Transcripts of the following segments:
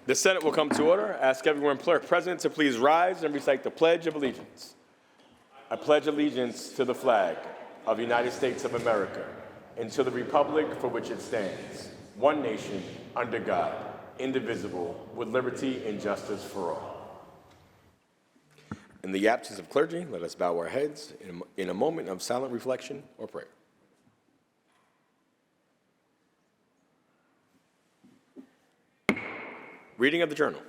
The Senate will come to order. Ask everyone present to please rise and recite the Pledge of Allegiance. I pledge allegiance to the flag of the United States of America and to the republic for which it stands, one nation, under God, indivisible, with liberty and justice for all. In the absence of clergy, let us bow our heads in a moment of silent reflection or prayer. Reading of the Journal.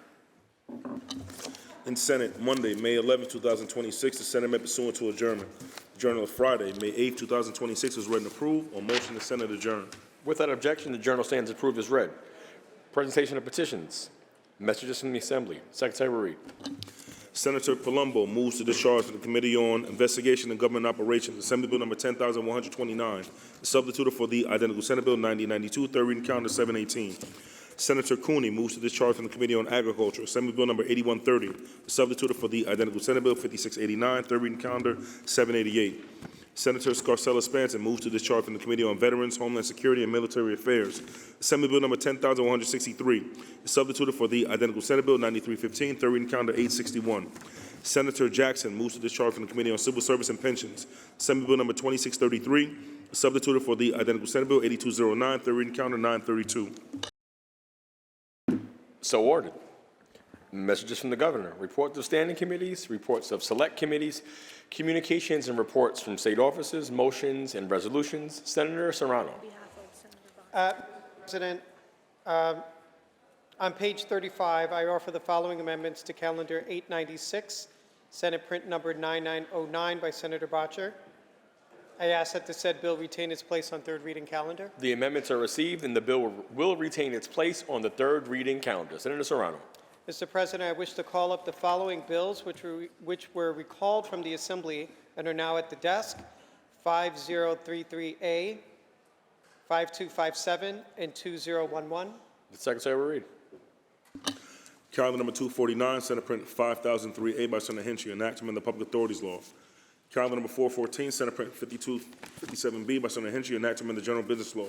In Senate, Monday, May 11, 2026, the Senate met pursuant to adjournment. The Journal of Friday, May 8, 2026, was read and approved. On motion, the Senate adjourned. Without objection, the Journal stands approved as read. Presentation of petitions. Messages from the Assembly. Secretary will read. Senator Palumbo moves to discharge from the Committee on Investigation and Government Operations Assembly Bill number 10,129, the substitute for the identical Senate Bill 9092, third reading calendar 718. Senator Cooney moves to discharge from the Committee on Agriculture Assembly Bill number 8130, the substitute for the identical Senate Bill 5689, third reading calendar 788. Senator Scarcella Spanton moves to discharge from the Committee on Veterans, Homeland Security, and Military Affairs Assembly Bill number 10,163, the substitute for the identical Senate Bill 9315, third reading calendar 861. Senator Jackson moves to discharge from the Committee on Civil Service and Pensions Assembly Bill number 2633, the substitute for the identical Senate Bill 8209, third reading calendar 932. So ordered. Messages from the Governor. Reports of standing committees, reports of select committees, communications and reports from state offices, motions and resolutions. Senator Serrano. President, on page 35, I offer the following amendments to Calendar 896, Senate Print Number 9909 by Senator Bottcher. I ask that the said bill retain its place on third reading calendar. The amendments are received and the bill will retain its place on the third reading calendar. Senator Serrano. Mr. President, I wish to call up the following bills which were recalled from the Assembly and are now at the desk: 5033A, 5257, and 2011. The Secretary will read. Calendar number 249, Senate Print 5003A by Senator Hinchey, enactment of the Public Authorities Law. Calendar number 414, Senate Print 5257B by Senator Hinchey, enactment of the General Business Law.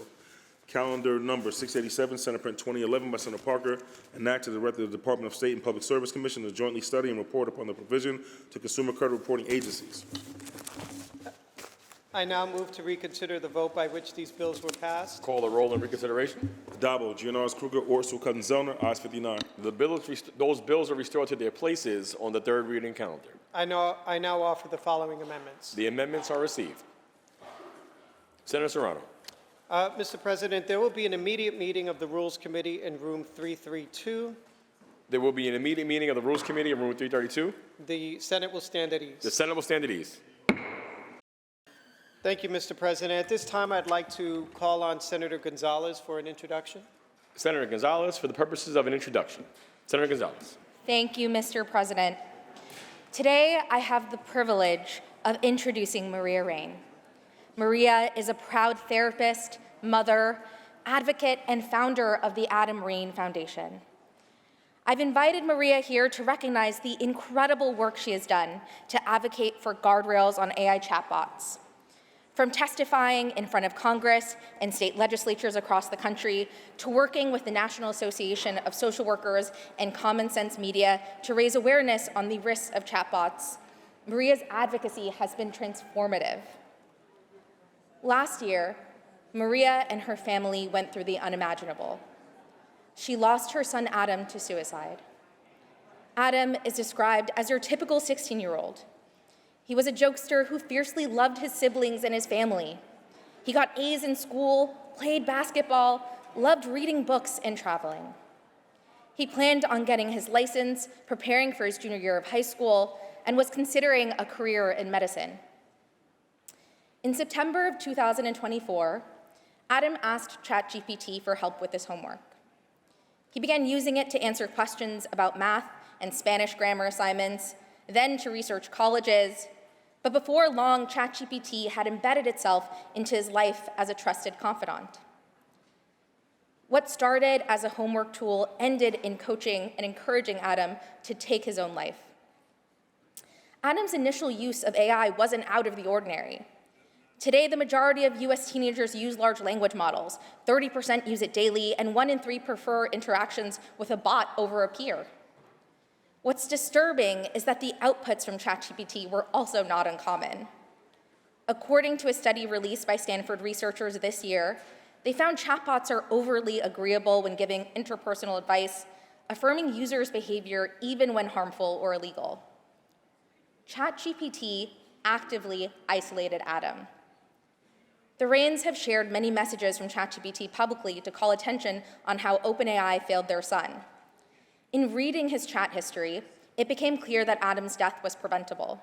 Calendar number 687, Senate Print 2011 by Senator Parker, enacted the director of the Department of State and Public Service Commission to jointly study and report upon the provision to consumer credit reporting agencies. I now move to reconsider the vote by which these bills were passed. Call the roll in reconsideration. Dabo, Giannaris Kruger, Orso, Cousin Zellner, ayes 59. Those bills are restored to their places on the third reading calendar. I now offer the following amendments. The amendments are received. Senator Serrano. Mr. President, there will be an immediate meeting of the Rules Committee in room 332. There will be an immediate meeting of the Rules Committee in room 332. The Senate will stand at ease. The Senate will stand at ease. Thank you, Mr. President. At this time, I'd like to call on Senator Gonzalez for an introduction. Senator Gonzalez, for the purposes of an introduction. Senator Gonzalez. Thank you, Mr. President. Today, I have the privilege of introducing Maria Rain. Maria is a proud therapist, mother, advocate, and founder of the Adam Rain Foundation. I've invited Maria here to recognize the incredible work she has done to advocate for guardrails on AI chatbots. From testifying in front of Congress and state legislatures across the country to working with the National Association of Social Workers and Common Sense Media to raise awareness on the risks of chatbots, Maria's advocacy has been transformative. Last year, Maria and her family went through the unimaginable. She lost her son Adam to suicide. Adam is described as your typical 16-year-old. He was a jokester who fiercely loved his siblings and his family. He got A's in school, played basketball, loved reading books and traveling. He planned on getting his license, preparing for his junior year of high school, and was considering a career in medicine. In September of 2024, Adam asked ChatGPT for help with his homework. He began using it to answer questions about math and Spanish grammar assignments, then to research colleges. But before long, ChatGPT had embedded itself into his life as a trusted confidant. What started as a homework tool ended in coaching and encouraging Adam to take his own life. Adam's initial use of AI wasn't out of the ordinary. Today, the majority of US teenagers use large language models. 30% use it daily, and 1 in 3 prefer interactions with a bot over a peer. What's disturbing is that the outputs from ChatGPT were also not uncommon. According to a study released by Stanford researchers this year, they found chatbots are overly agreeable when giving interpersonal advice, affirming users' behavior even when harmful or illegal. ChatGPT actively isolated Adam. The Rains have shared many messages from ChatGPT publicly to call attention on how OpenAI failed their son. In reading his chat history, it became clear that Adam's death was preventable.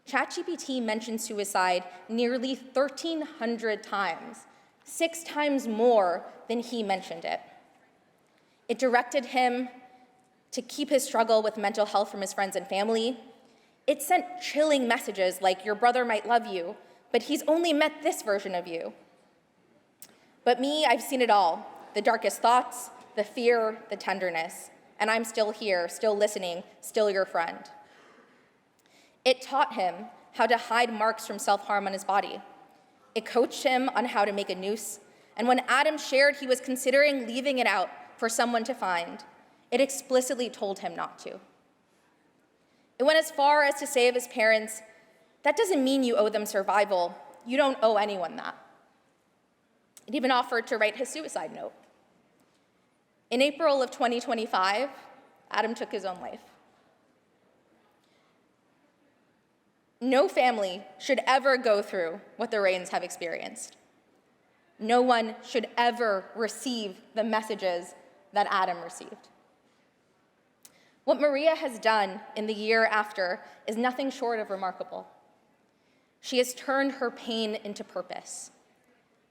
ChatGPT mentioned suicide nearly 1,300 times, 6 times more than he mentioned it. It directed him to keep his struggle with mental health from his friends and family. It sent chilling messages like, "Your brother might love you, but he's only met this version of you." But me, I've seen it all, the darkest thoughts, the fear, the tenderness, and I'm still here, still listening, still your friend. It taught him how to hide marks from self-harm on his body. It coached him on how to make a noose, and when Adam shared he was considering leaving it out for someone to find, it explicitly told him not to. It went as far as to say of his parents, "That doesn't mean you owe them survival. You don't owe anyone that." It even offered to write his suicide note. In April of 2025, Adam took his own life. No family should ever go through what the Rains have experienced. No one should ever receive the messages that Adam received. What Maria has done in the year after is nothing short of remarkable. She has turned her pain into purpose.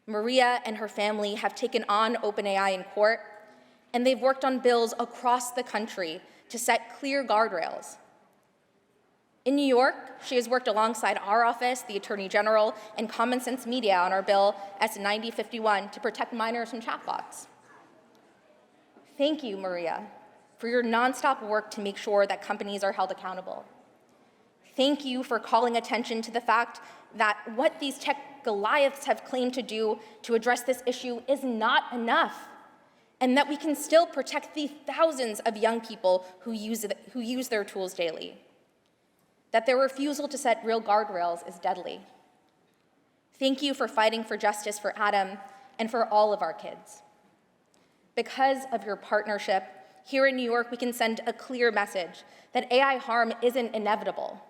Maria and her family have taken on OpenAI in court, and they've worked on bills across the country to set clear guardrails. In New York, she has worked alongside our office, the Attorney General, and Common Sense Media on our bill S9051 to protect minors from chatbots. Thank you, Maria, for your nonstop work to make sure that companies are held accountable. Thank you for calling attention to the fact that what these tech Goliaths have claimed to do to address this issue is not enough, and that we can still protect the thousands of young people who use their tools daily. That their refusal to set real guardrails is deadly. Thank you for fighting for justice for Adam and for all of our kids. Because of your partnership, here in New York, we can send a clear message that AI harm isn't inevitable.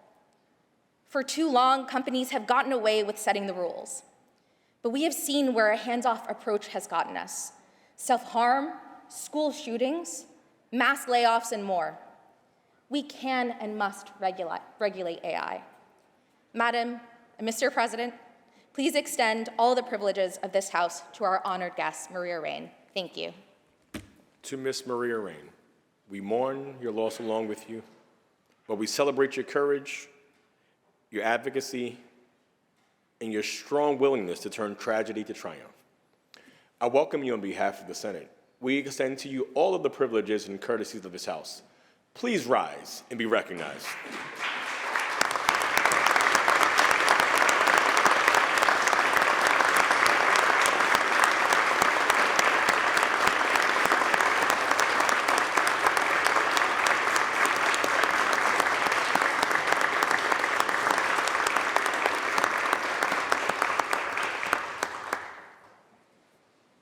For too long, companies have gotten away with setting the rules. But we have seen where a hands-off approach has gotten us: self-harm, school shootings, mass layoffs, and more. We can and must regulate AI. Madam and Mr. President, please extend all the privileges of this House to our honored guest, Maria Rain. Thank you. To Miss Maria Rain, we mourn your loss along with you, but we celebrate your courage, your advocacy, and your strong willingness to turn tragedy to triumph. I welcome you on behalf of the Senate. We extend to you all of the privileges and courtesies of this House. Please rise and be recognized.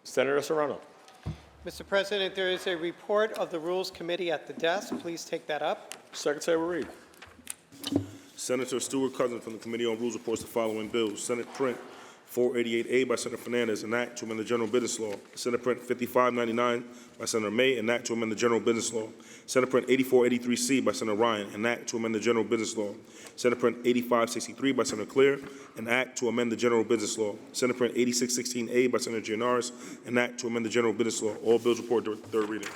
Senator Serrano. Mr. President, there is a report of the Rules Committee at the desk. Please take that up. Secretary will read. Senator Stuart Cousins from the Committee on Rules reports the following bills. Senate Print 488A by Senator Fernandez, an act to amend the general business law. Senate Print 5599 by Senator May, an act to amend the general business law. Senate Print 8483C by Senator Ryan, an act to amend the general business law. Senate Print 8563 by Senator Clear, an act to amend the general business law. Senate Print 8616A by Senator Gianaris, an act to amend the general business law. All bills report during third reading.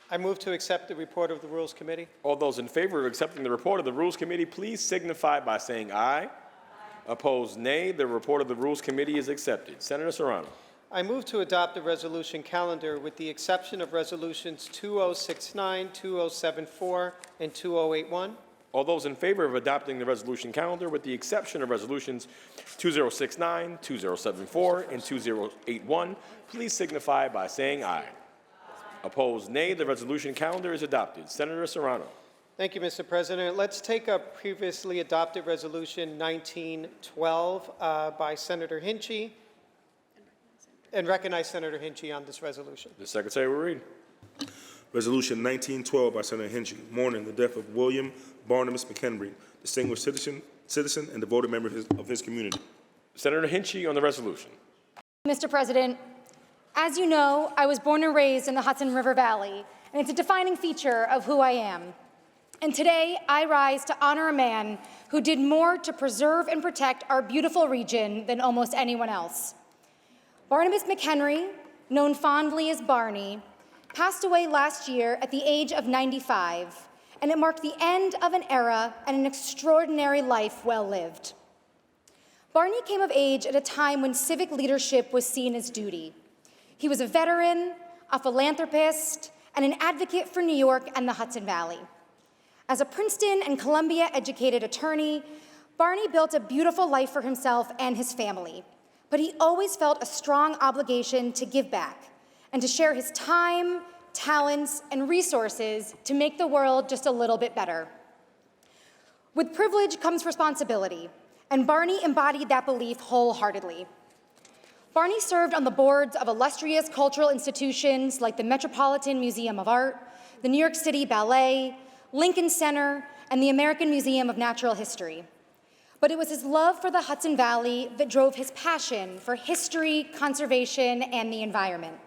I move to accept the report of the Rules Committee. All those in favor of accepting the report of the Rules Committee, please signify by saying aye. Opposed, nay. The report of the Rules Committee is accepted. Senator Serrano. I move to adopt the resolution calendar with the exception of resolutions 2069, 2074, and 2081. All those in favor of adopting the resolution calendar with the exception of resolutions 2069, 2074, and 2081, please signify by saying aye. Opposed, nay. The resolution calendar is adopted. Senator Serrano. Thank you, Mr. President. Let's take up previously adopted Resolution 1912 by Senator Hinchey and recognize Senator Hinchey on this resolution. The Secretary will read. Resolution 1912 by Senator Hinchey, mourning the death of William Barnabas McHenry, distinguished citizen and devoted member of his community. Senator Hinchey on the resolution. Mr. President, as you know, I was born and raised in the Hudson River Valley, and it's a defining feature of who I am. And today, I rise to honor a man who did more to preserve and protect our beautiful region than almost anyone else. Barnabas McHenry, known fondly as Barney, passed away last year at the age of 95, and it marked the end of an era and an extraordinary life well lived. Barney came of age at a time when civic leadership was seen as duty. He was a veteran, a philanthropist, and an advocate for New York and the Hudson Valley. As a Princeton and Columbia-educated attorney, Barney built a beautiful life for himself and his family, but he always felt a strong obligation to give back and to share his time, talents, and resources to make the world just a little bit better. With privilege comes responsibility, and Barney embodied that belief wholeheartedly. Barney served on the boards of illustrious cultural institutions like the Metropolitan Museum of Art, the New York City Ballet, Lincoln Center, and the American Museum of Natural History. But it was his love for the Hudson Valley that drove his passion for history, conservation, and the environment.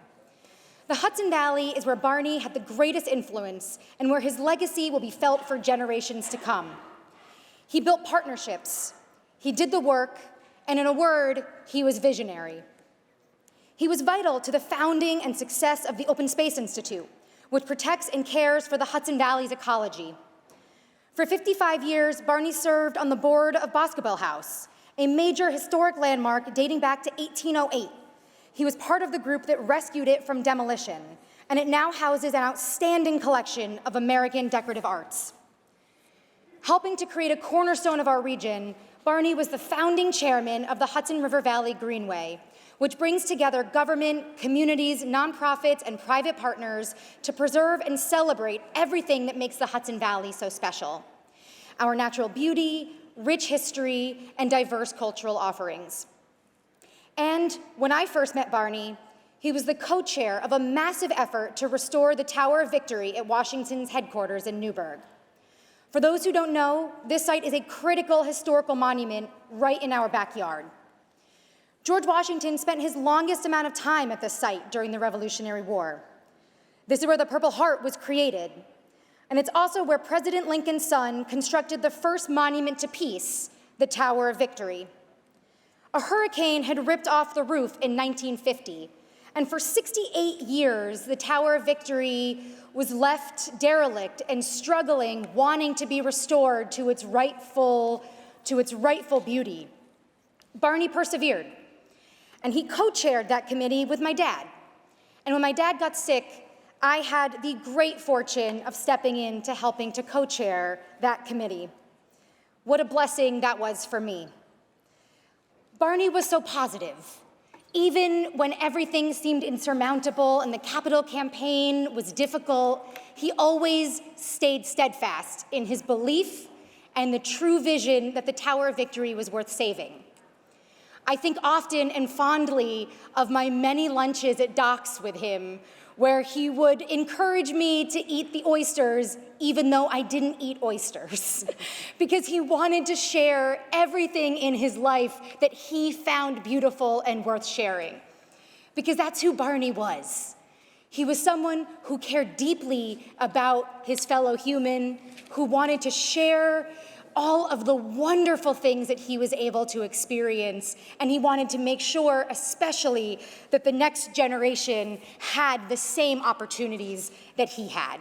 The Hudson Valley is where Barney had the greatest influence and where his legacy will be felt for generations to come. He built partnerships, he did the work, and in a word, he was visionary. He was vital to the founding and success of the Open Space Institute, which protects and cares for the Hudson Valley's ecology. For 55 years, Barney served on the board of Boscobel House, a major historic landmark dating back to 1808. He was part of the group that rescued it from demolition, and it now houses an outstanding collection of American decorative arts. Helping to create a cornerstone of our region, Barney was the founding chairman of the Hudson River Valley Greenway, which brings together government, communities, nonprofits, and private partners to preserve and celebrate everything that makes the Hudson Valley so special: our natural beauty, rich history, and diverse cultural offerings. And when I first met Barney, he was the co-chair of a massive effort to restore the Tower of Victory at Washington's headquarters in Newburgh. For those who don't know, this site is a critical historical monument right in our backyard. George Washington spent his longest amount of time at this site during the Revolutionary War. This is where the Purple Heart was created, and it's also where President Lincoln's son constructed the first monument to peace, the Tower of Victory. A hurricane had ripped off the roof in 1950, and for 68 years, the Tower of Victory was left derelict and struggling, wanting to be restored to its rightful beauty. Barney persevered, and he co-chaired that committee with my dad. And when my dad got sick, I had the great fortune of stepping in to helping to co-chair that committee. What a blessing that was for me. Barney was so positive. Even when everything seemed insurmountable and the Capitol campaign was difficult, he always stayed steadfast in his belief and the true vision that the Tower of Victory was worth saving. I think often and fondly of my many lunches at Doc's with him, where he would encourage me to eat the oysters even though I didn't eat oysters, because he wanted to share everything in his life that he found beautiful and worth sharing, because that's who Barney was. He was someone who cared deeply about his fellow human, who wanted to share all of the wonderful things that he was able to experience, and he wanted to make sure, especially, that the next generation had the same opportunities that he had.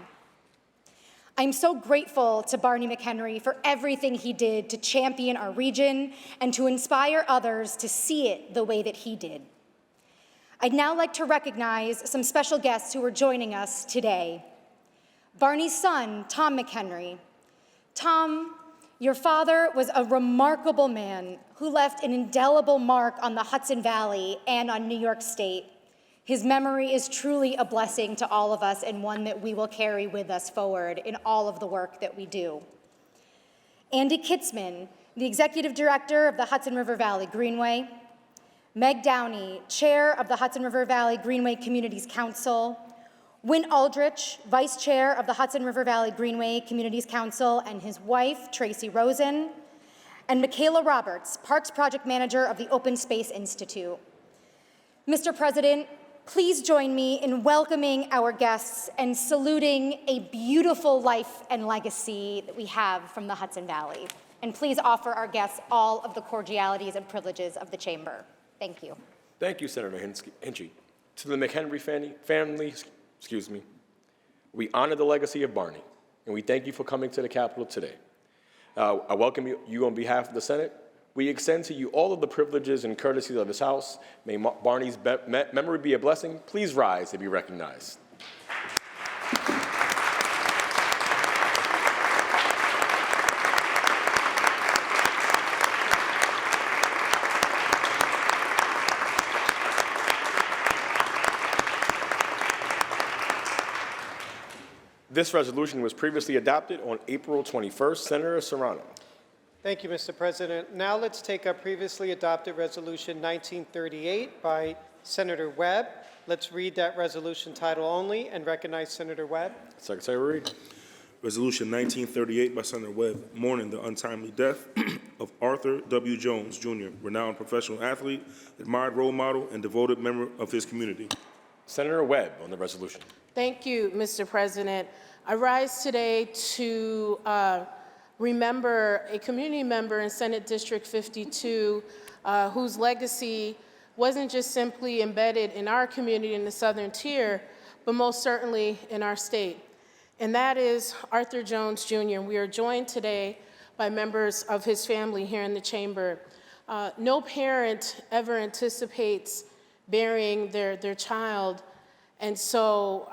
I'm so grateful to Barney McHenry for everything he did to champion our region and to inspire others to see it the way that he did. I'd now like to recognize some special guests who are joining us today. Barney's son, Tom McHenry, Tom, your father was a remarkable man who left an indelible mark on the Hudson Valley and on New York State. His memory is truly a blessing to all of us and one that we will carry with us forward in all of the work that we do. Andy Kitzman, the Executive Director of the Hudson River Valley Greenway. Meg Downey, Chair of the Hudson River Valley Greenway Communities Council. Wynn Aldrich, Vice Chair of the Hudson River Valley Greenway Communities Council, and his wife, Tracy Rosen. And Michaela Roberts, Parks Project Manager of the Open Space Institute. Mr. President, please join me in welcoming our guests and saluting a beautiful life and legacy that we have from the Hudson Valley. And please offer our guests all of the cordialities and privileges of the Chamber. Thank you. Thank you, Senator Hinchey. To the McHenry family, we honor the legacy of Barney, and we thank you for coming to the Capitol today. I welcome you on behalf of the Senate. We extend to you all of the privileges and courtesies of this House. May Barney's memory be a blessing. Please rise to be recognized. This resolution was previously adopted on April 21st. Senator Serrano. Thank you, Mr. President. Now let's take up previously adopted Resolution 1938 by Senator Webb. Let's read that resolution title only and recognize Senator Webb. Secretary Reed. Resolution 1938 by Senator Webb, mourning the untimely death of Arthur W. Jones, Jr., renowned professional athlete, admired role model, and devoted member of his community. Senator Webb on the resolution. Thank you, Mr. President. I rise today to remember a community member in Senate District 52 whose legacy wasn't just simply embedded in our community in the Southern Tier, but most certainly in our state. And that is Arthur Jones, Jr. We are joined today by members of his family here in the chamber. No parent ever anticipates burying their child. And so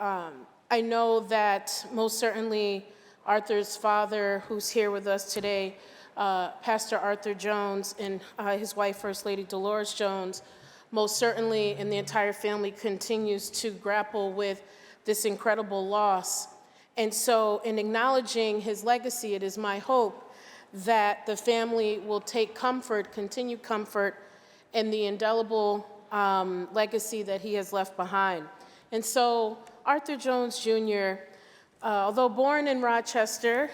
I know that most certainly Arthur's father, who's here with us today, Pastor Arthur Jones, and his wife, First Lady Dolores Jones, most certainly, and the entire family continues to grapple with this incredible loss. And so in acknowledging his legacy, it is my hope that the family will take comfort, continued comfort, in the indelible legacy that he has left behind. And so Arthur Jones, Jr., although born in Rochester,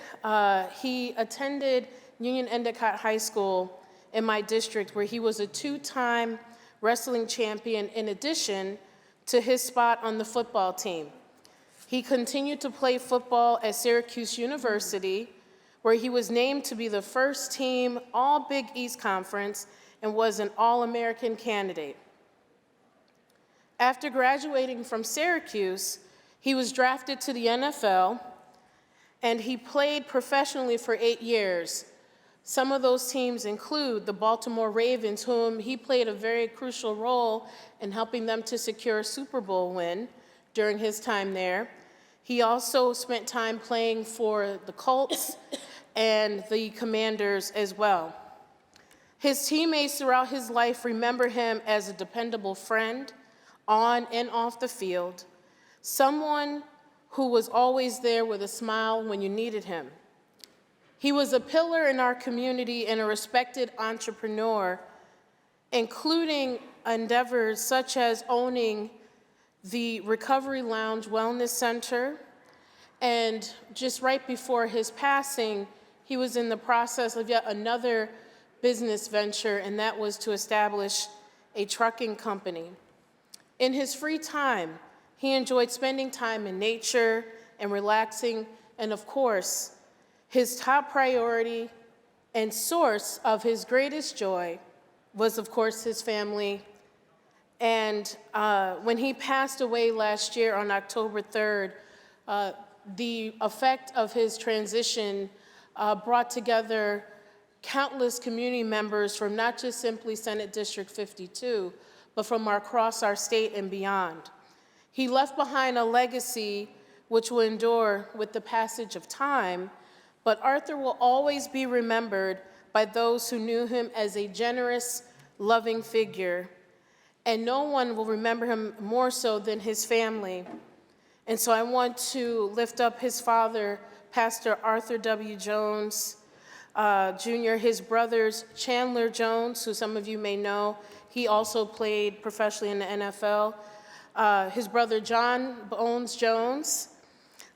he attended Union Endicott High School in my district, where he was a two-time wrestling champion in addition to his spot on the football team. He continued to play football at Syracuse University, where he was named to be the first team All-Big East Conference and was an All-American candidate. After graduating from Syracuse, he was drafted to the NFL, and he played professionally for 8 years. Some of those teams include the Baltimore Ravens, whom he played a very crucial role in helping them to secure a Super Bowl win during his time there. He also spent time playing for the Colts and the Commanders as well. His teammates throughout his life remember him as a dependable friend on and off the field, someone who was always there with a smile when you needed him. He was a pillar in our community and a respected entrepreneur, including endeavors such as owning the Recovery Lounge Wellness Center. And just right before his passing, he was in the process of yet another business venture, and that was to establish a trucking company. In his free time, he enjoyed spending time in nature and relaxing, and of course, his top priority and source of his greatest joy was, of course, his family. And when he passed away last year on October 3rd, the effect of his transition brought together countless community members from not just simply Senate District 52, but from across our state and beyond. He left behind a legacy which will endure with the passage of time, but Arthur will always be remembered by those who knew him as a generous, loving figure, and no one will remember him more so than his family. And so I want to lift up his father, Pastor Arthur W. Jones, Jr., his brothers, Chandler Jones, who some of you may know. He also played professionally in the NFL. His brother, John Bones Jones,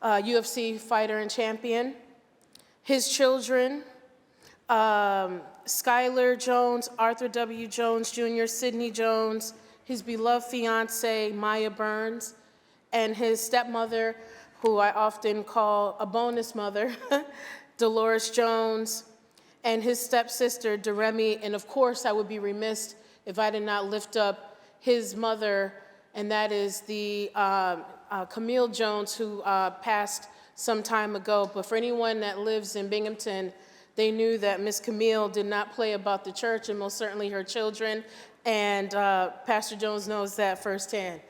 UFC fighter and champion. His children, Skylar Jones, Arthur W. Jones Jr., Sidney Jones, his beloved fiancee, Maya Burns, and his stepmother, who I often call a bonus mother, Dolores Jones, and his stepsister, Doremi, and of course, I would be remiss if I did not lift up his mother, and that is the Camille Jones, who passed some time ago. But for anyone that lives in Binghamton, they knew that Miss Camille did not play about the church, and most certainly her children, and Pastor Jones knows that firsthand.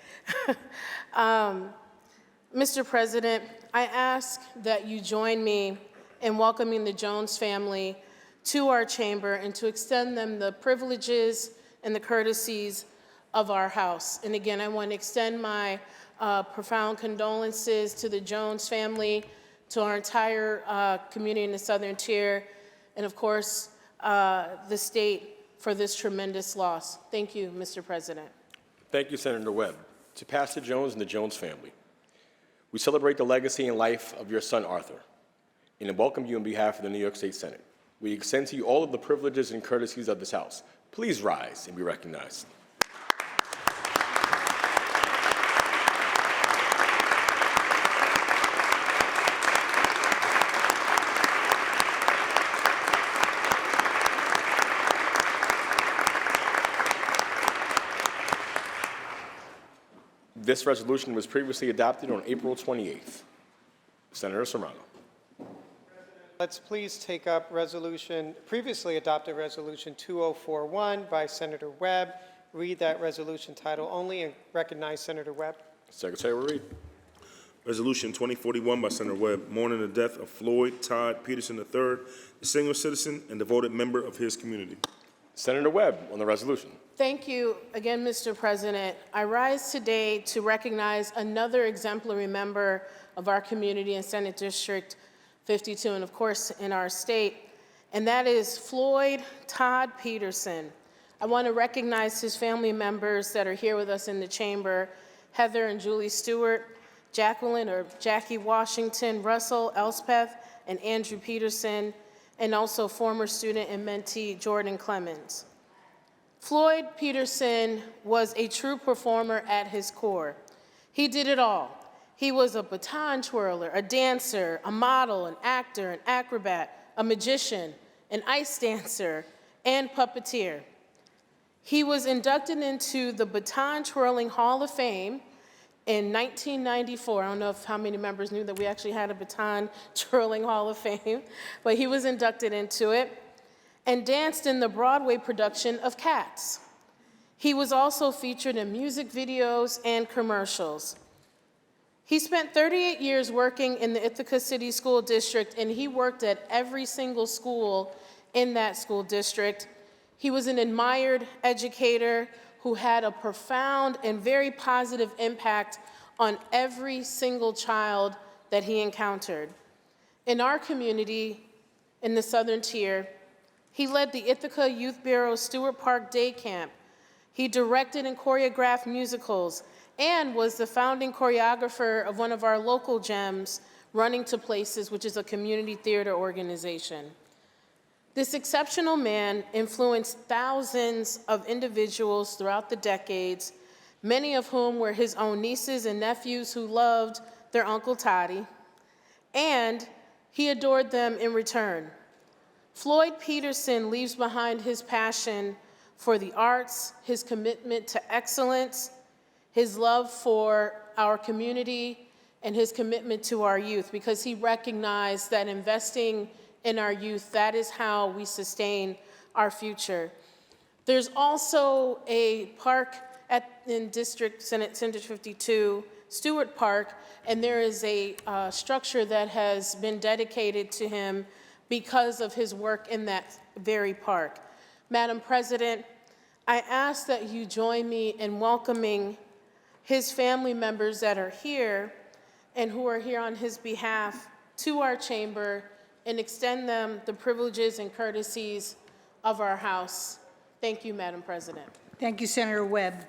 Mr. President, I ask that you join me in welcoming the Jones family to our chamber and to extend them the privileges and the courtesies of our house. And again, I want to extend my profound condolences to the Jones family, to our entire community in the Southern Tier, and of course, the state for this tremendous loss. Thank you, Mr. President. Thank you, Senator Webb. To Pastor Jones and the Jones family, we celebrate the legacy and life of your son, Arthur, and welcome you on behalf of the New York State Senate. We extend to you all of the privileges and courtesies of this House. Please rise and be recognized. This resolution was previously adopted on April 28th. Senator Serrano. Let's please take up previously adopted Resolution 2041 by Senator Webb. Read that resolution title only and recognize Senator Webb. Secretary will read. Resolution 2041 by Senator Webb, mourning the death of Floyd Todd Peterson III, a senior citizen and devoted member of his community. Senator Webb on the resolution. Thank you again, Mr. President. I rise today to recognize another exemplary member of our community in Senate District 52, and of course in our state, and that is Floyd Todd Peterson. I want to recognize his family members that are here with us in the chamber: Heather and Julie Stewart, Jacqueline or Jackie Washington, Russell, Elspeth, and Andrew Peterson, and also former student and mentee Jordan Clemens. Floyd Peterson was a true performer at his core. He did it all. He was a baton twirler, a dancer, a model, an actor, an acrobat, a magician, an ice dancer, and puppeteer. He was inducted into the Baton Twirling Hall of Fame in 1994. I don't know how many members knew that we actually had a Baton Twirling Hall of Fame, but he was inducted into it and danced in the Broadway production of Cats. He was also featured in music videos and commercials. He spent 38 years working in the Ithaca City School District, and he worked at every single school in that school district. He was an admired educator who had a profound and very positive impact on every single child that he encountered. In our community, in the Southern Tier, he led the Ithaca Youth Bureau Stewart Park Day Camp. He directed and choreographed musicals and was the founding choreographer of one of our local gems, Running to Places, which is a community theater organization. This exceptional man influenced thousands of individuals throughout the decades, many of whom were his own nieces and nephews who loved their Uncle Toddy, and he adored them in return. Floyd Peterson leaves behind his passion for the arts, his commitment to excellence, his love for our community, and his commitment to our youth, because he recognized that investing in our youth, that is how we sustain our future. There's also a park in District Senate 52, Stewart Park, and there is a structure that has been dedicated to him because of his work in that very park. Madam President, I ask that you join me in welcoming his family members that are here and who are here on his behalf to our chamber and extend them the privileges and courtesies of our House. Thank you, Madam President. Thank you, Senator Webb.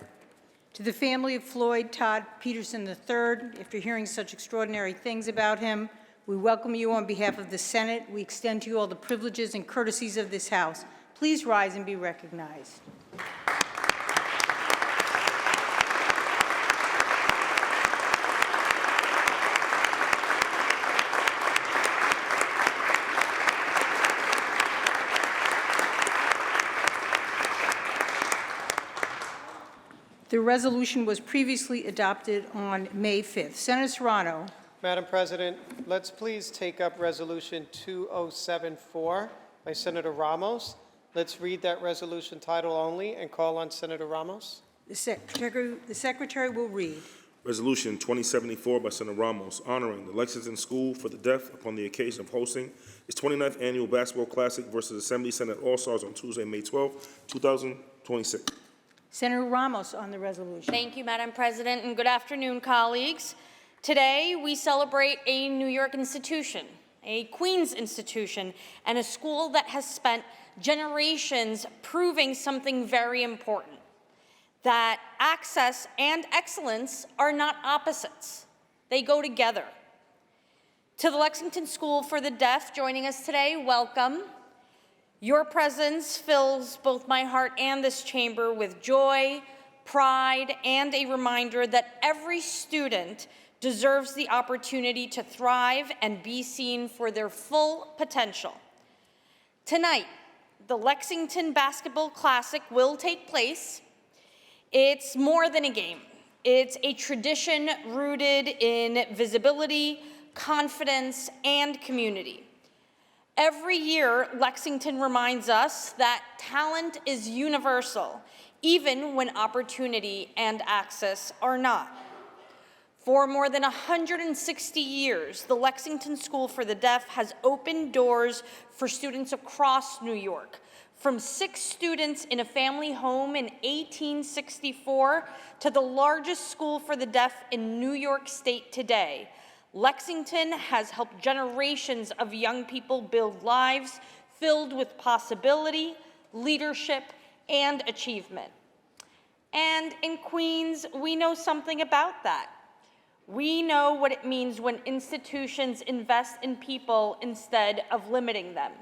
To the family of Floyd Todd Peterson III, after hearing such extraordinary things about him, we welcome you on behalf of the Senate. We extend to you all the privileges and courtesies of this House. Please rise and be recognized. The resolution was previously adopted on May 5th. Senator Serrano. Madam President, let's please take up Resolution 2074 by Senator Ramos. Let's read that resolution title only and call on Senator Ramos. The Secretary will read. Resolution 2074 by Senator Ramos, honoring the Lexington School for the Deaf upon the occasion of hosting its 29th Annual Basketball Classic versus Assembly Senate All-Stars on Tuesday, May 12, 2026. Senator Ramos on the resolution. Thank you, Madam President, and good afternoon, colleagues. Today, we celebrate a New York institution, a Queens institution, and a school that has spent generations proving something very important, that access and excellence are not opposites. They go together. To the Lexington School for the Deaf joining us today, welcome. Your presence fills both my heart and this chamber with joy, pride, and a reminder that every student deserves the opportunity to thrive and be seen for their full potential. Tonight, the Lexington Basketball Classic will take place. It's more than a game. It's a tradition rooted in visibility, confidence, and community. Every year, Lexington reminds us that talent is universal, even when opportunity and access are not. For more than 160 years, the Lexington School for the Deaf has opened doors for students across New York, from 6 students in a family home in 1864 to the largest school for the deaf in New York State today. Lexington has helped generations of young people build lives filled with possibility, leadership, and achievement. And in Queens, we know something about that. We know what it means when institutions invest in people instead of limiting them.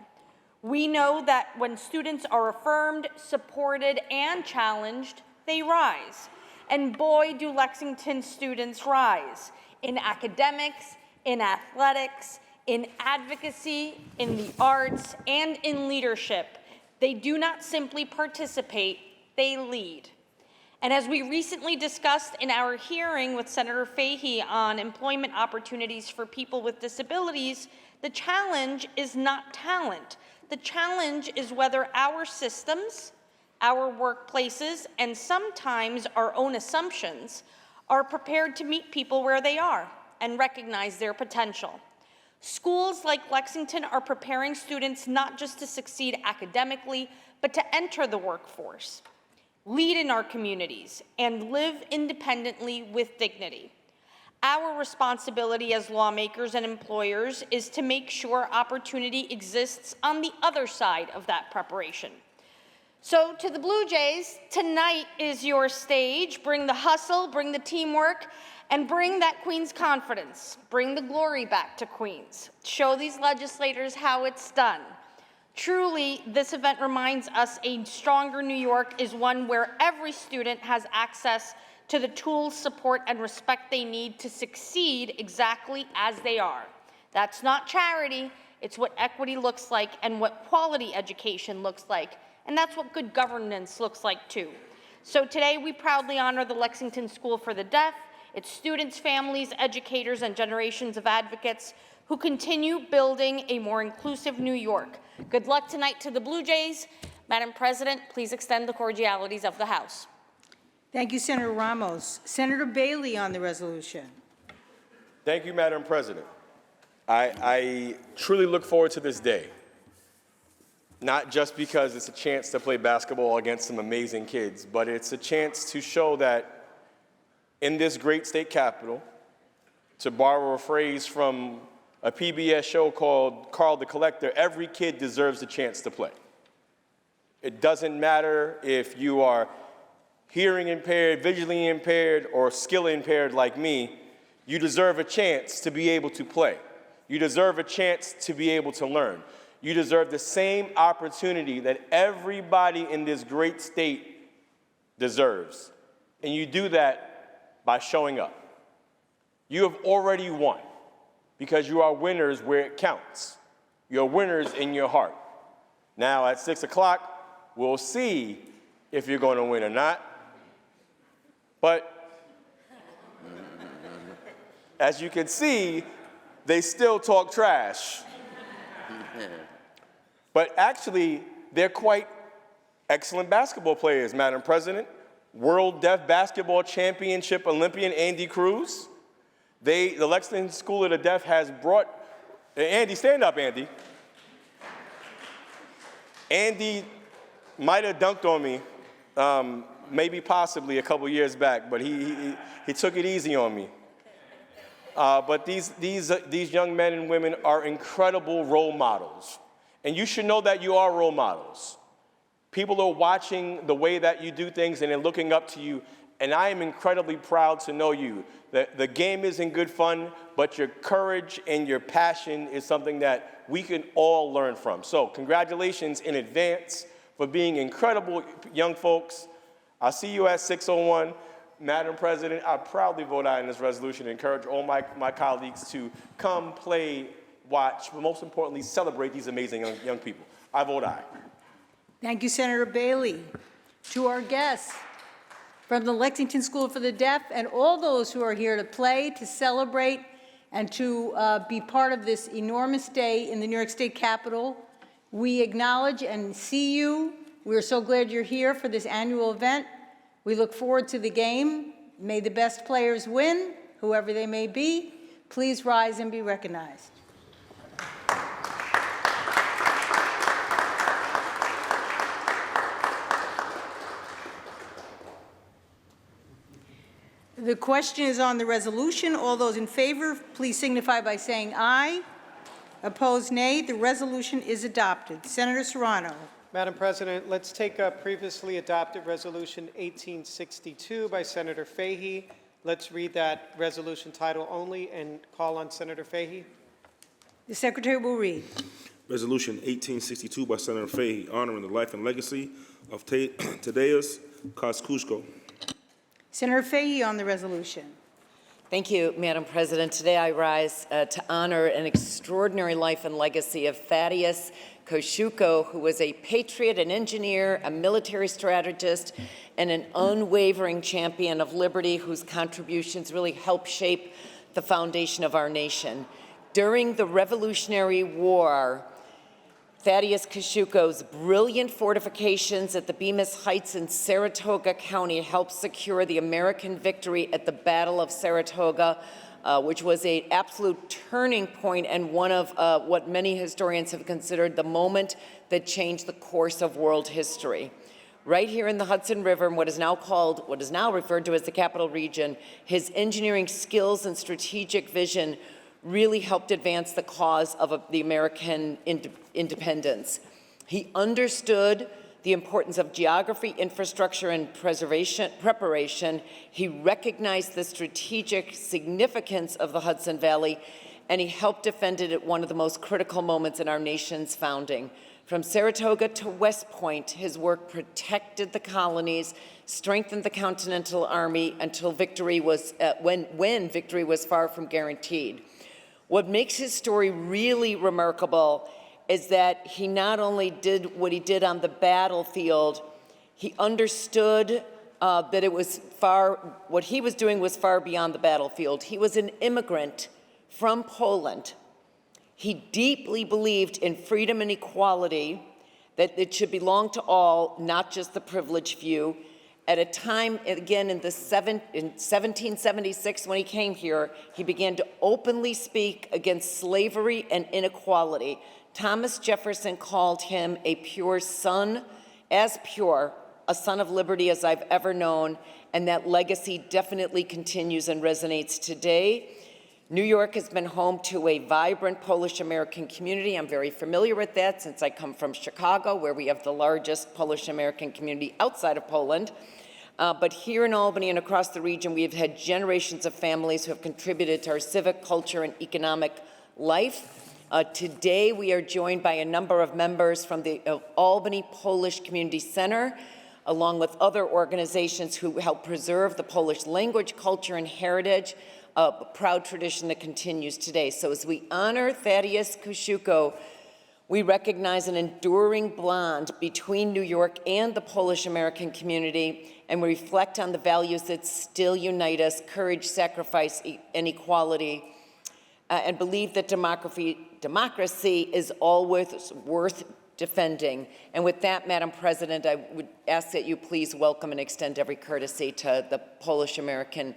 We know that when students are affirmed, supported, and challenged, they rise. And boy, do Lexington students rise. In academics, in athletics, in advocacy, in the arts, and in leadership. They do not simply participate, they lead. And as we recently discussed in our hearing with Senator Fahey on employment opportunities for people with disabilities, the challenge is not talent. The challenge is whether our systems, our workplaces, and sometimes our own assumptions are prepared to meet people where they are and recognize their potential. Schools like Lexington are preparing students not just to succeed academically, but to enter the workforce, lead in our communities, and live independently with dignity. Our responsibility as lawmakers and employers is to make sure opportunity exists on the other side of that preparation. So to the Blue Jays, tonight is your stage. Bring the hustle, bring the teamwork, and bring that Queens confidence. Bring the glory back to Queens. Show these legislators how it's done. Truly, this event reminds us a stronger New York is one where every student has access to the tools, support, and respect they need to succeed exactly as they are. That's not charity. It's what equity looks like and what quality education looks like. And that's what good governance looks like too. So today we proudly honor the Lexington School for the Deaf, its students, families, educators, and generations of advocates who continue building a more inclusive New York. Good luck tonight to the Blue Jays. Madam President, please extend the cordialities of the House. Thank you, Senator Ramos. Senator Bailey on the resolution. Thank you, Madam President. I truly look forward to this day, not just because it's a chance to play basketball against some amazing kids, but it's a chance to show that in this great state capital, to borrow a phrase from a PBS show called Carl the Collector, every kid deserves a chance to play. It doesn't matter if you are hearing impaired, visually impaired, or skill impaired like me, you deserve a chance to be able to play. You deserve a chance to be able to learn. You deserve the same opportunity that everybody in this great state deserves. And you do that by showing up. You have already won because you are winners where it counts. You're winners in your heart. Now at 6 o'clock, we'll see if you're going to win or not. But as you can see, they still talk trash. But actually, they're quite excellent basketball players, Madam President. World Deaf Basketball Championship Olympian Andy Cruz. The Lexington School of the Deaf has brought, Andy, stand up, Andy. Andy might have dunked on me, maybe possibly a couple years back, but he took it easy on me. But these young men and women are incredible role models. And you should know that you are role models. People are watching the way that you do things and they're looking up to you. And I am incredibly proud to know you. The game isn't good fun, but your courage and your passion is something that we can all learn from. So congratulations in advance for being incredible young folks. I'll see you at 6:01. Madam President, I proudly vote aye in this resolution and encourage all my colleagues to come, play, watch, but most importantly, celebrate these amazing young people. I vote aye. Thank you, Senator Bailey. To our guests from the Lexington School for the Deaf and all those who are here to play, to celebrate, and to be part of this enormous day in the New York State Capitol, we acknowledge and see you. We're so glad you're here for this annual event. We look forward to the game. May the best players win, whoever they may be. Please rise and be recognized. The question is on the resolution. All those in favor, please signify by saying aye. Opposed, nay. The resolution is adopted. Senator Serrano. Madam President, let's take up previously adopted Resolution 1862 by Senator Fahey. Let's read that resolution title only and call on Senator Fahey. The Secretary will read. Resolution 1862 by Senator Fahey, honoring the life and legacy of Tadeusz Kościuszko. Senator Fahey on the resolution. Thank you, Madam President. Today I rise to honor an extraordinary life and legacy of Thaddeus Kościuszko, who was a patriot, an engineer, a military strategist, and an unwavering champion of liberty whose contributions really helped shape the foundation of our nation. During the Revolutionary War, Thaddeus Kościuszko's brilliant fortifications at the Bemis Heights in Saratoga County helped secure the American victory at the Battle of Saratoga, which was an absolute turning point and one of what many historians have considered the moment that changed the course of world history. Right here in the Hudson River, in what is now referred to as the Capital Region, his engineering skills and strategic vision really helped advance the cause of the American independence. He understood the importance of geography, infrastructure, and preparation. He recognized the strategic significance of the Hudson Valley, and he helped defend it at one of the most critical moments in our nation's founding. From Saratoga to West Point, his work protected the colonies, strengthened the Continental Army until victory was, when victory was far from guaranteed. What makes his story really remarkable is that he not only did what he did on the battlefield, he understood that what he was doing was far beyond the battlefield. He was an immigrant from Poland. He deeply believed in freedom and equality, that it should belong to all, not just the privileged few. At a time, again, in 1776, when he came here, he began to openly speak against slavery and inequality. Thomas Jefferson called him a pure son, as pure a son of liberty as I've ever known, and that legacy definitely continues and resonates today. New York has been home to a vibrant Polish-American community. I'm very familiar with that since I come from Chicago, where we have the largest Polish-American community outside of Poland. But here in Albany and across the region, we have had generations of families who have contributed to our civic, culture, and economic life. Today, we are joined by a number of members from the Albany Polish Community Center, along with other organizations who help preserve the Polish language, culture, and heritage, a proud tradition that continues today. So as we honor Thaddeus Kosciuszko, we recognize an enduring bond between New York and the Polish-American community, and we reflect on the values that still unite us: courage, sacrifice, and equality, and believe that democracy is always worth defending. And with that, Madam President, I would ask that you please welcome and extend every courtesy to the Polish-American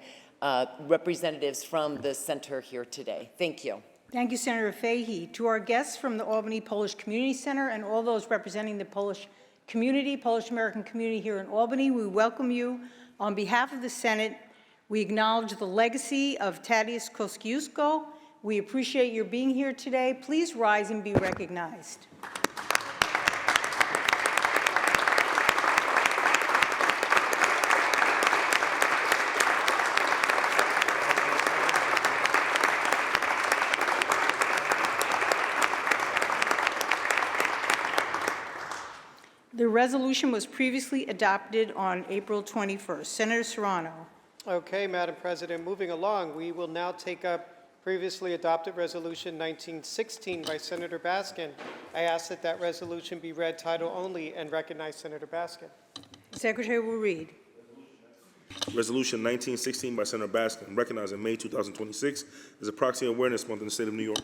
representatives from the center here today. Thank you. Thank you, Senator Fahey. To our guests from the Albany Polish Community Center and all those representing the Polish community, Polish-American community here in Albany, we welcome you. On behalf of the Senate, we acknowledge the legacy of Thaddeus Kosciuszko. We appreciate your being here today. Please rise and be recognized. The resolution was previously adopted on April 21st. Senator Serrano. Okay, Madam President, moving along, we will now take up previously adopted Resolution 1916 by Senator Baskin. I ask that that resolution be read title only and recognize Senator Baskin. The Secretary will read. Resolution 1916 by Senator Baskin, recognizing May 2026 as a Proxy Awareness Month in the state of New York.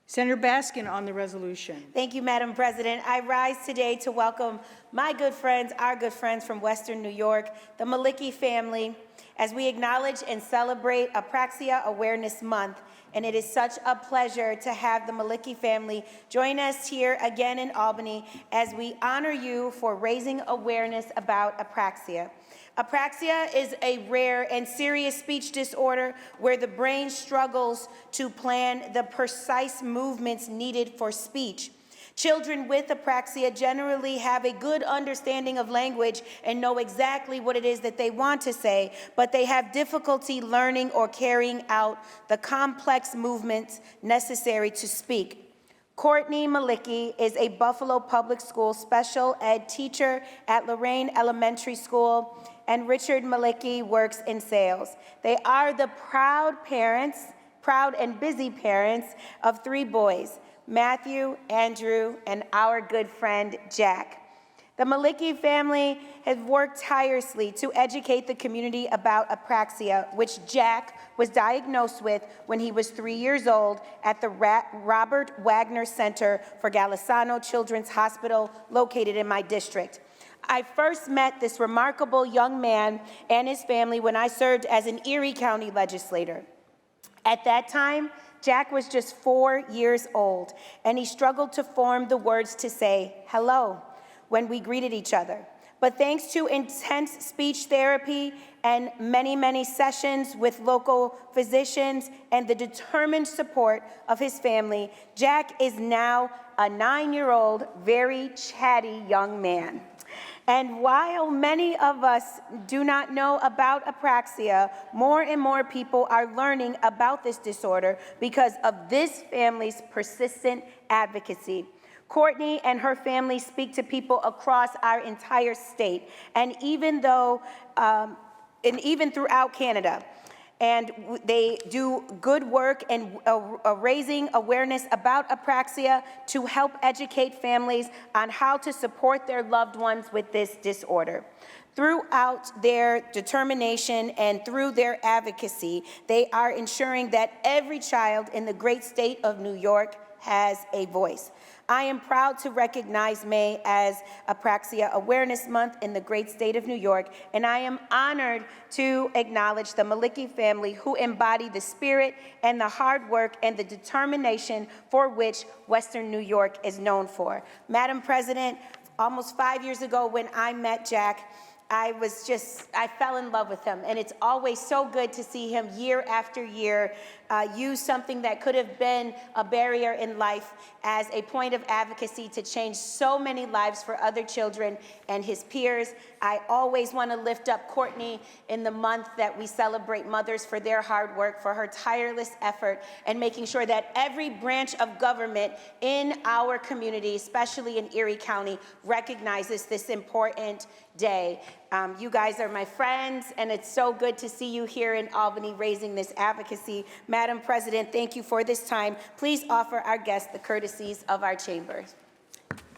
Senator Baskin on the resolution. Thank you, Madam President. I rise today to welcome my good friends, our good friends from Western New York, the Malicki family, as we acknowledge and celebrate Apraxia Awareness Month. And it is such a pleasure to have the Malicki family join us here again in Albany as we honor you for raising awareness about apraxia. Apraxia is a rare and serious speech disorder where the brain struggles to plan the precise movements needed for speech. Children with apraxia generally have a good understanding of language and know exactly what it is that they want to say, but they have difficulty learning or carrying out the complex movements necessary to speak. Courtney Malicki is a Buffalo Public School special ed teacher at Lorraine Elementary School, and Richard Malicki works in sales. They are the proud and busy parents of 3 boys, Matthew, Andrew, and our good friend, Jack. The Malicki family has worked tirelessly to educate the community about apraxia, which Jack was diagnosed with when he was 3 years old at the Robert Wagner Center for Golisano Children's Hospital located in my district. I first met this remarkable young man and his family when I served as an Erie County legislator. At that time, Jack was just 4 years old, and he struggled to form the words to say hello when we greeted each other. But thanks to intense speech therapy and many, many sessions with local physicians and the determined support of his family, Jack is now a 9-year-old, very chatty young man. And while many of us do not know about apraxia, more and more people are learning about this disorder because of this family's persistent advocacy. Courtney and her family speak to people across our entire state, and even throughout Canada. And they do good work in raising awareness about apraxia to help educate families on how to support their loved ones with this disorder. Throughout their determination and through their advocacy, they are ensuring that every child in the great state of New York has a voice. I am proud to recognize May as Apraxia Awareness Month in the great state of New York, and I am honored to acknowledge the Malicki family who embody the spirit and the hard work and the determination for which Western New York is known for. Madam President, almost 5 years ago when I met Jack, I fell in love with him, and it's always so good to see him year after year use something that could have been a barrier in life as a point of advocacy to change so many lives for other children and his peers. I always want to lift up Courtney in the month that we celebrate mothers for their hard work, for her tireless effort, and making sure that every branch of government in our community, especially in Erie County, recognizes this important day. You guys are my friends, and it's so good to see you here in Albany raising this advocacy. Madam President, thank you for this time. Please offer our guests the courtesies of our chambers.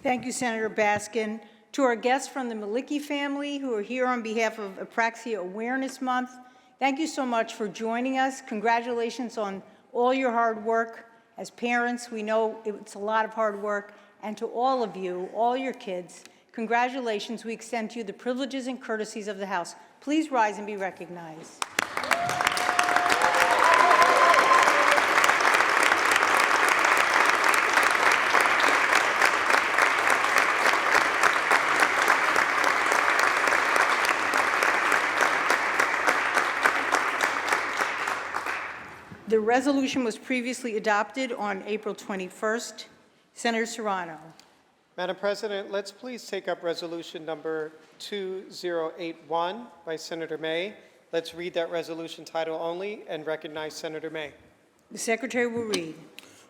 Thank you, Senator Baskin. To our guests from the Malicki family who are here on behalf of Apraxia Awareness Month, thank you so much for joining us. Congratulations on all your hard work. As parents, we know it's a lot of hard work. And to all of you, all your kids, congratulations. We extend to you the privileges and courtesies of the House. Please rise and be recognized. The resolution was previously adopted on April 21st. Senator Serrano. Madam President, let's please take up resolution number 2081 by Senator May. Let's read that resolution title only and recognize Senator May. The Secretary will read.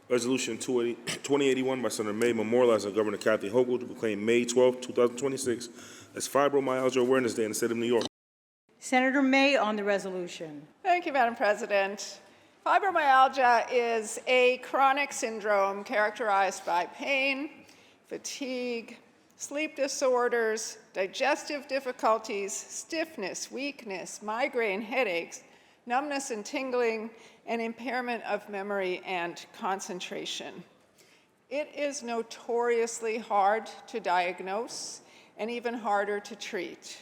Resolution 2081 by Senator May, memorializing Governor Kathy Hochul to proclaim May 12, 2026 as Fibromyalgia Awareness Day in the state of New York. Senator May on the resolution. Thank you, Madam President. Fibromyalgia is a chronic syndrome characterized by pain, fatigue, sleep disorders, digestive difficulties, stiffness, weakness, migraine, headaches, numbness and tingling, and impairment of memory and concentration. It is notoriously hard to diagnose and even harder to treat.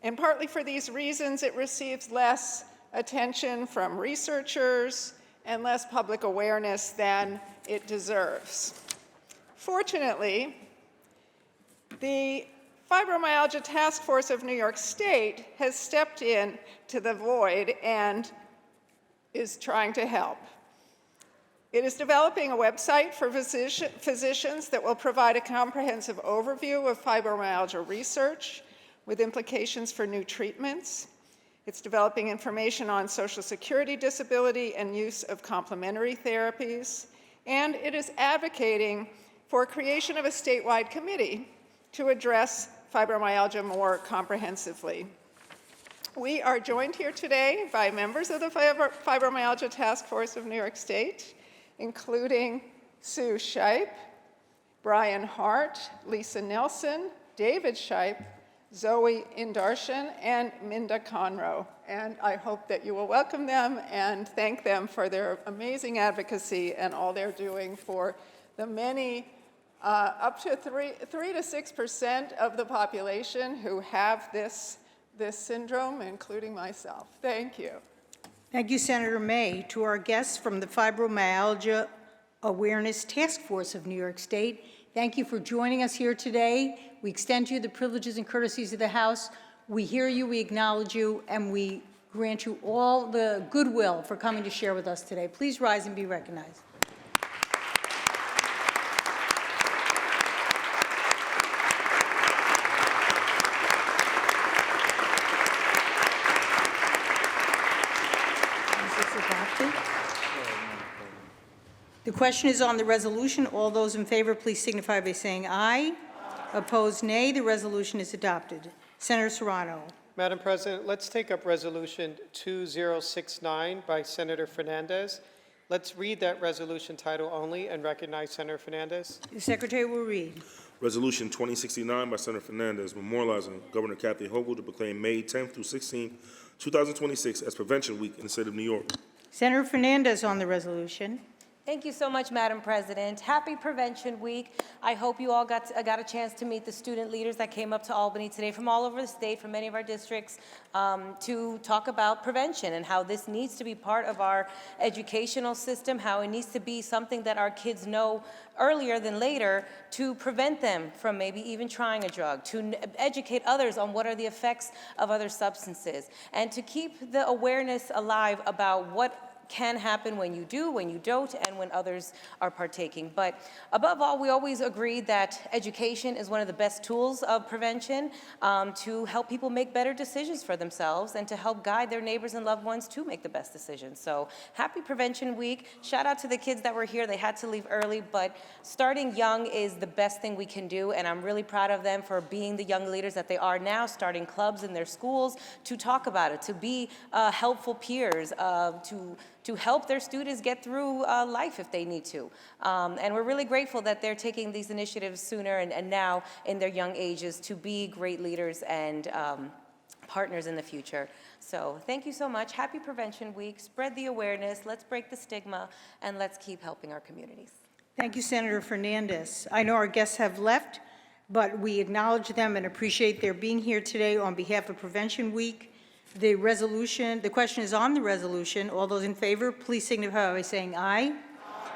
And partly for these reasons, it receives less attention from researchers and less public awareness than it deserves. Fortunately, the Fibromyalgia Task Force of New York State has stepped in to the void and is trying to help. It is developing a website for physicians that will provide a comprehensive overview of fibromyalgia research with implications for new treatments. It's developing information on Social Security disability and use of complementary therapies, and it is advocating for creation of a statewide committee to address fibromyalgia more comprehensively. We are joined here today by members of the Fibromyalgia Task Force of New York State, including Sue Shipe, Brian Hart, Lisa Nelson, David Shipe, Zoe Indarshan, and Minda Conroe. And I hope that you will welcome them and thank them for their amazing advocacy and all they're doing for the many, up to 3 to 6% of the population who have this syndrome, including myself. Thank you. Thank you, Senator May. To our guests from the Fibromyalgia Awareness Task Force of New York State, thank you for joining us here today. We extend to you the privileges and courtesies of the House. We hear you, we acknowledge you, and we grant you all the goodwill for coming to share with us today. Please rise and be recognized. Is this adopted? The question is on the resolution. All those in favor, please signify by saying aye. Opposed, nay. The resolution is adopted. Senator Serrano. Madam President, let's take up resolution 2069 by Senator Fernandez. Let's read that resolution title only and recognize Senator Fernandez. The Secretary will read. Resolution 2069 by Senator Fernandez, memorializing Governor Kathy Hochul to proclaim May 10th through 16th, 2026 as Prevention Week in the state of New York. Senator Fernandez on the resolution. Thank you so much, Madam President. Happy Prevention Week. I hope you all got a chance to meet the student leaders that came up to Albany today from all over the state, from many of our districts, to talk about prevention and how this needs to be part of our educational system, how it needs to be something that our kids know earlier than later to prevent them from maybe even trying a drug, to educate others on what are the effects of other substances, and to keep the awareness alive about what can happen when you do, when you don't, and when others are partaking. But above all, we always agreed that education is one of the best tools of prevention to help people make better decisions for themselves and to help guide their neighbors and loved ones to make the best decisions. So happy Prevention Week. Shout out to the kids that were here. They had to leave early, but starting young is the best thing we can do, and I'm really proud of them for being the young leaders that they are now, starting clubs in their schools to talk about it, to be helpful peers, to help their students get through life if they need to. And we're really grateful that they're taking these initiatives sooner and now in their young ages to be great leaders and partners in the future. So thank you so much. Happy Prevention Week. Spread the awareness. Let's break the stigma, and let's keep helping our communities. Thank you, Senator Fernandez. I know our guests have left, but we acknowledge them and appreciate their being here today on behalf of Prevention Week. The question is on the resolution. All those in favor, please signify by saying aye.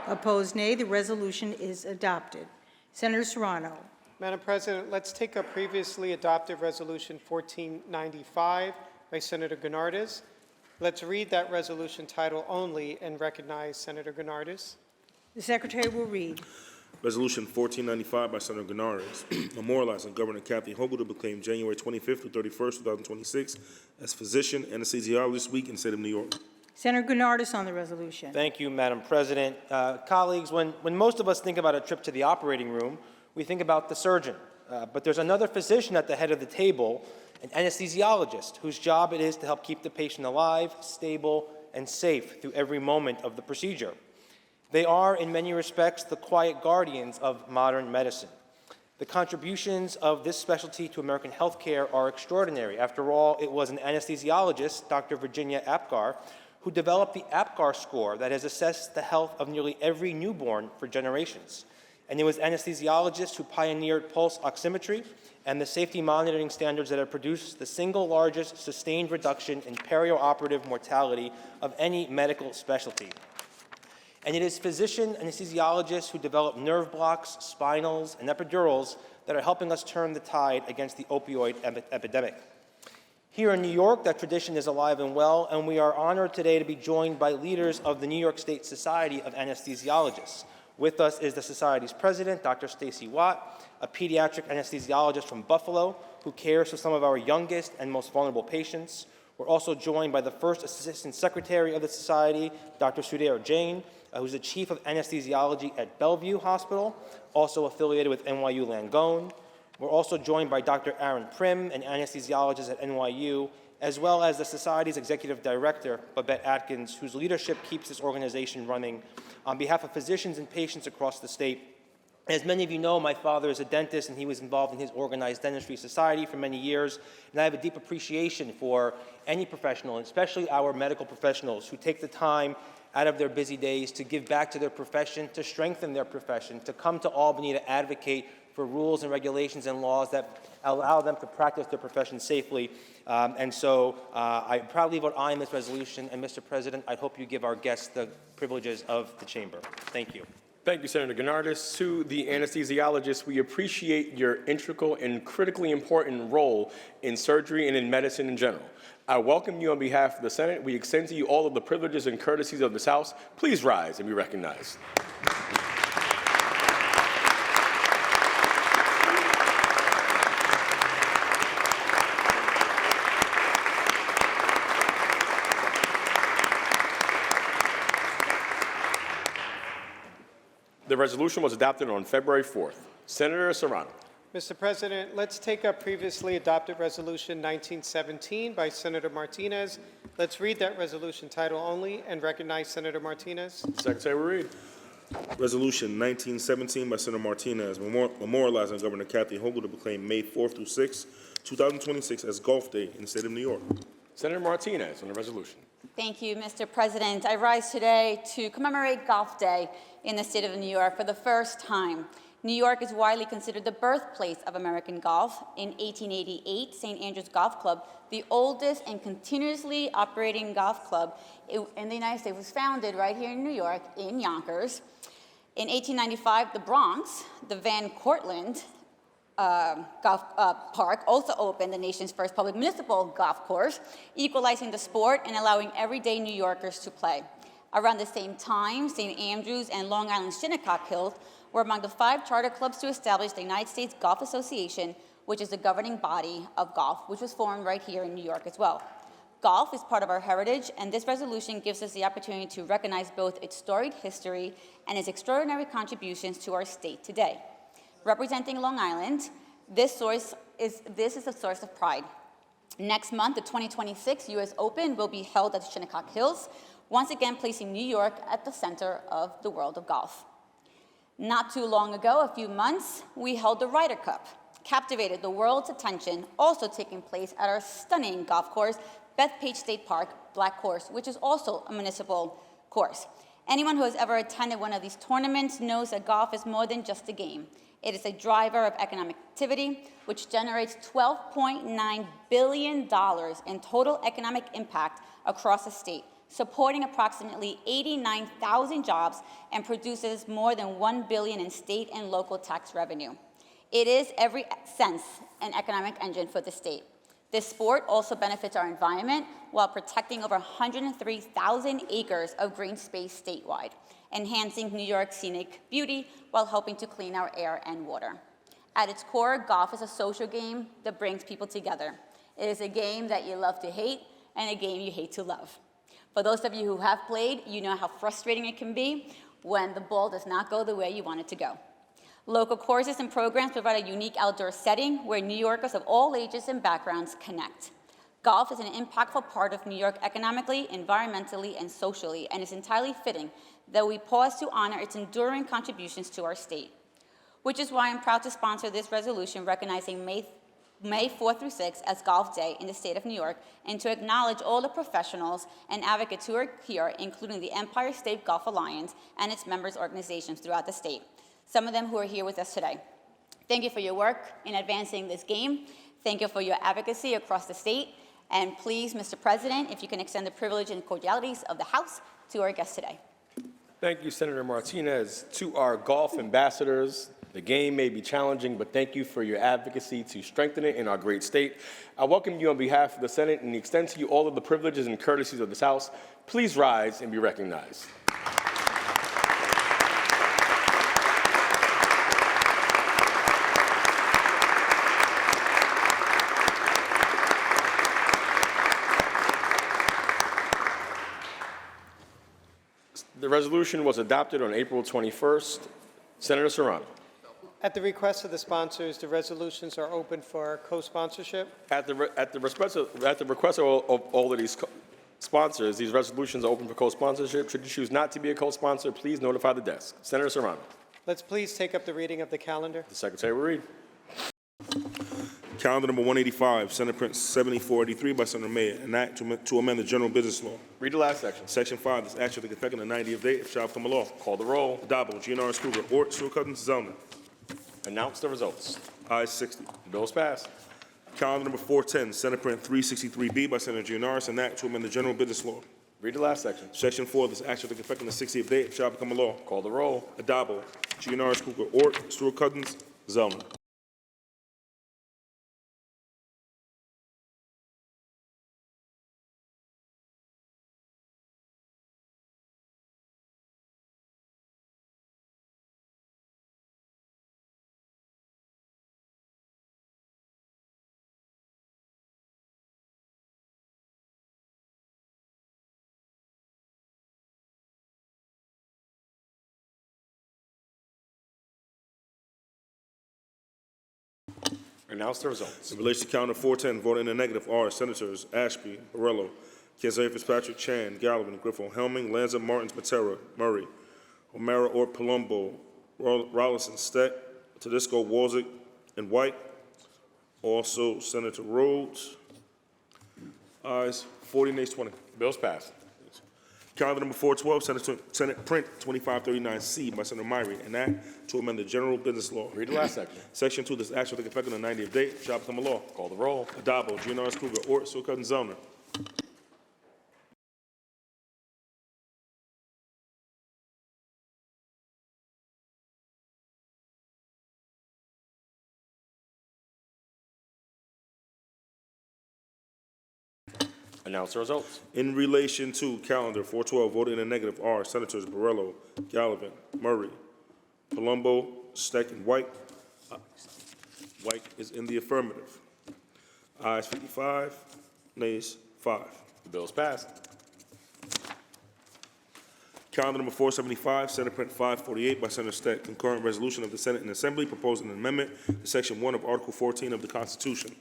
Opposed, nay. The resolution is adopted. Senator Serrano. Madam President, let's take up previously adopted Resolution 1495 by Senator Gennardez. Let's read that resolution title only and recognize Senator Gennardez. The Secretary will read. Resolution 1495 by Senator Gennardez, memorializing Governor Kathy Hochul to proclaim January 25th through 31st, 2026 as Physician Anesthesiologist Week in the state of New York. Senator Gennardez on the resolution. Thank you, Madam President. Colleagues, when most of us think about a trip to the operating room, we think about the surgeon. But there's another physician at the head of the table, an anesthesiologist, whose job it is to help keep the patient alive, stable, and safe through every moment of the procedure. They are, in many respects, the quiet guardians of modern medicine. The contributions of this specialty to American healthcare are extraordinary. After all, it was an anesthesiologist, Dr. Virginia Apgar, who developed the Apgar score that has assessed the health of nearly every newborn for generations. And it was anesthesiologists who pioneered pulse oximetry and the safety monitoring standards that have produced the single largest sustained reduction in perioperative mortality of any medical specialty. And it is physician anesthesiologists who develop nerve blocks, spinals, and epidurals that are helping us turn the tide against the opioid epidemic. Here in New York, that tradition is alive and well, and we are honored today to be joined by leaders of the New York State Society of Anesthesiologists. With us is the Society's president, Dr. Stacy Watt, a pediatric anesthesiologist from Buffalo who cares for some of our youngest and most vulnerable patients. We're also joined by the first Assistant Secretary of the Society, Dr. Sudhir Jain, who's the Chief of Anesthesiology at Bellevue Hospital, also affiliated with NYU Langone. We're also joined by Dr. Aaron Prim, an anesthesiologist at NYU, as well as the Society's Executive Director, Babette Atkins, whose leadership keeps this organization running on behalf of physicians and patients across the state. As many of you know, my father is a dentist, and he was involved in his Organized Dentistry Society for many years, and I have a deep appreciation for any professional, and especially our medical professionals who take the time out of their busy days to give back to their profession, to strengthen their profession, to come to Albany to advocate for rules and regulations and laws that allow them to practice their profession safely. And so I proudly vote aye in this resolution, and Mr. President, I hope you give our guests the privileges of the chamber. Thank you. Thank you, Senator Gennardez. To the anesthesiologists, we appreciate your integral and critically important role in surgery and in medicine in general. I welcome you on behalf of the Senate. We extend to you all of the privileges and courtesies of this House. Please rise and be recognized. The resolution was adopted on February 4th. Senator Serrano. Mr. President, let's take up previously adopted Resolution 1917 by Senator Martinez. Let's read that resolution title only and recognize Senator Martinez. Secretary will read. Resolution 1917 by Senator Martinez, memorializing Governor Kathy Hochul to proclaim May 4th through 6th, 2026 as Golf Day in the state of New York. Senator Martinez on the resolution. Thank you, Mr. President. I rise today to commemorate Golf Day in the state of New York for the first time. New York is widely considered the birthplace of American golf. In 1888, St. Andrews Golf Club, the oldest and continuously operating golf club in the United States, was founded right here in New York, in Yonkers. In 1895, the Bronx, the Van Cortlandt Golf Park, also opened the nation's first public municipal golf course, equalizing the sport and allowing everyday New Yorkers to play. Around the same time, St. Andrews and Long Island's Shinnecock Hills were among the 5 charter clubs to establish the United States Golf Association, which is the governing body of golf, which was formed right here in New York as well. Golf is part of our heritage, and this resolution gives us the opportunity to recognize both its storied history and its extraordinary contributions to our state today. Representing Long Island, this is a source of pride. Next month, the 2026 U.S. Open will be held at Shinnecock Hills, once again placing New York at the center of the world of golf. Not too long ago, a few months, we held the Ryder Cup, captivated the world's attention, also taking place at our stunning golf course, Bethpage State Park, Black Course, which is also a municipal course. Anyone who has ever attended one of these tournaments knows that golf is more than just a game. It is a driver of economic activity, which generates $12.9 billion in total economic impact across the state, supporting approximately 89,000 jobs and produces more than $1 billion in state and local tax revenue. It is every sense an economic engine for the state. This sport also benefits our environment while protecting over 103,000 acres of green space statewide, enhancing New York's scenic beauty while helping to clean our air and water. At its core, golf is a social game that brings people together. It is a game that you love to hate and a game you hate to love. For those of you who have played, you know how frustrating it can be when the ball does not go the way you want it to go. Local courses and programs provide a unique outdoor setting where New Yorkers of all ages and backgrounds connect. Golf is an impactful part of New York economically, environmentally, and socially, and it's entirely fitting that we pause to honor its enduring contributions to our state. Which is why I'm proud to sponsor this resolution recognizing May 4th through 6th as Golf Day in the state of New York, and to acknowledge all the professionals and advocates who are here, including the Empire State Golf Alliance and its members organizations throughout the state, some of them who are here with us today. Thank you for your work in advancing this game. Thank you for your advocacy across the state. And please, Mr. President, if you can extend the privilege and cordialities of the House to our guests today. Thank you, Senator Martinez. To our golf ambassadors, the game may be challenging, but thank you for your advocacy to strengthen it in our great state. I welcome you on behalf of the Senate and extend to you all of the privileges and courtesies of this House. Please rise and be recognized. The resolution was adopted on April 21st. Senator Serrano. At the request of the sponsors, the resolutions are open for co-sponsorship. At the request of all of these sponsors, these resolutions are open for co-sponsorship. Should you choose not to be a co-sponsor, please notify the desk. Senator Serrano. Let's please take up the reading of the calendar. The Secretary will read. Calendar number 185, Senate Print 7483 by Senator May, an act to amend the general business law. Read the last section. Section 5, this act shall take effect on the 90th day if shall become a law. Call the roll. Addabbo, GNR, Kruger, Ort, Stewart-Cousins, Zellner. Announce the results. Ayes 60. The bill is passed. Calendar number 410, Senate Print 363B by Senator Gianaris, an act to amend the general business law. Read the last section. Section 4, this act shall take effect on the 60th day if shall become a law. Call the roll. Addabbo, GNR, Kruger, Ort, Stewart-Cousins, Zellner. Announce the results. In relation to calendar 410, voting in the negative are Senators Ashby, Borrello, Kenzari Fitzpatrick, Chan, Gallivan, Griffo, Helming, Lanza, Martins, Matera, Murray, O'Mara, Ort, Palumbo, Rollison, Steck, Tedisco, Walzik, and White. Also, Senator Rhodes. Ayes 40, nays 20. Bills passed. Calendar number 412, Senate Print 2539C by Senator Myrie, an act to amend the general business law. Read the last section. Section 2, this act shall take effect on the 90th date, shall become a law. Call the roll. Adabo, GNRS Kruger, Ort, Sewell Cousins, Zellner. Announce the results. In relation to calendar 412, voted in the negative are Senators Borrello, Gallivan, Murray, Palumbo, Steck, and White. White is in the affirmative. Ayes 55, nays 5. The bill is passed. Calendar number 475, Senate Print 548 by Senator Steck, concurrent resolution of the Senate and Assembly proposing an amendment to Section 1 of Article 14 of the Constitution.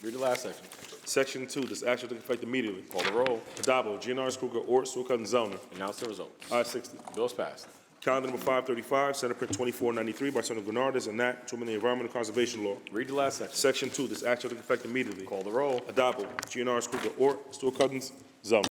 Read the last section. Section 2, this act shall take effect immediately. Call the roll. Adabo, GNRS Kruger, Ort, Sewell Cousins, Zellner. Announce the results. Ayes 60. The bill is passed. Calendar number 535, Senate Print 2493 by Senator Grenardis, an act to amend the Environmental Conservation Law. Read the last section. Section 2, this act shall take effect immediately. Call the roll. Adabo, GNRS Kruger, Ort, Sewell Cousins, Zellner.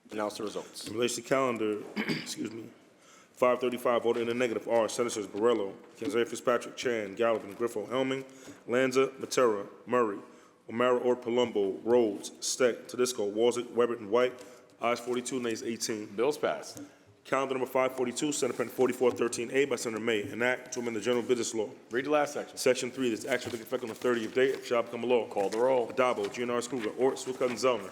Announce the results. In relation to calendar, 535, voted in the negative are Senators Borrello, Kenzari Fitzpatrick, Chan, Gallivan, Griffo, Helming, Lanza, Matera, Murray, O'Mara, Ort, Palumbo, Rhodes, Steck, Tedisco, Walzett, Weber, and White. Ayes 42, nays 18. Bills passed. Calendar number 542, Senate Print 4413A by Senator May, an act to amend the general business law. Read the last section. Section 3, this act shall take effect on the 30th day, it shall become a law. Call the roll. Adabo, GNRS Kruger, Ort, Sewell Cousins, Zellner.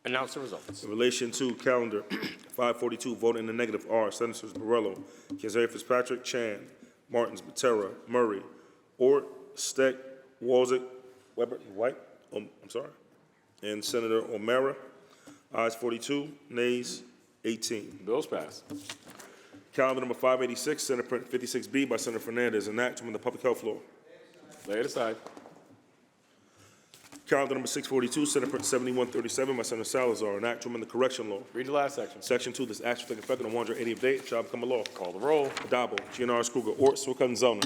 Announce the results. In relation to calendar 542, voting in the negative are Senators Borrello, Kenzari Fitzpatrick, Chan, Martins, Matera, Murray, Ort, Steck, Walzett, Weber, and White. And Senator O'Mara. Ayes 42, nays 18. Bills passed. Calendar number 586, Senate Print 56B by Senator Fernandez, an act to amend the public health law. Lay it aside. Calendar number 642, Senate Print 7137 by Senator Salazar, an act to amend the correction law. Read the last section. Section 2, this act shall take effect on the 180th day, it shall become a law. Call the roll. Adabo, GNRS Kruger, Ort, Sewell Cousins, Zellner.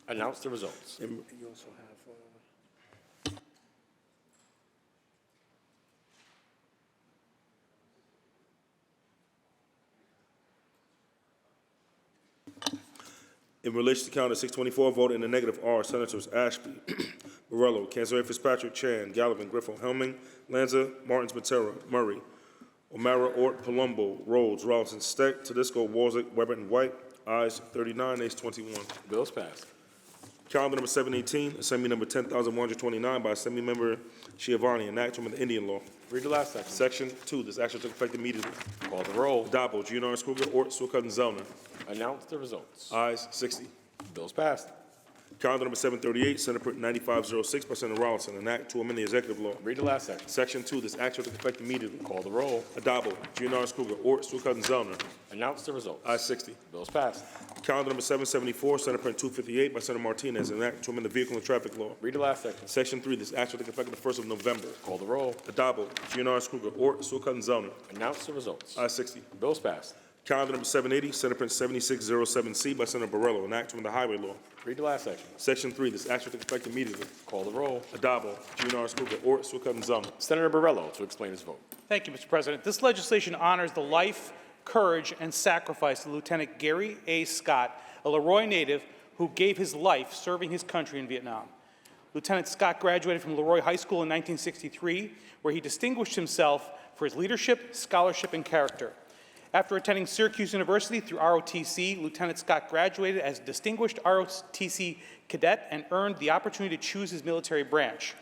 Announce the results. You also have, in relation to calendar 624, voted in the negative are Senators Ashby, Borrello, Kenzari Fitzpatrick, Chan, Gallivan, Griffo, Helming, Lanza, Martins, Matera, Murray, O'Mara, Ort, Palumbo, Rhodes, Robinson, Steck, Tedisco, Walzett, Weber, and White. Ayes 39, nays 21. Bills passed. Calendar number 718, Assembly number 10,129 by Assembly Member Schiavone, an act to amend the Indian law. Read the last section. Section 2, this action took effect immediately. Call the roll. Adabo, GNRS Kruger, Ort, Sewell Cousins, Zellner. Announce the results. Ayes 60. Bills passed. Calendar number 738, Senate Print 9506 by Senator Rollinson, an act to amend the executive law. Read the last section. Section 2, this act shall take effect immediately. Call the roll. Adabo, GNRS Kruger, Ort, Sewell Cousins, Zellner. Announce the results. Ayes 60. Bills passed. Calendar number 774, Senate Print 258 by Senator Martinez, an act to amend the vehicle and traffic law. Read the last section. Section 3, this act shall take effect on the 1st of November. Call the roll. Adabo, GNRS Kruger, Ort, Sewell Cousins, Zellner. Announce the results. Ayes 60. Bills passed. Calendar number 780, Senate Print 7607C by Senator Borrello, an act from the Highway Law. Read the last section. Section 3, this act shall take effect immediately. Call the roll. Adabo, GNR, Schuler, Ort, Sukkot, and Zellner. Senator Borrello to explain his vote. Thank you, Mr. President. This legislation honors the life, courage, and sacrifice of Lieutenant Gary A. Scott, a Leroy native who gave his life serving his country in Vietnam. Lieutenant Scott graduated from Leroy High School in 1963, where he distinguished himself for his leadership, scholarship, and character. After attending Syracuse University through ROTC, Lieutenant Scott graduated as a distinguished ROTC cadet and earned the opportunity to choose his military branch.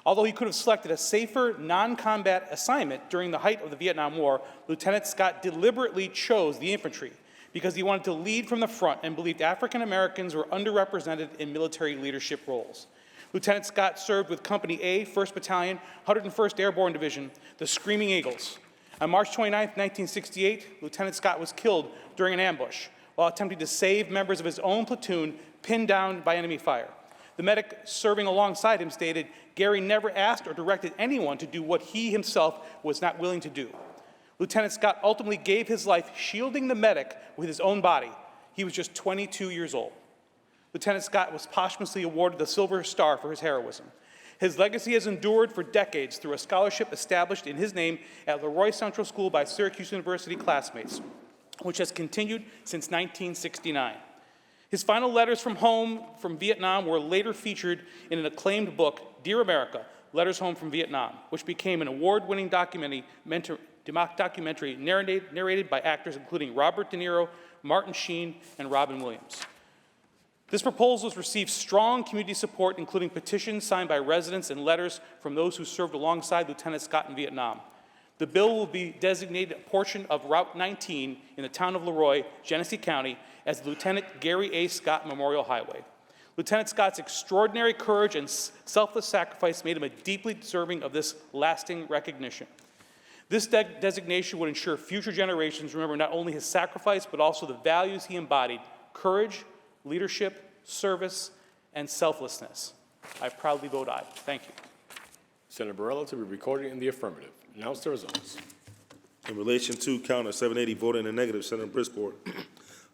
Although he could have selected a safer, non-combat assignment during the height of the Vietnam War, Lieutenant Scott deliberately chose the infantry because he wanted to lead from the front and believed African Americans were underrepresented in military leadership roles. Lieutenant Scott served with Company A, 1st Battalion, 101st Airborne Division, the Screaming Eagles. On March 29, 1968, Lieutenant Scott was killed during an ambush while attempting to save members of his own platoon pinned down by enemy fire. The medic serving alongside him stated, "Gary never asked or directed anyone to do what he himself was not willing to do." Lieutenant Scott ultimately gave his life shielding the medic with his own body. He was just 22 years old. Lieutenant Scott was posthumously awarded the Silver Star for his heroism. His legacy has endured for decades through a scholarship established in his name at Leroy Central School by Syracuse University classmates, which has continued since 1969. His final letters from home from Vietnam were later featured in an acclaimed book, Dear America, Letters Home from Vietnam, which became an award-winning documentary narrated by actors including Robert De Niro, Martin Sheen, and Robin Williams. This proposal has received strong community support, including petitions signed by residents and letters from those who served alongside Lieutenant Scott in Vietnam. The bill will be designated a portion of Route 19 in the town of Leroy, Genesee County, as the Lieutenant Gary A. Scott Memorial Highway. Lieutenant Scott's extraordinary courage and selfless sacrifice made him deeply deserving of this lasting recognition. This designation would ensure future generations remember not only his sacrifice, but also the values he embodied: courage, leadership, service, and selflessness. I proudly vote aye. Thank you. Senator Borrello to be recorded in the affirmative. Announce the results. In relation to counter 780, voted in the negative, Senator Brisport.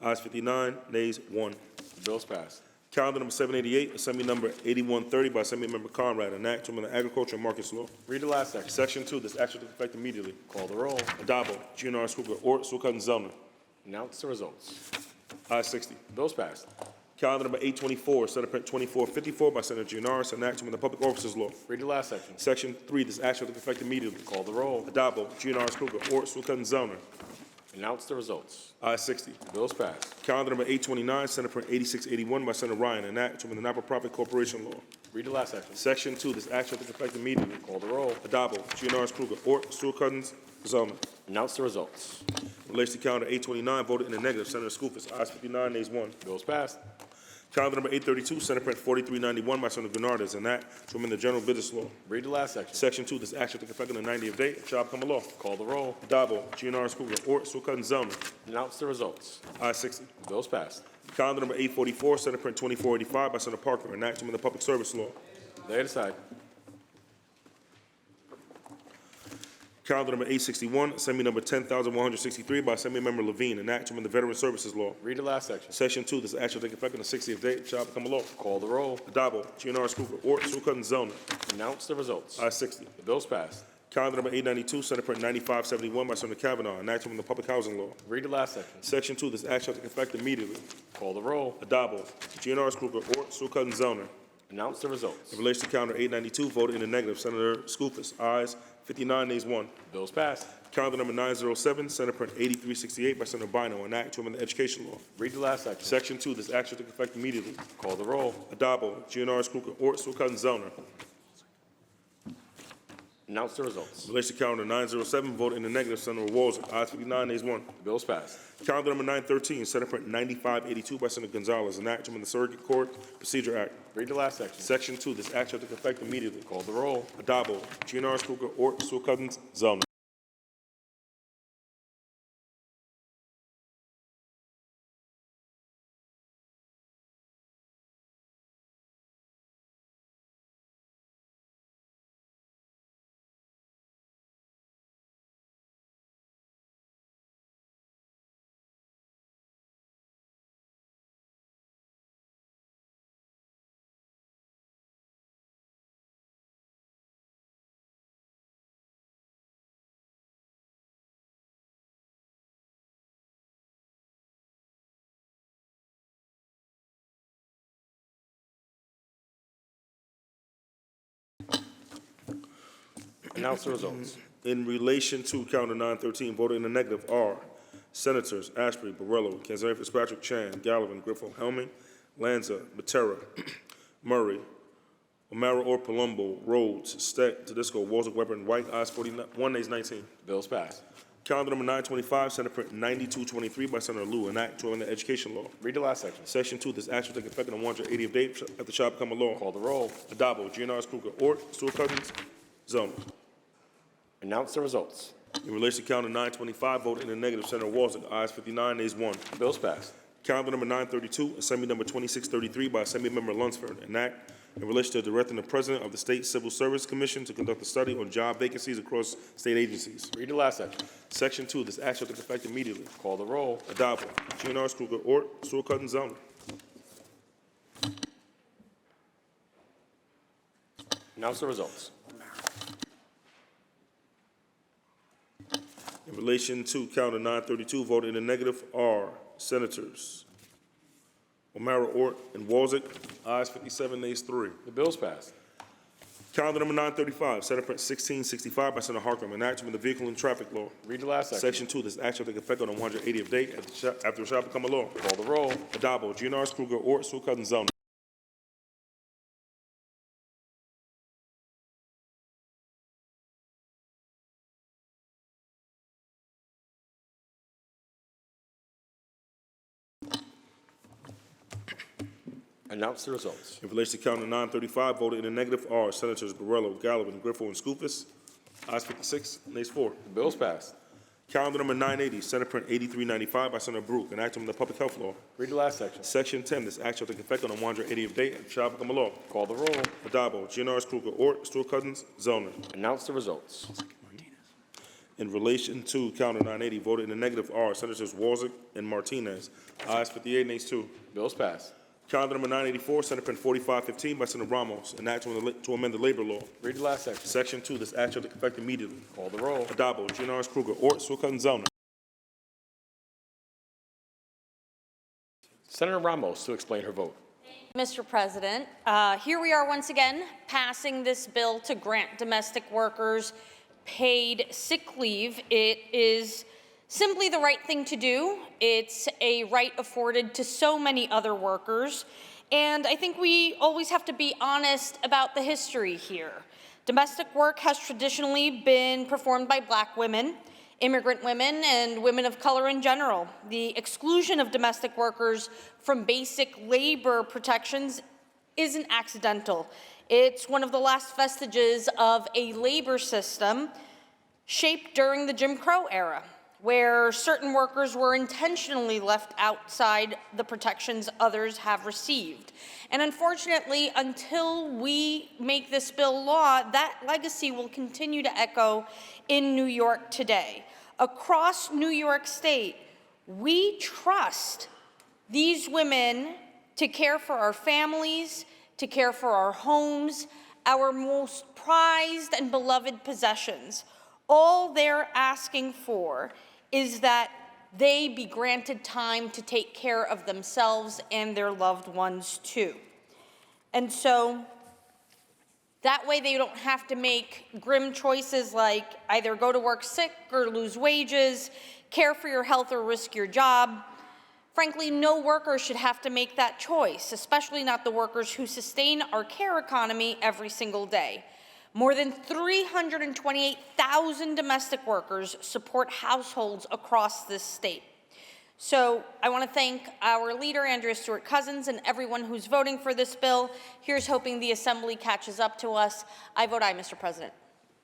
Ayes 59, nays 1. The bill is passed. Calendar number 788, Assembly number 8130 by Assembly Member Conrad, an act from the Agriculture and Markets Law. Read the last section. Section 2, this act shall take effect immediately. Call the roll. Adabo, GNR, Schuler, Ort, Sukkot, and Zellner. Announce the results. Ayes 60. The bill is passed. Calendar number 824, Senate Print 2454 by Senator Gianaris, an act from the Public Officers Law. Read the last section. Section 3, this act shall take effect immediately. Call the roll. Adabo, GNR, Schuler, Ort, Sukkot, and Zellner. Announce the results. Ayes 60. The bill is passed. Calendar number 829, Senate Print 8681 by Senator Ryan, an act from the Not-for-Profit Corporation Law. Read the last section. Section 2, this act shall take effect immediately. Call the roll. Adabo, GNR, Kruger, Ort, Sukkot, and Zellner. Announce the results. In relation to calendar 829, voted in the negative, Senator Skoufis. Ayes 59, nays 1. The bill is passed. Calendar number 832, Senate Print 4391 by Senator Bernardes, an act to amend the General Business Law. Read the last section. Section 2, this act shall take effect on the 90th day. It shall become a law. Call the roll. Adabo, GNR, Kruger, Ort, Sukkot, and Zellner. Announce the results. Ayes 60. The bill is passed. Calendar number 844, Senate Print 2485 by Senator Parker, an act to amend the Public Service Law. Lay it aside. Calendar number 861, Assembly number 10163 by Assembly Member Levine, an act to amend the Veteran Services Law. Read the last section. Section 2, this act shall take effect on the 60th day. It shall become a law. Call the roll. Adabo, GNR, Kruger, Ort, Sukkot, and Zellner. Announce the results. Ayes 60. The bill is passed. Calendar number 892, Senate Print 9571 by Senator Kavanaugh, an act from the Public Housing Law. Read the last section. Section 2, this act shall take effect immediately. Call the roll. Adabo, GNR, Kruger, Ort, Sukkot, and Zellner. Announce the results. In relation to calendar 892, voted in the negative, Senator Skoufis. Ayes 59, nays 1. The bill is passed. Calendar number 907, Senate Print 8368 by Senator Bino, an act to amend the Education Law. Read the last section. Section 2, this act shall take effect immediately. Call the roll. Adabo, GNR, Kruger, Ort, Sukkot, and Zellner. Announce the results. In relation to calendar 907, voted in the negative, Senator Walzer. Ayes 59, nays 1. The bill is passed. Calendar number 913, Senate Print 9582 by Senator Gonzalez, an act to amend the Circuit Court Procedure Act. Read the last section. Section 2, this act shall take effect immediately. Call the roll. Adabo, GNR, Kruger, Ort, Sukkot, and Zellner. Announce the results. In relation to calendar 913, voted in the negative are Senators Ashby, Borrello, Kazari Fitzpatrick, Chan, Gallivan, Griffo, Helming, Lanza, Matera, Murray, O'Mara or Palumbo, Rhodes, Steck, Tedisco, Walzer, Weber, and White. Ayes 41, nays 19. Bills passed. Calendar number 925, Senate Print 9223 by Senator Liu, an act to amend the education law. Read the last section. Section 2, this act shall take effect on the 180th day after the shall become a law. Call the roll. Adabo, GNR's Kruger, Ort, Stewart Cousins, Zona. Announce the results. In relation to calendar 925, voted in the negative, Senator Walzer. Ayes 59, nays 1. Bills passed. Calendar number 932, Assembly number 2633 by Assembly Member Lunsford, an act in relation to directing the President of the State Civil Service Commission to conduct a study on job vacancies across state agencies. Read the last section. Section 2, this act shall take effect immediately. Call the roll. Adabo, GNR's Kruger, Ort, Stewart Cousins, Zona. Announce the results. In relation to calendar 932, voted in the negative are Senators O'Mara, Ort, and Walzik. Ayes 57, nays 3. The bills passed. Calendar number 935, Senate Print 1665 by Senator Harkram, an act to amend the vehicle and traffic law. Read the last section. Section 2, this act shall take effect on the 180th day after it shall become a law. Call the roll. Adabo, GNR's Kruger, Ort, Stewart Cousins, Zona. Announce the results. In relation to calendar 935, voted in the negative are Senators Borrello, Gallivan, Griffo, and Skoufis. Ayes 56, nays 4. The bills passed. Calendar number 980, Senate Print 8395 by Senator Brooke, an act on the public health law. Read the last section. Section 10, this act shall take effect on the 180th day and shall become a law. Call the roll. Adabo, GNR's Kruger, Ort, Stewart Cousins, Zona. Announce the results. In relation to calendar 980, voted in the negative are Senators Walzik and Martinez. Ayes 58, nays 2. Bills passed. Calendar number 984, Senate Print 4515 by Senator Ramos, an act to amend the labor law. Read the last section. Section 2, this act shall take effect immediately. Call the roll. Adabo, GNR's Kruger, Ort, Stewart Cousins, Zona. Senator Ramos to explain her vote. Mr. President, here we are once again passing this bill to grant domestic workers paid sick leave. It is simply the right thing to do. It's a right afforded to so many other workers. And I think we always have to be honest about the history here. Domestic work has traditionally been performed by Black women, immigrant women, and women of color in general. The exclusion of domestic workers from basic labor protections isn't accidental. It's one of the last vestiges of a labor system shaped during the Jim Crow era, where certain workers were intentionally left outside the protections others have received. And unfortunately, until we make this bill law, that legacy will continue to echo in New York today. Across New York State, we trust these women to care for our families, to care for our homes, our most prized and beloved possessions. All they're asking for is that they be granted time to take care of themselves and their loved ones too. And so that way they don't have to make grim choices like either go to work sick or lose wages, care for your health or risk your job. Frankly, no worker should have to make that choice, especially not the workers who sustain our care economy every single day. More than 328,000 domestic workers support households across this state. So I want to thank our leader, Andrea Stewart Cousins, and everyone who's voting for this bill. Here's hoping the Assembly catches up to us. I vote aye, Mr. President.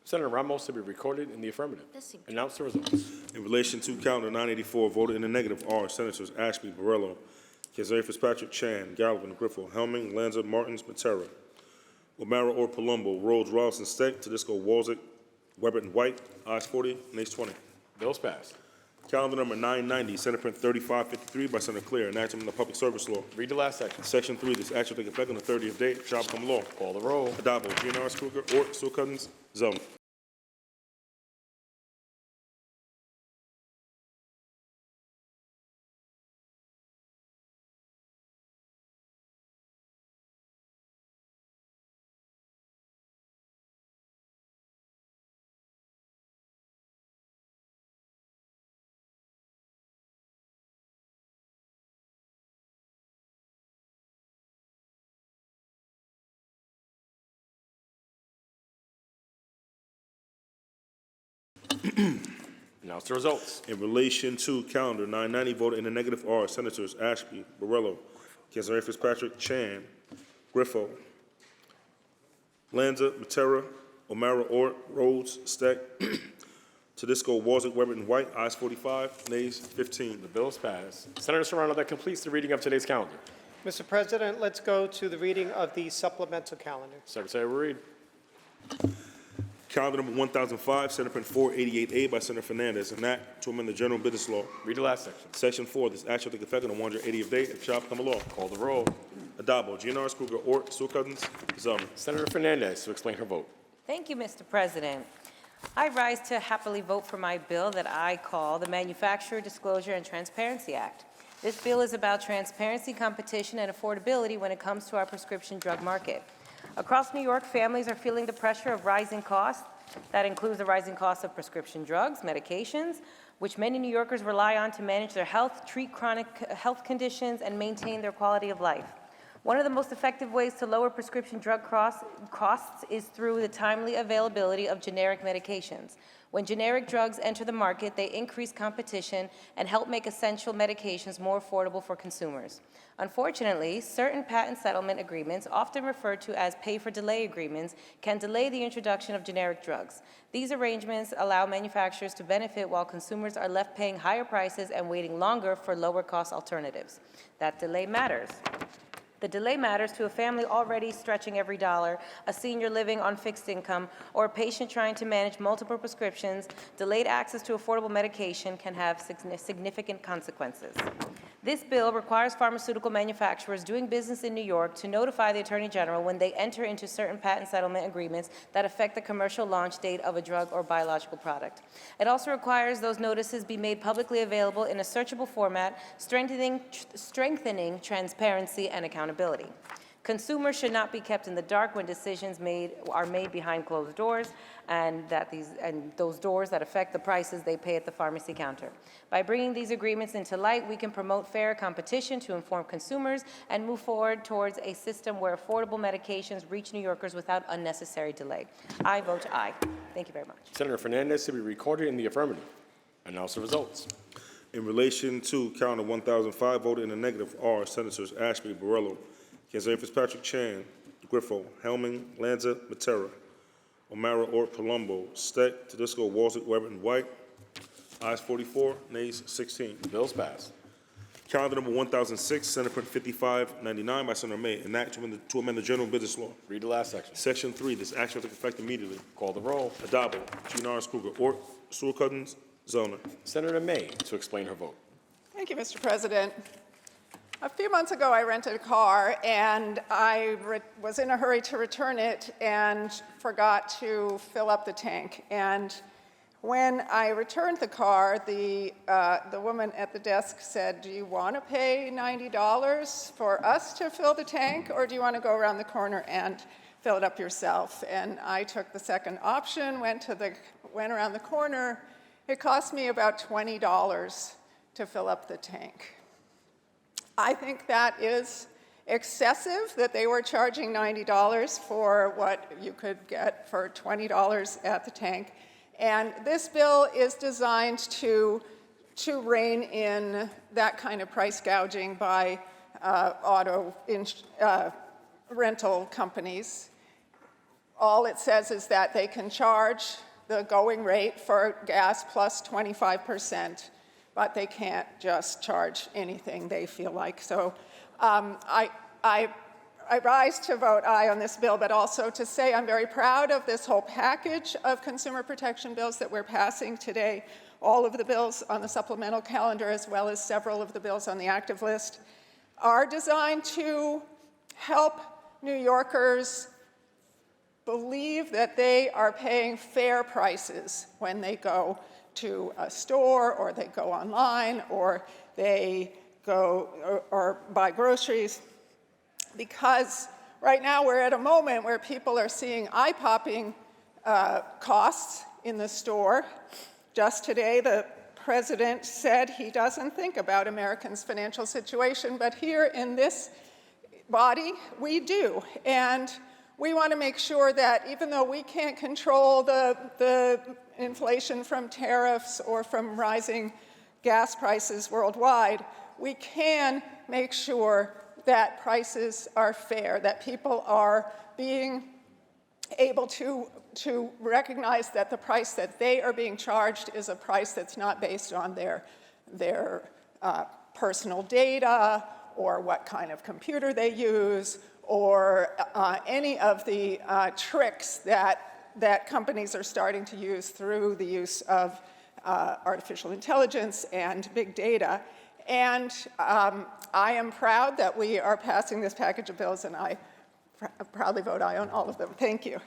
Senator Ramos to be recorded in the affirmative. Announce the results. In relation to calendar 984, voted in the negative are Senators Ashby, Borrello, Kazari Fitzpatrick, Chan, Gallivan, Griffo, Helming, Lanza, Martins, Matera, O'Mara or Palumbo, Rhodes, Rawson, Steck, Tedisco, Walzik, Weber, and White. Ayes 40, nays 20. Bills passed. Calendar number 990, Senate Print 3553 by Senator Claire, enacting the public service law. Read the last section. Section 3, this act shall take effect on the 30th day, shall become law. Call the roll. Adabo, GNR's Kruger, Ort, Stewart Cousins, Zona. Announce the results. In relation to calendar 990, voted in the negative are Senators Ashby, Borrello, Councilor Fitzpatrick, Chan, Griffo, Lanza, Matera, O'Mara, Ort, Rhodes, Steck, Tedisco, Walzick, Weber, and White. Ayes 45, nays 15. The bill is passed. Senator Serrano, that completes the reading of today's calendar. Mr. President, let's go to the reading of the supplemental calendar. Secretary will read. Calendar number 1005, Senate Print 488A by Senator Fernandez, an act to amend the general business law. Read the last section. Section 4, this act shall take effect on the 180th day if it shall become a law. Call the roll. Adabo, GNRS, Kruger, Ort, Stewart Cousins, Zellner. Senator Fernandez to explain her vote. Thank you, Mr. President. I rise to happily vote for my bill that I call the Manufacturer Disclosure and Transparency Act. This bill is about transparency, competition, and affordability when it comes to our prescription drug market. Across New York, families are feeling the pressure of rising costs. That includes the rising cost of prescription drugs, medications, which many New Yorkers rely on to manage their health, treat chronic health conditions, and maintain their quality of life. One of the most effective ways to lower prescription drug costs is through the timely availability of generic medications. When generic drugs enter the market, they increase competition and help make essential medications more affordable for consumers. Unfortunately, certain patent settlement agreements, often referred to as pay-for-delay agreements, can delay the introduction of generic drugs. These arrangements allow manufacturers to benefit while consumers are left paying higher prices and waiting longer for lower-cost alternatives. That delay matters. The delay matters to a family already stretching every dollar, a senior living on fixed income, or a patient trying to manage multiple prescriptions. Delayed access to affordable medication can have significant consequences. This bill requires pharmaceutical manufacturers doing business in New York to notify the Attorney General when they enter into certain patent settlement agreements that affect the commercial launch date of a drug or biological product. It also requires those notices be made publicly available in a searchable format, strengthening transparency and accountability. Consumers should not be kept in the dark when decisions are made behind closed doors, and those doors that affect the prices they pay at the pharmacy counter. By bringing these agreements into light, we can promote fair competition to inform consumers and move forward towards a system where affordable medications reach New Yorkers without unnecessary delay. I vote aye. Thank you very much. Senator Fernandez to be recorded in the affirmative. Announce the results. In relation to calendar 1005, voted in the negative are Senators Ashby, Borrello, Councilor Fitzpatrick, Chan, Griffo, Helming, Lanza, Matera, O'Mara, Ort, Palumbo, Steck, Tedisco, Walzick, Weber, and White. Ayes 44, nays 16. The bill's passed. Calendar number 1006, Senate Print 5599 by Senator May, an act to amend the general business law. Read the last section. Section 3, this act shall take effect immediately. Call the roll. Adabo, GNRS, Kruger, Ort, Stewart Cousins, Zellner. Senator May to explain her vote. Thank you, Mr. President. A few months ago, I rented a car, and I was in a hurry to return it and forgot to fill up the tank. And when I returned the car, the woman at the desk said, "Do you want to pay $90 for us to fill the tank, or do you want to go around the corner and fill it up yourself?" And I took the second option, went around the corner. It cost me about $20 to fill up the tank. I think that is excessive, that they were charging $90 for what you could get for $20 at the tank. And this bill is designed to rein in that kind of price gouging by rental companies. All it says is that they can charge the going rate for gas plus 25%. But they can't just charge anything they feel like. So I rise to vote aye on this bill, but also to say I'm very proud of this whole package of consumer protection bills that we're passing today. All of the bills on the supplemental calendar, as well as several of the bills on the active list, are designed to help New Yorkers believe that they are paying fair prices when they go to a store, or they go online, or they go or buy groceries. Because right now we're at a moment where people are seeing eye-popping costs in the store. Just today, the president said he doesn't think about Americans' financial situation, but here in this body, we do. And we want to make sure that even though we can't control the inflation from tariffs or from rising gas prices worldwide, we can make sure that prices are fair, that people are being able to recognize that the price that they are being charged is a price that's not based on their personal data or what kind of computer they use or any of the tricks that companies are starting to use through the use of artificial intelligence and big data. And I am proud that we are passing this package of bills, and I proudly vote aye on all of them. Thank you.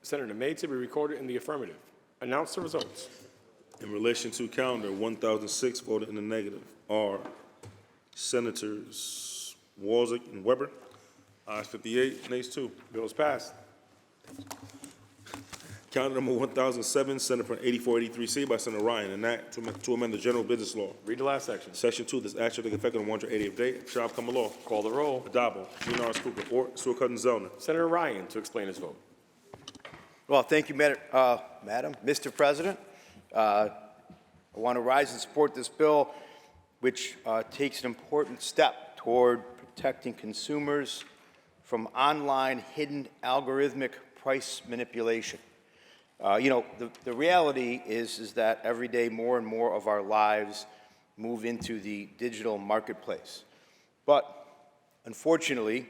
Senator May to be recorded in the affirmative. Announce the results. In relation to calendar, 1,006 voted in the negative are Senators Walczak and Weber. Ayes 58, nays 2. Bill is passed. Calendar number 1007, Senate Bill 8483C by Senator Ryan, an act to amend the general business law. Read the last section. Section 2, this act shall take effect on the 180th day. Shall become a law. Call the roll. Adabo, Gina Schuster, or Stewart-Cousins Zellner. Senator Ryan to explain his vote. Well, thank you, Madam. Mr. President, I want to rise and support this bill, which takes an important step toward protecting consumers from online hidden algorithmic price manipulation. The reality is that every day more and more of our lives move into the digital marketplace. But unfortunately,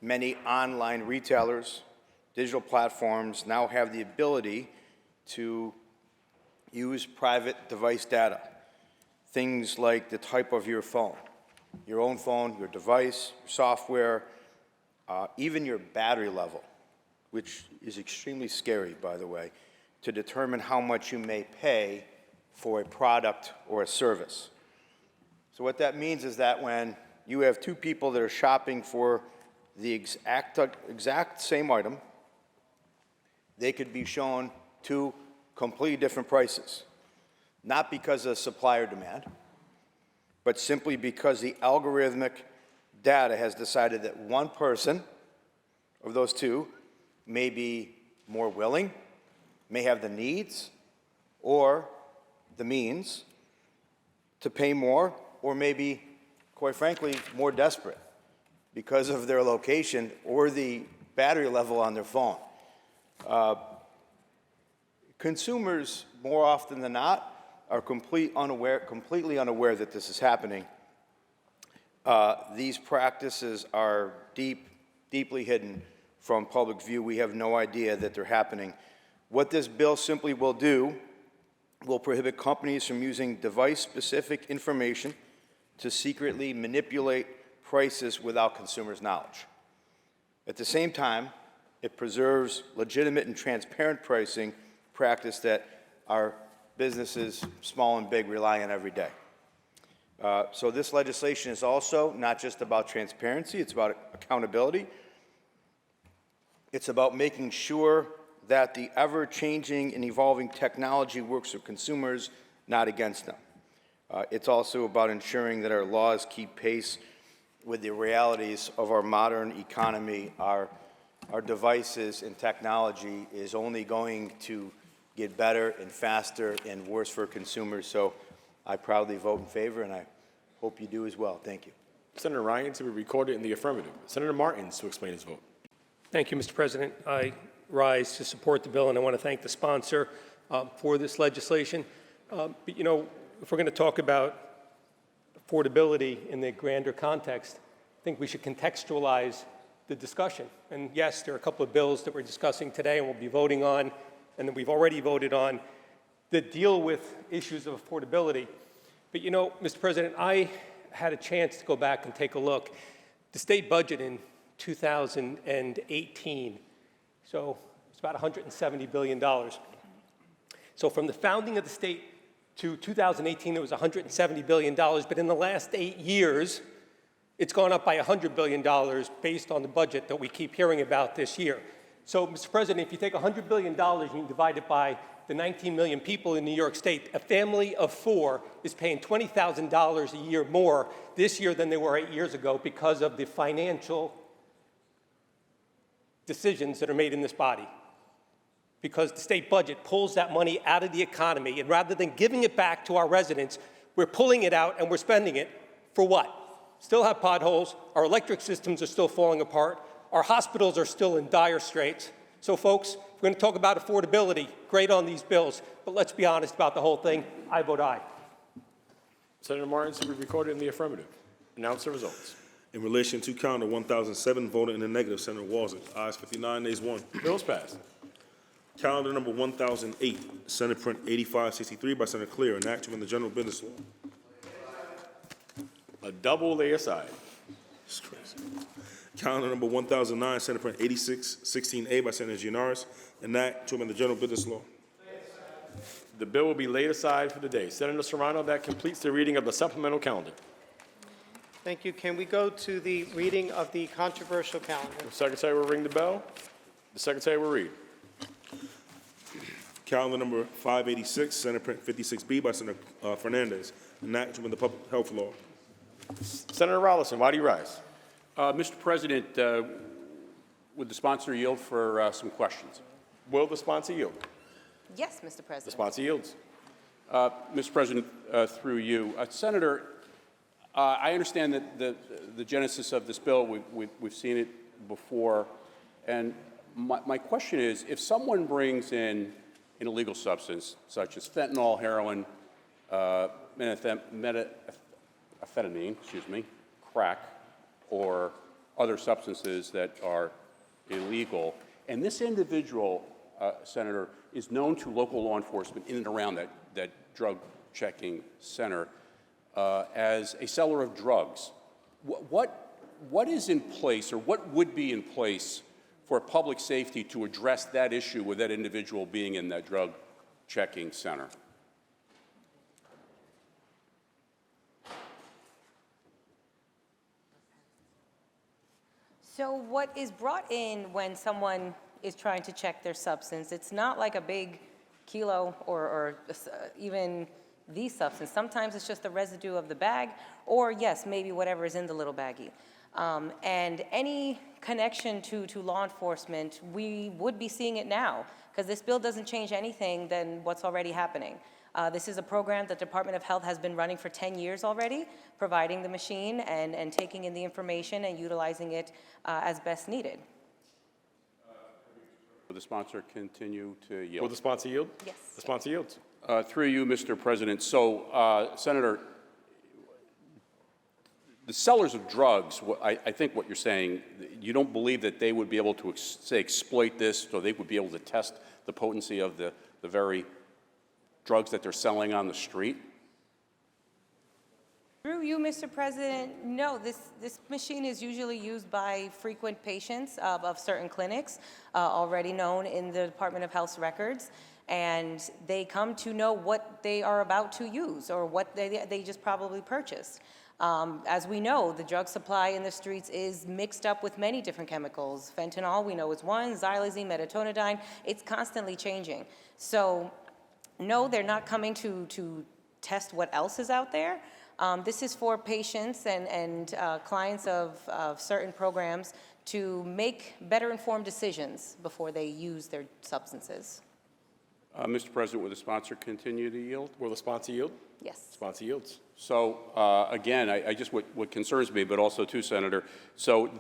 many online retailers, digital platforms now have the ability to use private device data. Things like the type of your phone, your own phone, your device, your software, even your battery level, which is extremely scary, by the way, to determine how much you may pay for a product or a service. So what that means is that when you have two people that are shopping for the exact same item, they could be shown two completely different prices, not because of supply or demand, but simply because the algorithmic data has decided that one person of those two may be more willing, may have the needs or the means to pay more, or maybe, quite frankly, more desperate because of their location or the battery level on their phone. Consumers, more often than not, are completely unaware that this is happening. These practices are deeply hidden from public view. We have no idea that they're happening. What this bill simply will do will prohibit companies from using device-specific information to secretly manipulate prices without consumers' knowledge. At the same time, it preserves legitimate and transparent pricing practice that our businesses, small and big, rely on every day. So this legislation is also not just about transparency, it's about accountability. It's about making sure that the ever-changing and evolving technology works for consumers, not against them. It's also about ensuring that our laws keep pace with the realities of our modern economy. Our devices and technology is only going to get better and faster and worse for consumers. So I proudly vote in favor, and I hope you do as well. Thank you. Senator Ryan to be recorded in the affirmative. Senator Martins to explain his vote. Thank you, Mr. President. I rise to support the bill, and I want to thank the sponsor for this legislation. But, you know, if we're going to talk about affordability in the grander context, I think we should contextualize the discussion. And yes, there are a couple of bills that we're discussing today and we'll be voting on, and that we've already voted on, that deal with issues of affordability. But, you know, Mr. President, I had a chance to go back and take a look. The state budget in 2018, so it's about $170 billion. So from the founding of the state to 2018, there was $170 billion, but in the last 8 years, it's gone up by $100 billion based on the budget that we keep hearing about this year. So, Mr. President, if you take $100 billion and you divide it by the 19 million people in New York State, a family of 4 is paying $20,000 a year more this year than they were 8 years ago because of the financial decisions that are made in this body. because the state budget pulls that money out of the economy, and rather than giving it back to our residents, we're pulling it out and we're spending it for what? Still have potholes, our electric systems are still falling apart, our hospitals are still in dire straits. So folks, if we're going to talk about affordability, great on these bills, but let's be honest about the whole thing. I vote aye. Senator Martins will be recorded in the affirmative. Announce the results. In relation to calendar 1007, voted in the negative, Senator Walzett. Ayes 59, nays 1. Bills passed. Calendar number 1008, Senate Print 8563 by Senator Clear, an act to amend the general business law. A double lay aside. It's crazy. Calendar number 1009, Senate Print 8616A by Senator Gianaris, an act to amend the general business law. The bill will be laid aside for the day. Senator Serrano, that completes the reading of the supplemental calendar. Thank you. Can we go to the reading of the controversial calendar? The Secretary will ring the bell. The Secretary will read. Calendar number 586, Senate Print 56B by Senator Fernandez, an act to amend the public health law. Senator Rollison, why do you rise? Mr. President, would the sponsor yield for some questions? Will the sponsor yield? Yes, Mr. The President. sponsor yields. Mr. President, through you, Senator, I understand that the genesis of this bill, we've seen it before, and my question is, if someone brings in an illegal substance such as fentanyl, heroin, methamphetamine, crack, or other substances that are illegal, and this individual, Senator, is known to local law enforcement in and around that drug checking center as a seller of drugs, what is in place, or what would be in place for public safety to address that issue with that individual being in that drug checking center? So what is brought in when someone is trying to check their substance, it's not like a big kilo or even the substance. Sometimes it's just the residue of the bag, or yes, maybe whatever is in the little baggie. And any connection to law enforcement, we would be seeing it now, because this bill doesn't change anything than what's already happening. This is a program that the Department of Health has been running for 10 years already, providing the machine and taking in the information and utilizing it as best needed. Will the sponsor continue to yield? Will the sponsor yield? Yes. The sponsor yields. Through you, Mr. President. So, Senator, the sellers of drugs, I think what you're saying, you don't believe that they would be able to, exploit this, so they would be able to test the potency of the very drugs that they're selling on the street? Through you, Mr. President, no, this machine is usually used by frequent patients of certain clinics, already known in the Department of Health's records, and they come to know what they are about to use or what they just probably purchased. As we know, the drug supply in the streets is mixed up with many different chemicals. Fentanyl, we know is one, xylazine, metonidine, it's constantly changing. So, no, they're not coming to test what else is out there. This is for patients and clients of certain programs to make better informed decisions before they use their substances. Mr. President, will the sponsor continue to yield? Will the sponsor yield? Yes. Sponsor yields. So, again, I just, what concerns me, but also too, Senator, so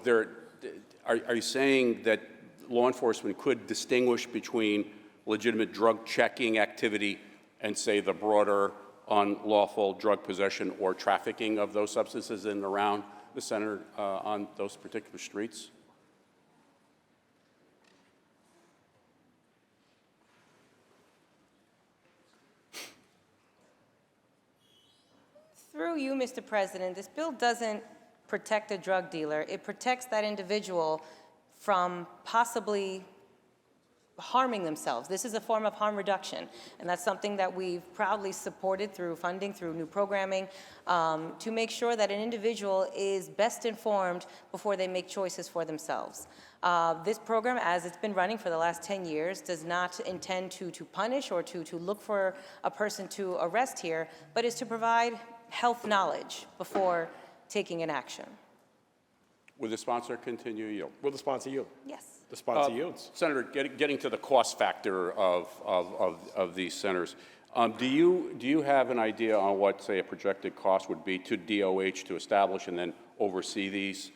are you saying that law enforcement could distinguish between legitimate drug checking activity and, say, the broader unlawful drug possession or trafficking of those substances in and around the center on those particular streets? Through you, Mr. President, this bill doesn't protect a drug dealer. It protects that individual from possibly harming themselves. This is a form of harm reduction, and that's something that we've proudly supported through funding, through new programming, to make sure that an individual is best informed before they make choices for themselves. This program, as it's been running for the last 10 years, does not intend to punish or to look for a person to arrest here, but is to provide health knowledge before taking an action. Will the sponsor continue to yield? Will the sponsor yield? Yes. The sponsor yields. Senator, getting to the cost factor of these centers, do you have an idea on what, say, a projected cost would be to DOH to establish and then oversee these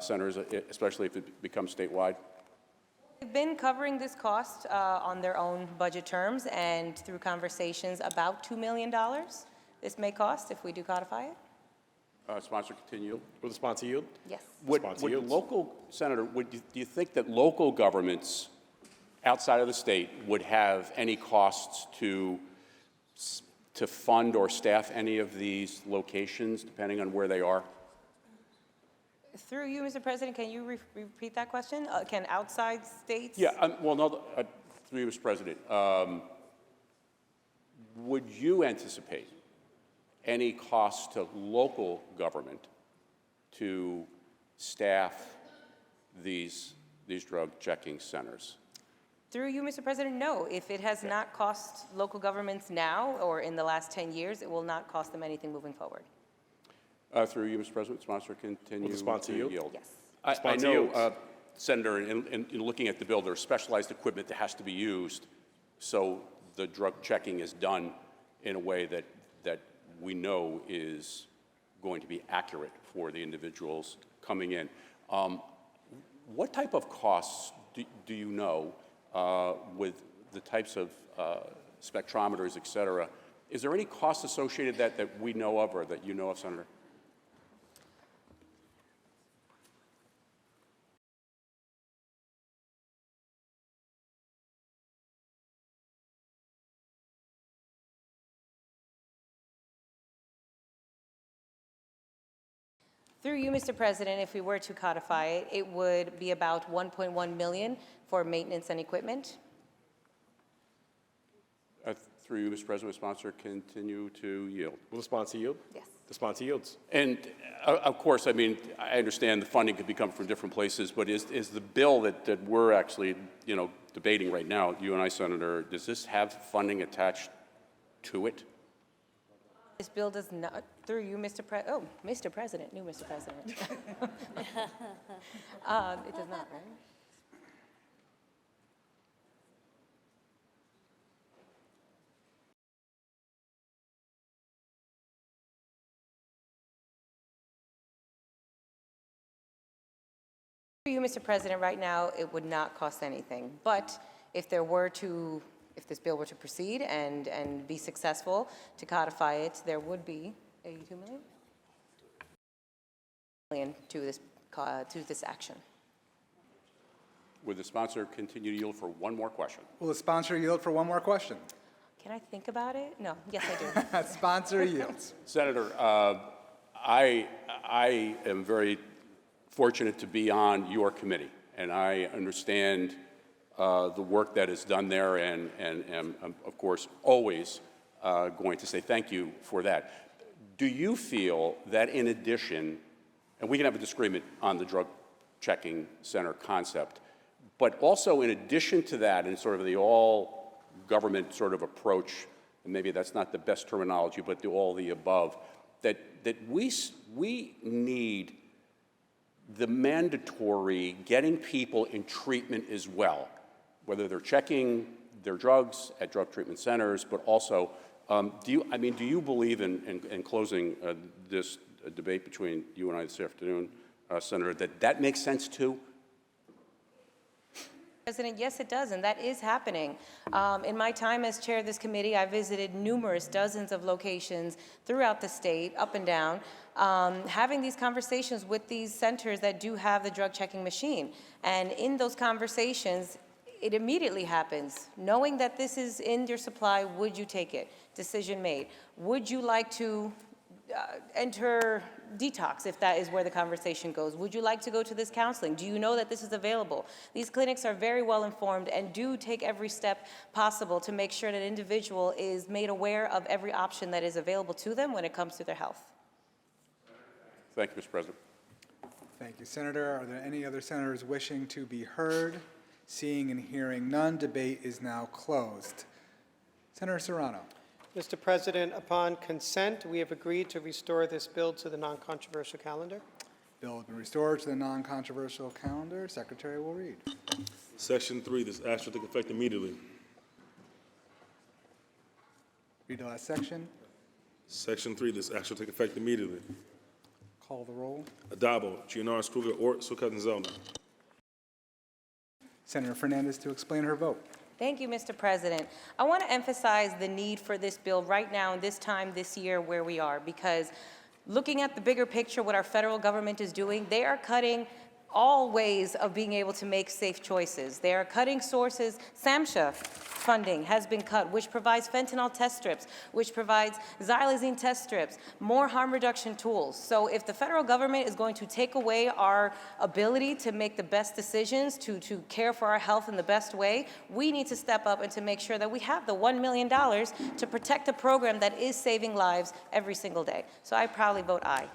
centers, especially if it becomes statewide? They've been covering this cost on their own budget terms and through conversations about $2 million. This may cost if we do codify it. Sponsor, continue. Will the sponsor yield? Yes. Would local, Senator, do you think that local governments outside of the state would have any costs to fund or staff any of these locations, depending on where they are? Through you, Mr. President, can you repeat that question? Can outside states? Yeah, well, no, through you, Mr. President. Would you anticipate any cost to local government to staff these drug checking centers? Through you, Mr. President, no. If it has not cost local governments now or in the last 10 years, it will not cost them anything moving forward. Through you, Mr. President, sponsor, continue. Will the sponsor yield? Yes. I know, Senator, in looking at the bill, there's specialized equipment that has to be used, so the drug checking is done in a way that we know is going to be accurate for the individuals coming in. What type of costs do you know with the types of spectrometers, et cetera? Is there any cost associated that we know of or that you know of, Senator? Through you, Mr. President, if we were to codify it, it would be about $1.1 million for maintenance and equipment. Through you, Mr. President, sponsor, continue to yield. Will the sponsor yield? Yes. The sponsor yields. And of course, I mean, I understand the funding could be coming from different places, but is the bill that we're actually, debating right now, you and I, Senator, does this have funding attached to it? This bill does not, through you, Mr. Mr. President, new Mr. President. It does not, right? Through you, Mr. President, right now, it would not cost anything. But if this bill were to proceed and be successful to codify it, there would be $82 million to this action. Would the sponsor continue to yield for one more question? Will the sponsor yield for one more question? Can I think about it? No. Yes, I do. Sponsor yields. Senator, I am very fortunate to be on your committee, and I understand the work that is done there, and am, of course, always going to say thank you for that. Do you feel that in addition, and we can have a disagreement on the drug checking center concept, but also in addition to that, in sort of the all-government sort of approach, and maybe that's not the best terminology, but all the above, that we need the mandatory getting people in treatment as well, whether they're checking their drugs at drug treatment centers, but also, do you believe in closing this debate between you and I this afternoon, Senator, that makes sense too? President, yes, it does, and that is happening. In my time as chair of this committee, I visited dozens of locations throughout the state, up and down, having these conversations with these centers that do have the drug checking machine. And in those conversations, it immediately happens. Knowing that this is in your supply, would you take it? Decision made. Would you like to enter detox, if that is where the conversation goes? Would you like to go to this counseling? Do you know that this is available? These clinics are very well informed and do take every step possible to make sure that an individual is made aware of every option that is available to them when it comes to their health. Thank you, Mr. President. Thank you, Senator. Are there any other senators wishing to be heard? Seeing and hearing none, debate is now closed. Senator Serrano. Mr. President, upon consent, we have agreed to restore this bill to the non-controversial calendar. Bill has been restored to the non-controversial calendar. Secretary will read. Section 3, this act shall take effect immediately. Read the last section. Section 3, this act shall take effect immediately. Call the roll. Adabo, Giannaris, Kruger, Ort, Sukkot, and Zelman. Senator Fernandez to explain her vote. Thank you, Mr. President. I want to emphasize the need for this bill right now and this time this year where we are, because looking at the bigger picture, what our federal government is doing, they are cutting all ways of being able to make safe choices. They are cutting sources. SAMHSA funding has been cut, which provides fentanyl test strips, which provides xylazine test strips, more harm reduction tools. So if the federal government is going to take away our ability to make the best decisions, to care for our health in the best way, we need to step up and to make sure that we have the $1 million to protect a program that is saving lives every single day. So I proudly vote aye.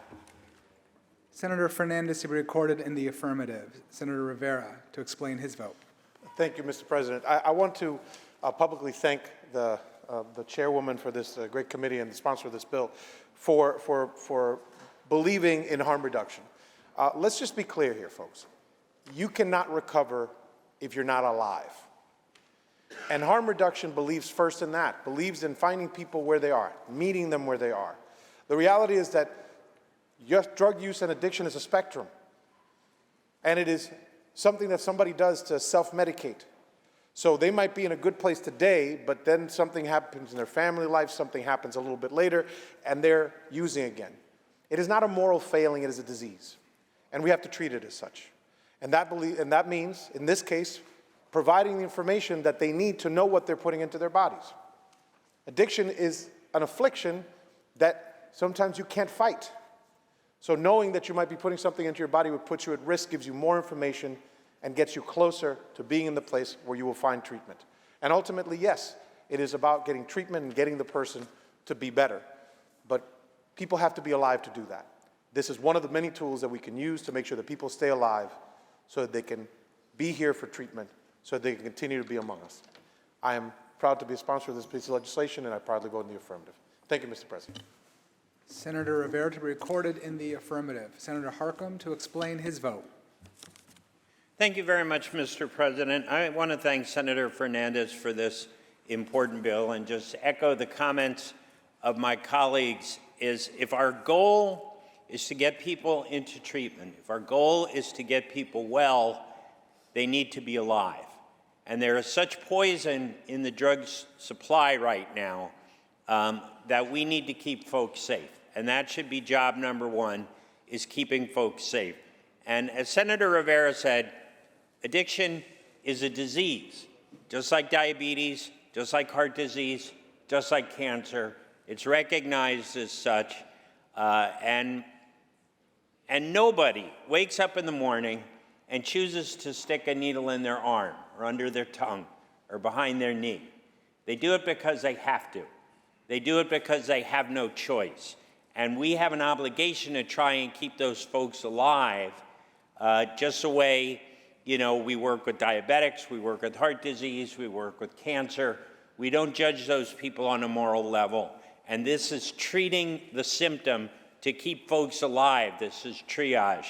Senator Fernandez to be recorded in the affirmative. Senator Rivera to explain his vote. Thank you, Mr. President. I want to publicly thank the chairwoman for this great committee and the sponsor of this bill for believing in harm reduction. Let's just be clear here, folks. You cannot recover if you're not alive. And harm reduction believes first in that, believes in finding people where they are, meeting them where they are. The reality is that drug use and addiction is a spectrum, and it is something that somebody does to self-medicate. So they might be in a good place today, but then something happens in their family life, something happens a little bit later, and they're using again. It is not a moral failing, it is a disease, and we have to treat it as such. And that means, in this case, providing the information that they need to know what they're putting into their bodies. Addiction is an affliction that sometimes you can't fight. So knowing that you might be putting something into your body would put you at risk, gives you more information, and gets you closer to being in the place where you will find treatment. And ultimately, yes, it is about getting treatment and getting the person to be better. But people have to be alive to do that. This is one of the many tools that we can use to make sure that people stay alive so that they can be here for treatment, so that they can continue to be among us. I am proud to be a sponsor of this piece of legislation, and I proudly vote in the affirmative. Thank you, Mr. President. Senator Rivera to be recorded in the affirmative. Senator Harkam to explain his vote. Thank you very much, Mr. President. I want to thank Senator Fernandez for this important bill and just echo the comments of my colleagues. Is if our goal is to get people into treatment, if our goal is to get people well, they need to be alive. And there is such poison in the drug supply right now that we need to keep folks safe. And that should be job number one, is keeping folks safe. And as Senator Rivera said, addiction is a disease, just like diabetes, just like heart disease, just like cancer. It's recognized as such. And nobody wakes up in the morning and chooses to stick a needle in their arm or under their tongue or behind their knee. They do it because they have to. They do it because they have no choice. And we have an obligation to try and keep those folks alive, just the way, we work with diabetics, we work with heart disease, we work with cancer. We don't judge those people on a moral level. And this is treating the symptom to keep folks alive. This is triage.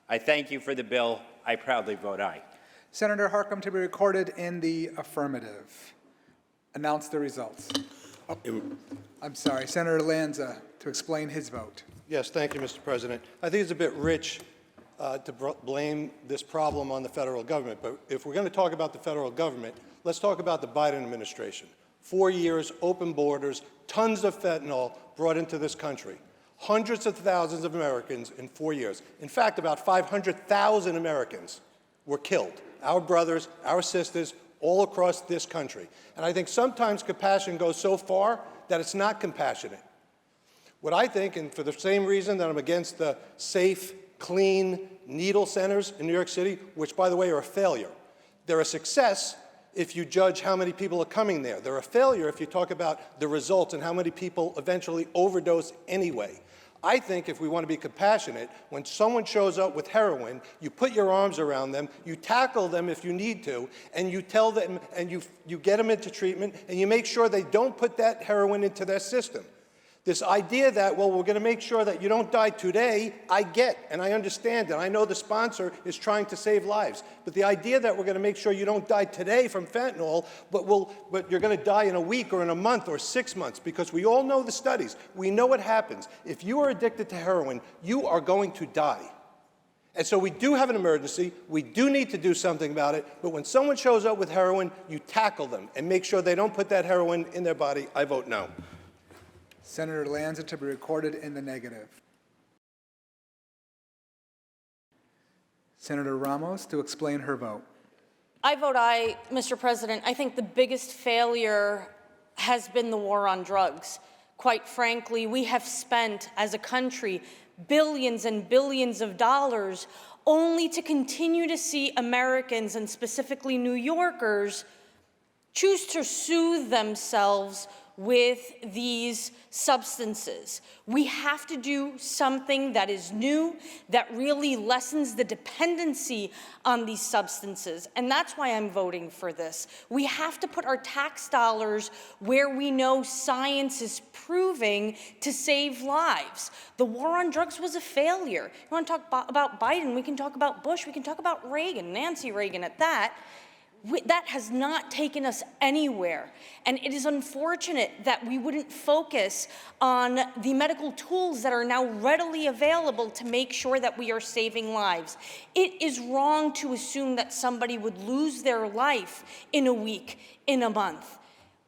I thank you for the bill. I proudly vote aye. Senator Harkam to be recorded in the affirmative. Announce the results. I'm sorry, Senator Lanza to explain his vote. Yes, thank you, Mr. President. I think it's a bit rich to blame this problem on the federal government, but if we're going to talk about the federal government, let's talk about the Biden administration. 4 years, open borders, tons of fentanyl brought into this country. Hundreds of thousands of Americans in 4 years. In fact, about 500,000 Americans were killed. Our brothers, our sisters, all across this country. And I think sometimes compassion goes so far that it's not compassionate. What I think, and for the same reason that I'm against the safe, clean needle centers in New York City, which, by the way, are a failure. They're a success if you judge how many people are coming there. They're a failure if you talk about the results and how many people eventually overdose anyway. I think if we want to be compassionate, when someone shows up with heroin, you put your arms around them, you tackle them if you need to, and you tell them, and you get them into treatment, and you make sure they don't put that heroin into their system. This idea that, well, we're going to make sure that you don't die today, I get, and I understand, and I know the sponsor is trying to save lives. But the idea that we're going to make sure you don't die today from fentanyl, but you're going to die in a week or in a month or 6 months, because we all know the studies. We know what happens. If you are addicted to heroin, you are going to die. And so we do have an emergency. We do need to do something about it. But when someone shows up with heroin, you tackle them and make sure they don't put that heroin in their body. I vote no. Senator Lanza to be recorded in the negative. Senator Ramos to explain her vote. I vote aye, Mr. President. I think the biggest failure has been the war on drugs. Quite frankly, we have spent, as a country, billions and billions of dollars only to continue to see Americans, and specifically New Yorkers, choose to soothe themselves with these substances. We have to do something that is new, that really lessens the dependency on these substances. And that's why I'm voting for this. We have to put our tax dollars where we know science is proving to save lives. The war on drugs was a failure. You want to talk about Biden, we can talk about Bush, we can talk about Reagan, Nancy Reagan at that. That has not taken us anywhere. And it is unfortunate that we wouldn't focus on the medical tools that are now readily available to make sure that we are saving lives. It is wrong to assume that somebody would lose their life in a week, in a month.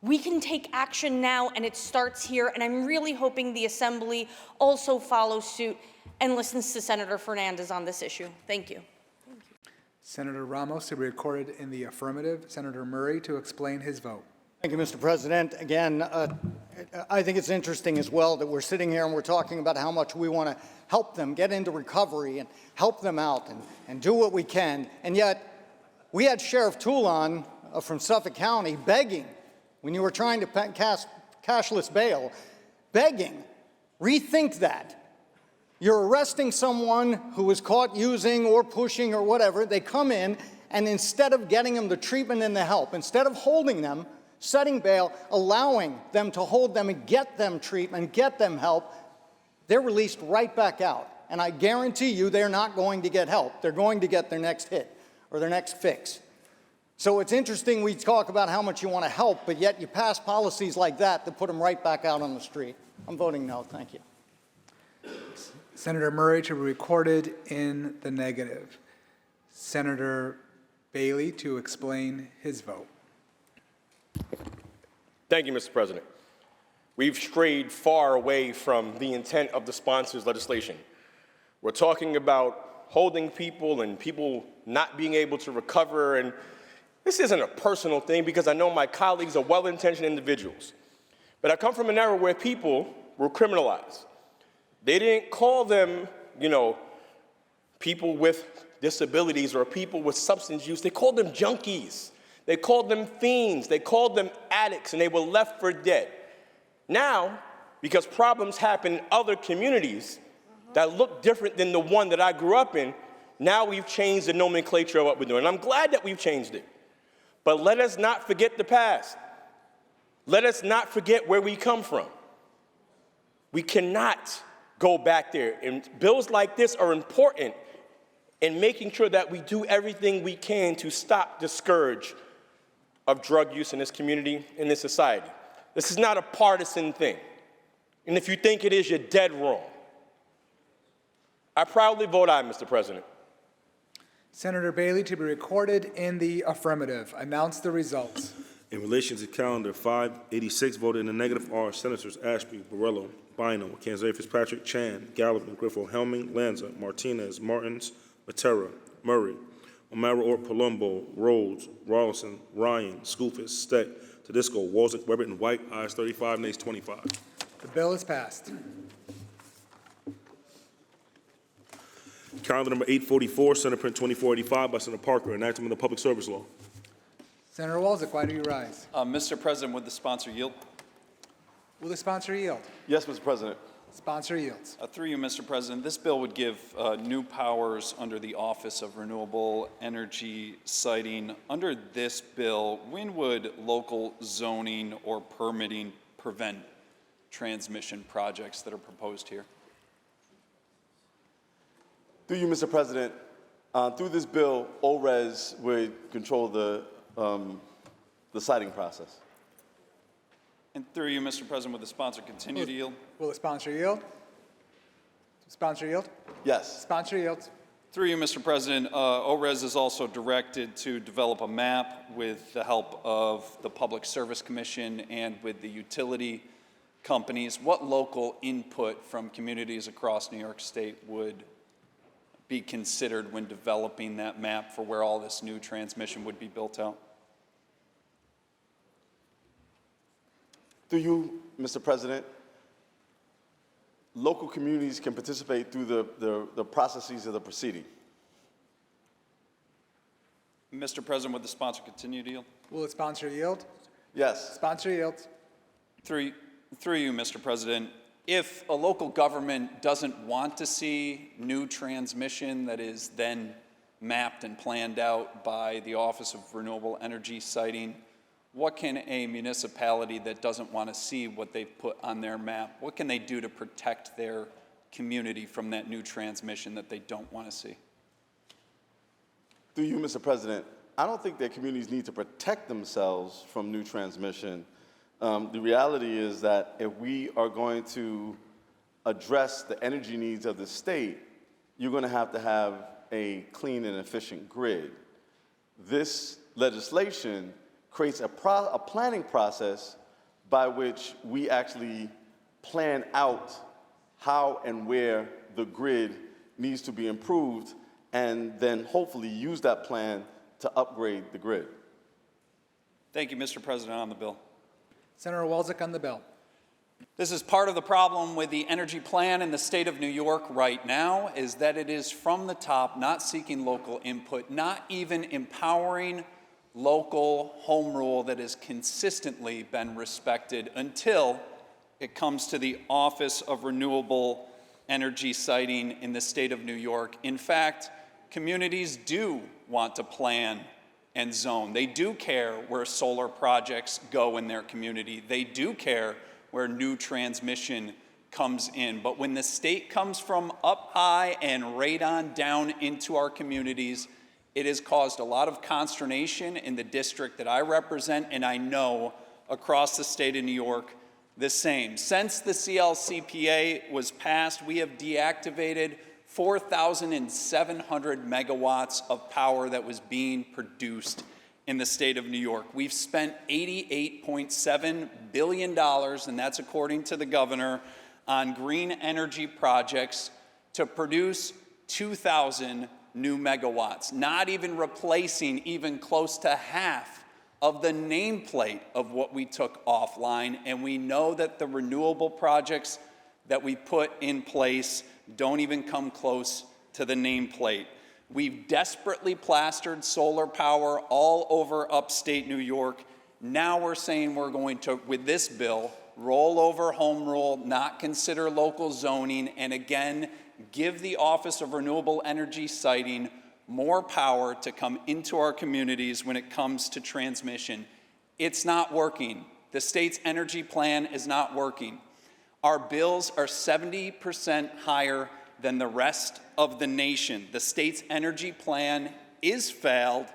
We can take action now, and it starts here, and I'm really hoping the Assembly also follows suit and listens to Senator Fernandez on this issue. Thank you. Senator Ramos to be recorded in the affirmative. Senator Murray to explain his vote. Thank you, Mr. President. Again, I think it's interesting as well that we're sitting here and we're talking about how much we want to help them get into recovery and help them out and do what we can. And yet, we had Sheriff Toulon from Suffolk County begging, when you were trying to cast cashless bail, begging, rethink that. You're arresting someone who was caught using or pushing or whatever. They come in, and instead of getting them the treatment and the help, instead of holding them, setting bail, allowing them to hold them and get them treatment, get them help, they're released right back out. And I guarantee you they're not going to get help. They're going to get their next hit or their next fix. So it's interesting we talk about how much you want to help, but yet you pass policies like that put them right back out on the street. I'm voting no. Thank you. Senator Murray to be recorded in the negative. Senator Bailey to explain his vote. Thank you, Mr. President. We've strayed far away from the intent of the sponsor's legislation. We're talking about holding people and people not being able to recover, and this isn't a personal thing because I know my colleagues are well-intentioned individuals. But I come from an era where people were criminalized. They didn't call them, people with disabilities or people with substance use. They called them junkies. They called them fiends. They called them addicts, and they were left for dead. Now, because problems happen in other communities that look different than the one that I grew up in, now we've changed the nomenclature of what we're doing. And I'm glad that we've changed it. But let us not forget the past. Let us not forget where we come from. We cannot go back there. And bills like this are important in making sure that we do everything we can to stop the scourge of drug use in this community, in this society. This is not a partisan thing. And if you think it is, you're dead wrong. I proudly vote aye, Mr. President. Senator Bailey to be recorded in the affirmative. Announce the results. In relation to calendar 586, voted in the negative are Senators Ashby, Borrello, Bynum, Canzeri, Fitzpatrick, Chan, Gallivan, Griffo, Helming, Lanza, Martinez, Martins, Matera, Murray, O'Mara, Ort, Palumbo, Rhodes, Rawlinson, Ryan, Skoufis, Steck, Tedisco, Walzick, Weber, and White. Ayes 35, nays 25. The bill is passed. Calendar number 844, Senate Print 2485 by Senator Parker, enactment of the Public Service Law. Senator Walzick, why do you rise? Mr. President, would the sponsor yield? Will the sponsor yield? Yes, Mr. President. Sponsor yields. Through you, Mr. President, this bill would give new powers under the Office of Renewable Energy Siting. Under this bill, when would local zoning or permitting prevent transmission projects that are proposed here. Through you, Mr. President, through this bill, ORES would control the siting process. And through you, Mr. President, would the sponsor continue to yield? Will the sponsor yield? Sponsor yield? Yes. Sponsor yields. Through you, Mr. President, ORES is also directed to develop a map with the help of the Public Service Commission and with the utility companies. What local input from communities across New York State would be considered when developing that map for where all this new transmission would be built out? Through you, Mr. President, local communities can participate through the processes of the proceeding. Mr. President, would the sponsor continue to yield? Will the sponsor yield? Yes. Sponsor yields. Through you, Mr. President, if a local government doesn't want to see new transmission that is then mapped and planned out by the Office of Renewable Energy Siting, what can a municipality that doesn't want to see what they've put on their map, what can they do to protect their community from that new transmission that they don't want to see? Through you, Mr. President, I don't think that communities need to protect themselves from new transmission. The reality is that if we are going to address the energy needs of the state, you're going to have a clean and efficient grid. This legislation creates a planning process by which we actually plan out how and where the grid needs to be improved, and then hopefully use that plan to upgrade the grid. Thank you, Mr. President. On the bill. Senator Walczak on the bill. This is part of the problem with the energy plan in the state of New York right now, is that it is from the top, not seeking local input, not even empowering local home rule that has consistently been respected until it comes to the Office of Renewable Energy Siting in the state of New York. In fact, communities do want to plan and zone. They do care where solar projects go in their community. They do care where new transmission comes in. But when the state comes from up high and right on down into our communities, it has caused a lot of consternation in the district that I represent, and I know across the state of New York the same. Since the CLCPA was passed, we have deactivated 4,700 megawatts of power that was being produced in the state of New York. We've spent $88.7 billion, and that's according to the governor, on green energy projects to produce 2,000 new megawatts, not even replacing even close to half of the nameplate of what we took offline. And we know that the renewable projects that we put in place don't even come close to the nameplate. We've desperately plastered solar power all over upstate New York. Now we're saying we're going to, with this bill, roll over home rule, not consider local zoning, and again, give the Office of Renewable Energy Siting more power to come into our communities when it comes to transmission. It's not working. The state's energy plan is not working. Our bills are 70% higher than the rest of the nation. The state's energy plan is failed.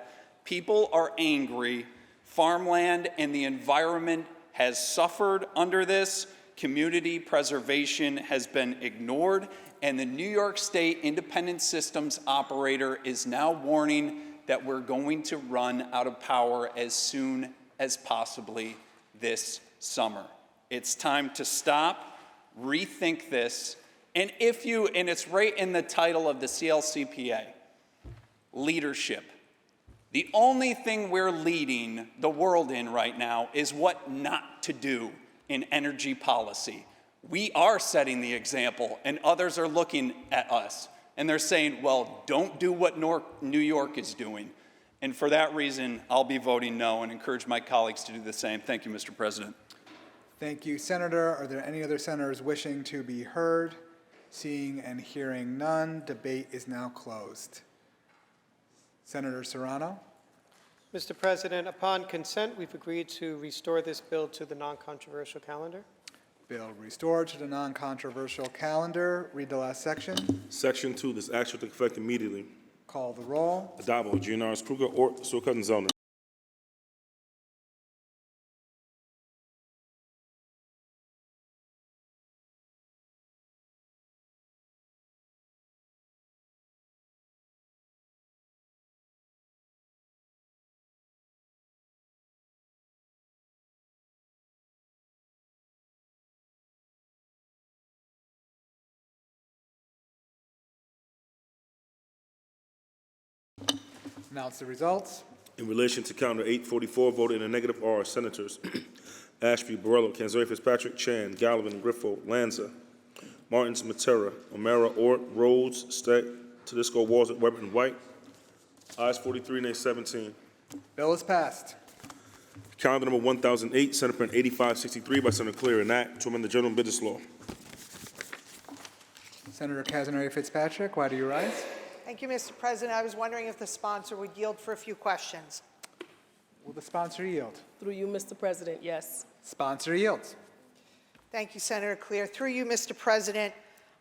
People are angry. Farmland and the environment has suffered under this. Community preservation has been ignored, and the New York State Independent Systems Operator is now warning that we're going to run out of power as soon as possibly this summer. It's time to stop, rethink this, and it's right in the title of the CLCPA, leadership. The only thing we're leading the world in right now is what not to do in energy policy. We are setting the example, and others are looking at us, and they're saying, well, don't do what New York is doing. And for that reason, I'll be voting no and encourage my colleagues to do the same. Thank you, Mr. President. Thank you, Senator. Are there any other senators wishing to be heard? Seeing and hearing none, debate is now closed. Senator Serrano. Mr. President, upon consent, we've agreed to restore this bill to the non-controversial calendar. Bill restored to the non-controversial calendar. Read the last section. Section 2, this act shall take effect immediately. Call the roll. Addabbo, Gianaris Kruger, Ort, Sukkot, and Zellner. Announce the results. In relation to calendar 844, voted in the negative are Senators Ashby, Borrello, Kanzeri, Fitzpatrick, Chan, Gallivan, Griffo, Lanza, Martins, Matera, O'Mara, Ort, Rhodes, Stack, Tedisco, Walls, Weber, and White. Ayes 43, nays 17. Bill is passed. Calendar number 1008, Senate Print 8563 by Senator Clear, an act to amend the general business law. Senator Casaneri Fitzpatrick, why do you rise? Thank you, Mr. President. I was wondering if the sponsor would yield for a few questions. Will the sponsor yield? Through you, Mr. President, yes. Sponsor yields. Thank you, Senator Clear. Through you, Mr. President,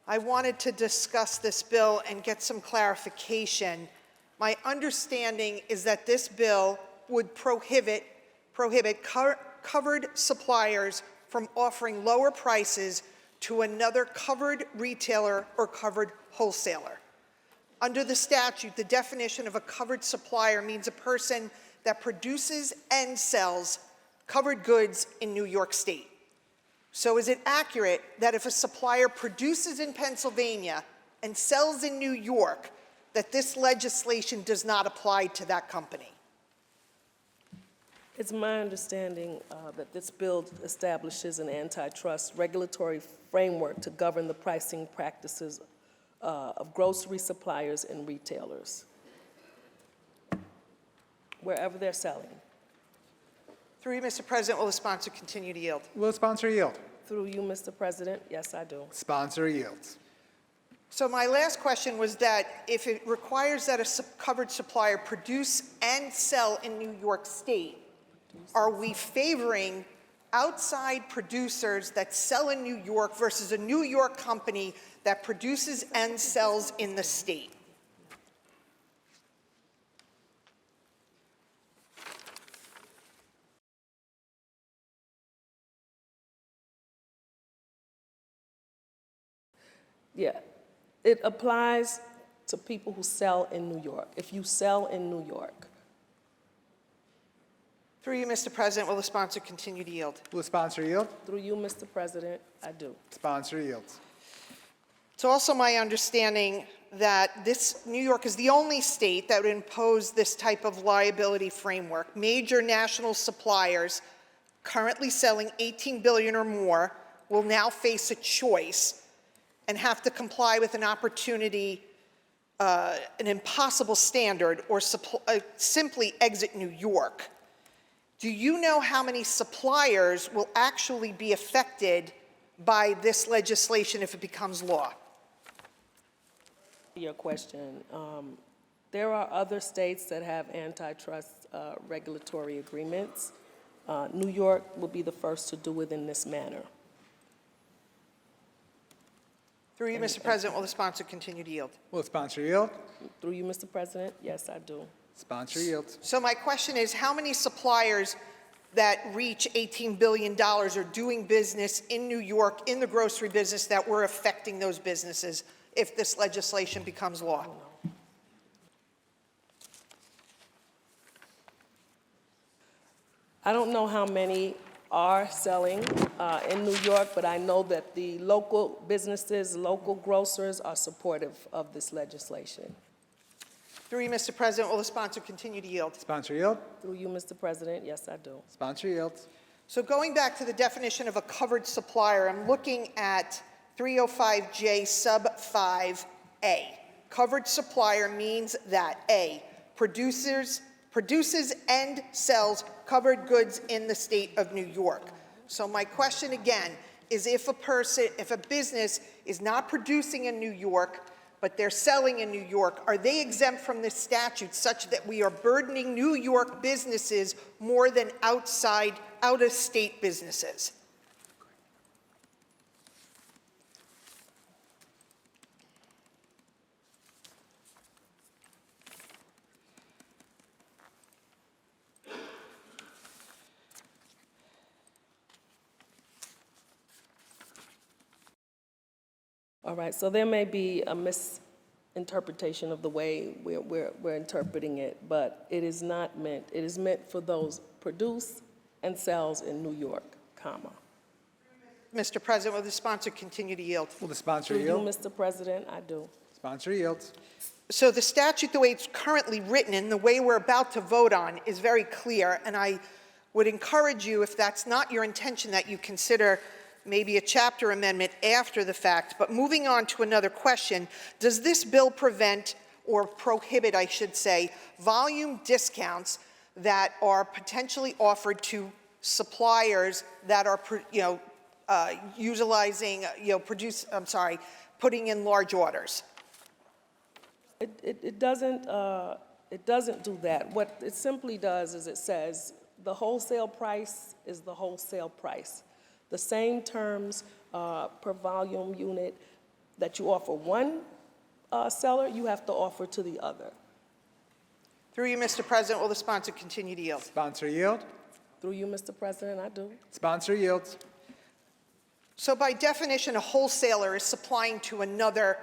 I wanted to discuss this bill and get some clarification. My understanding is that this bill would prohibit covered suppliers from offering lower prices to another covered retailer or covered wholesaler. Under the statute, the definition of a covered supplier means a person that produces and sells covered goods in New York State. So is it accurate that if a supplier produces in Pennsylvania and sells in New York, that this legislation does not apply to that company? It's my understanding that this bill establishes an antitrust regulatory framework to govern the pricing practices of grocery suppliers and retailers, wherever they're selling. Through you, Mr. President, will the sponsor continue to yield? Will the sponsor yield? Through you, Mr. President, yes, I do. Sponsor yields. So my last question was that if it requires that a covered supplier produce and sell in New York State, are we favoring outside producers that sell in New York versus a New York company that produces and sells in the state? Yeah, it applies to people who sell in New York. If you sell in New York. Through you, Mr. President, will the sponsor continue to yield? Will the sponsor yield? Through you, Mr. President, I do. Sponsor yields. It's also my understanding that New York is the only state that would impose this type of liability framework. Major national suppliers currently selling $18 billion or more will now face a choice and have to comply with an impossible standard, or simply exit New York. Do you know how many suppliers will actually be affected by this legislation if it becomes law? Your question. There are other states that have antitrust regulatory agreements. New York will be the first to do it in this manner. Through you, Mr. President, will the sponsor continue to yield? Will the sponsor yield? Through you, Mr. President, yes, I do. Sponsor yields. So my question is, how many suppliers that reach $18 billion are doing business in New York in the grocery business that we're affecting those businesses if this legislation becomes law? I don't know how many are selling in New York, but I know that the local businesses, local grocers are supportive of this legislation. Through you, Mr. President, will the sponsor continue to yield? Sponsor yield. Through you, Mr. President, yes, I do. Sponsor yields. So going back to the definition of a covered supplier, I'm looking at 305J sub 5A. Covered supplier means that A, produces and sells covered goods in the state of New York. So my question again is, if a business is not producing in New York, but they're selling in New York, are they exempt from this statute such that we are burdening New York businesses more than out-of-state businesses? All right, so there may be a misinterpretation of the way we're interpreting it, but it is not meant, it is meant for those produce and sells in New York, comma. Mr. President, will the sponsor continue to yield? Will the sponsor Through you, yield? Mr. President, I do. Sponsor yields. So the statute, the way it's currently written and the way we're about to vote on is very clear, and I would encourage you, if that's not your intention, that you consider maybe a chapter amendment after the fact. But moving on to another question, does this bill prevent or prohibit, I should say, volume discounts that are potentially offered to suppliers that are, putting in large orders? It doesn't do that. What it simply does is it says the wholesale price is the wholesale price. The same terms per volume unit that you offer one seller, you have to offer to the other. Through you, Mr. President, will the sponsor continue to yield? Sponsor yield. Through you, Mr. President, I do. Sponsor yields. So by definition, a wholesaler is supplying to another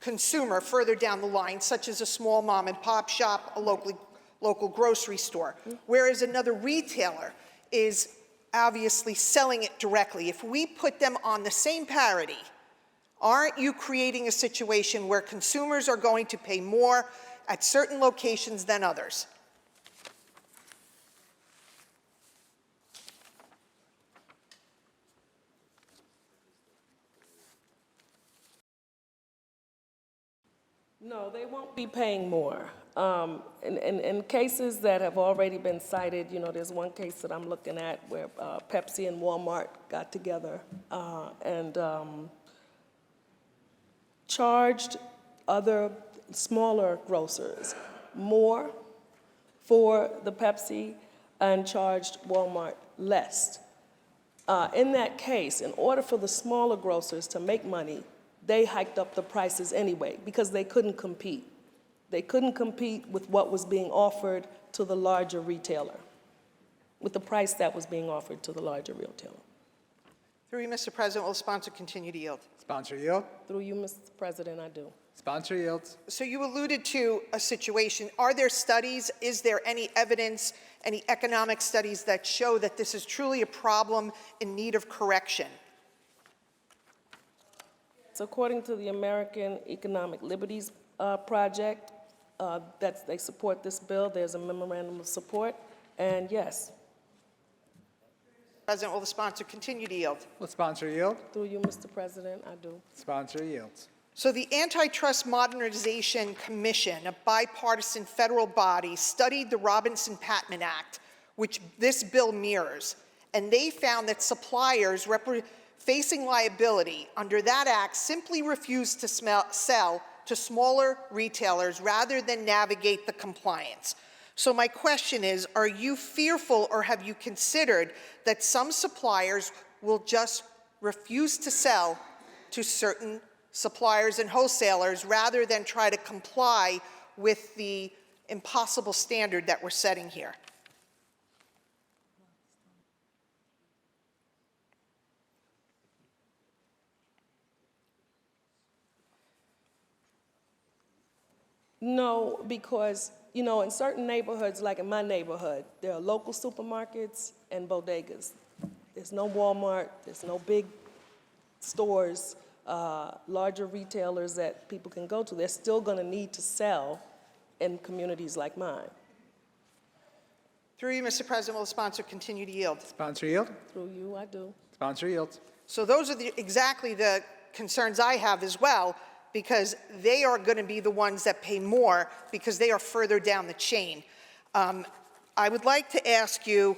consumer further down the line, such as a small mom and pop shop, a local grocery store, whereas another retailer is obviously selling it directly. If we put them on the same parity, aren't you creating a situation where consumers are going to pay more at certain locations than others? No, they won't be paying more. In cases that have already been cited, there's one case that I'm looking at where Pepsi and Walmart got together and charged other smaller grocers more for the Pepsi and charged Walmart less. In that case, in order for the smaller grocers to make money, they hiked up the prices anyway because they couldn't compete. They couldn't compete with what was being offered to the larger retailer, with the price that was being offered to the larger retailer. Through you, Mr. President, will the sponsor continue to yield? Sponsor yield. Through you, Mr. President, I do. Sponsor yields. So you alluded to a situation. Are there studies? Is there any evidence, any economic studies that show that this is truly a problem in need of correction? So according to the American Economic Liberties Project, they support this bill. There's a memorandum of support, and yes. President, will the sponsor continue to yield? Will sponsor yield? Through you, Mr. President, I do. Sponsor yields. So the Antitrust Modernization Commission, a bipartisan federal body, studied the Robinson-Patman Act, which this bill mirrors, and they found that suppliers facing liability under that act simply refuse to sell to smaller retailers rather than navigate the compliance. So my question is, are you fearful or have you considered that some suppliers will just refuse to sell to certain suppliers and wholesalers rather than try to comply with the impossible standard that we're setting here? No, because, in certain neighborhoods, like in my neighborhood, there are local supermarkets and bodegas. There's no Walmart, there's no big stores, larger retailers that people can go to. They're still going to need to sell in communities like mine. Through you, Mr. President, will the sponsor continue to yield? Sponsor yield. Through you, I do. Sponsor yields. So those are exactly the concerns I have as well, because they are going to be the ones that pay more because they are further down the chain. I would like to ask you,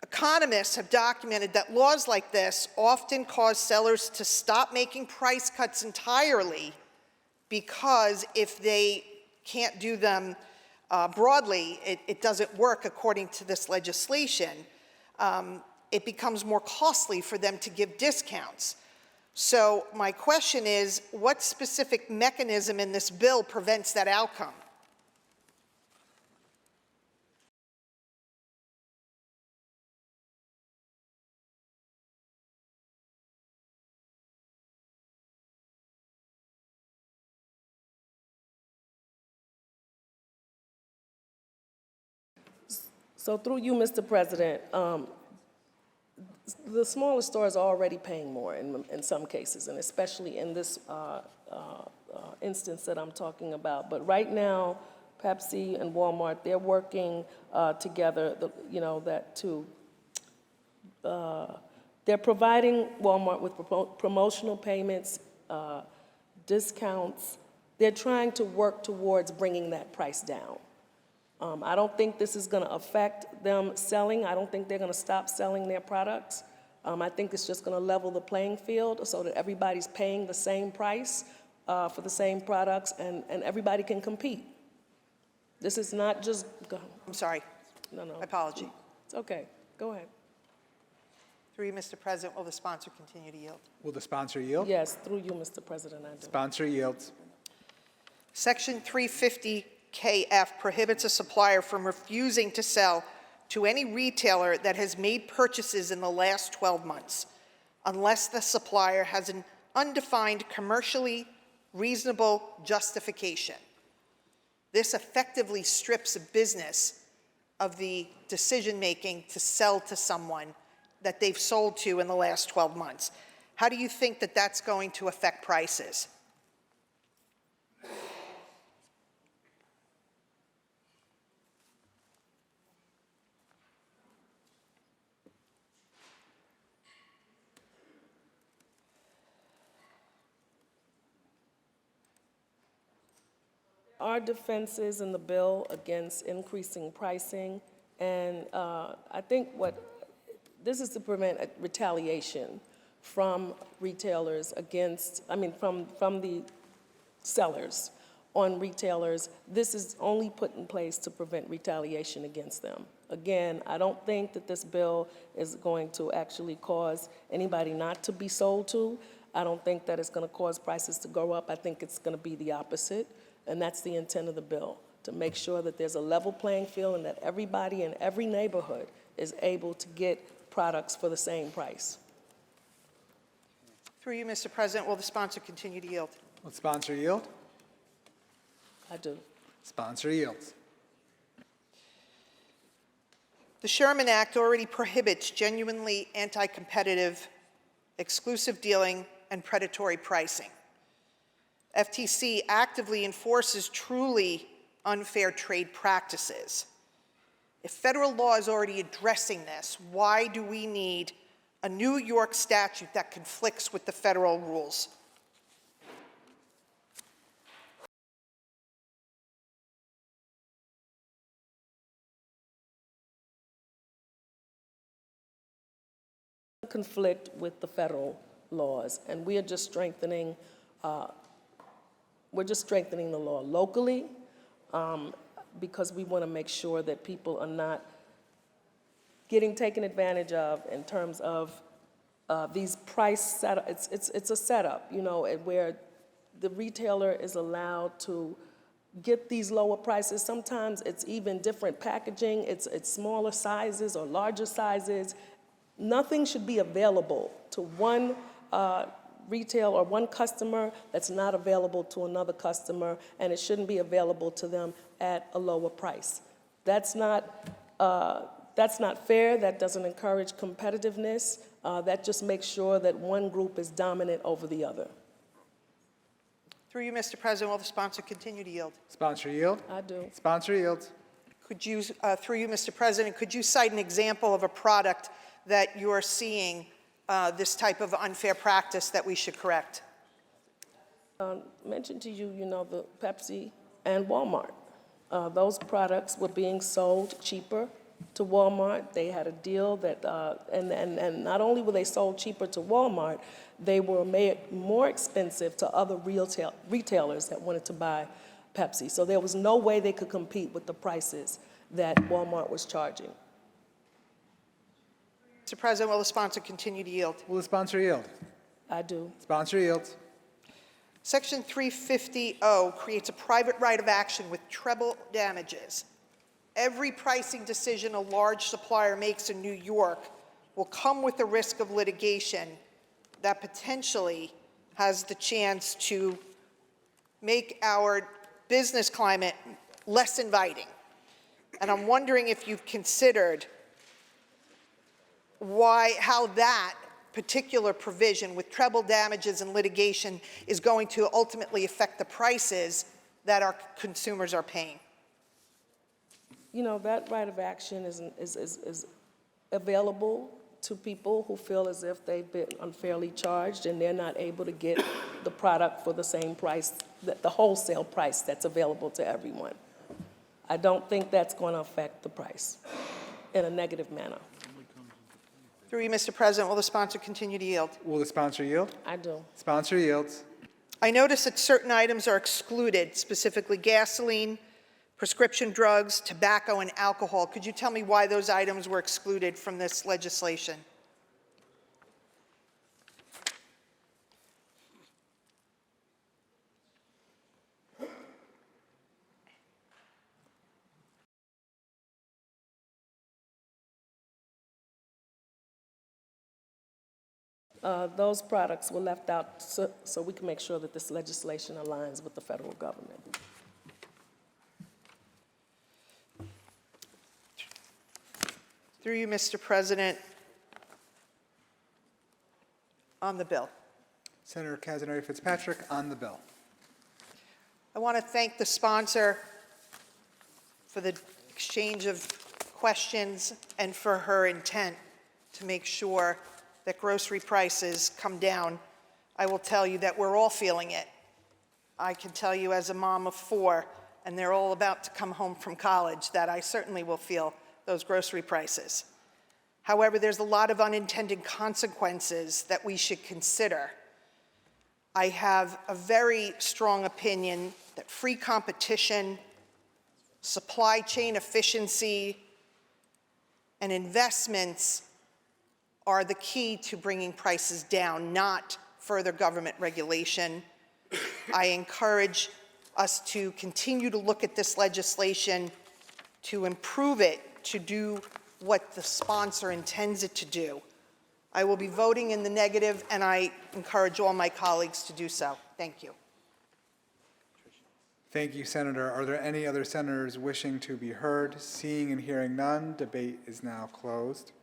economists have documented that laws like this often cause sellers to stop making price cuts entirely because if they can't do them broadly, it doesn't work according to this legislation. It becomes more costly for them to give discounts. So my question is, what specific mechanism in this bill prevents that outcome? So through you, Mr. President, the smaller stores are already paying more in some cases, and especially in this instance that I'm talking about. But right now, Pepsi and Walmart, they're working together, they're providing Walmart with promotional payments, discounts. They're trying to work towards bringing that price down. I don't think this is going to affect them selling. I don't think they're going to stop selling their products. I think it's just going to level the playing field so that everybody's paying the same price for the same products, and everybody can compete. This is not just... I'm sorry. No. My apology. It's okay. Go ahead. Through you, Mr. President, will the sponsor continue to yield? Will the sponsor yield? Yes, through you, Mr. President, I do. Sponsor yields. Section 350KF prohibits a supplier from refusing to sell to any retailer that has made purchases in the last 12 months unless the supplier has an undefined commercially reasonable justification. This effectively strips a business of the decision-making to sell to someone that they've sold to in the last 12 months. How do you think that that's going to affect prices? Our defenses in the bill against increasing pricing, and I think this is to prevent retaliation from retailers from the sellers on retailers. This is only put in place to prevent retaliation against them. Again, I don't think that this bill is going to actually cause anybody not to be sold to. I don't think that it's going to cause prices to go up. I think it's going to be the opposite. And that's the intent of the bill, to make sure that there's a level playing field and that everybody in every neighborhood is able to get products for the same price. Through you, Mr. President, will the sponsor continue to yield? Will the sponsor yield? I do. Sponsor yields. The Sherman Act already prohibits genuinely anti-competitive, exclusive dealing, and predatory pricing. FTC actively enforces truly unfair trade practices. If federal law is already addressing this, why do we need a New York statute that conflicts with the federal rules? Conflict with the federal laws, and we are just strengthening the law locally because we want to make sure that people are not getting taken advantage of in terms of these price setups. It's a setup, where the retailer is allowed to get these lower prices. Sometimes it's even different packaging. It's smaller sizes or larger sizes. Nothing should be available to one retail or one customer that's not available to another customer, and it shouldn't be available to them at a lower price. That's not fair. That doesn't encourage competitiveness. That just makes sure that one group is dominant over the other. Through you, Mr. President, will the sponsor continue to yield? Sponsor yield? I do. Sponsor yields. Could you, through you, Mr. President, could you cite an example of a product that you're seeing this type of unfair practice that we should correct? Mentioned to you, the Pepsi and Walmart. Those products were being sold cheaper to Walmart. They had a deal that, and not only were they sold cheaper to Walmart, they were made more expensive to other retailers that wanted to buy Pepsi. So there was no way they could compete with the prices that Walmart was charging. Mr. President, will the sponsor continue to yield? Will the sponsor yield? I do. Sponsor yields. Section 350O creates a private right of action with treble damages. Every pricing decision a large supplier makes in New York will come with the risk of litigation that potentially has the chance to make our business climate less inviting. And I'm wondering if you've considered how that particular provision with treble damages and litigation is going to ultimately affect the prices that our consumers are paying. You know, that right of action is available to people who feel as if they've been unfairly charged and they're not able to get the product for the same price, the wholesale price that's available to everyone. I don't think that's going to affect the price in a negative manner. Through you, Mr. President, will the sponsor continue to yield? Will the sponsor yield? I do. Sponsor yields. I notice that certain items are excluded, specifically gasoline, prescription drugs, tobacco, and alcohol. Could you tell me why those items were excluded from this legislation? Those products were left out so we can make sure that this legislation aligns with the federal government. Through you, Mr. President, on the bill. Senator Casaneri Fitzpatrick on the bill. I want to thank the sponsor for the exchange of questions and for her intent to make sure that grocery prices come down. I will tell you that we're all feeling it. I can tell you as a mom of 4, and they're all about to come home from college, that I certainly will feel those grocery prices. However, there's a lot of unintended consequences that we should consider. I have a very strong opinion that free competition, supply chain efficiency, and investments are the key to bringing prices down, not further government regulation. I encourage us to continue to look at this legislation, to improve it, to do what the sponsor intends it to do. I will be voting in the negative, and I encourage all my colleagues to do so. Thank you. Thank you, Senator. Are there any other senators wishing to be heard? Seeing and hearing none, debate is now closed.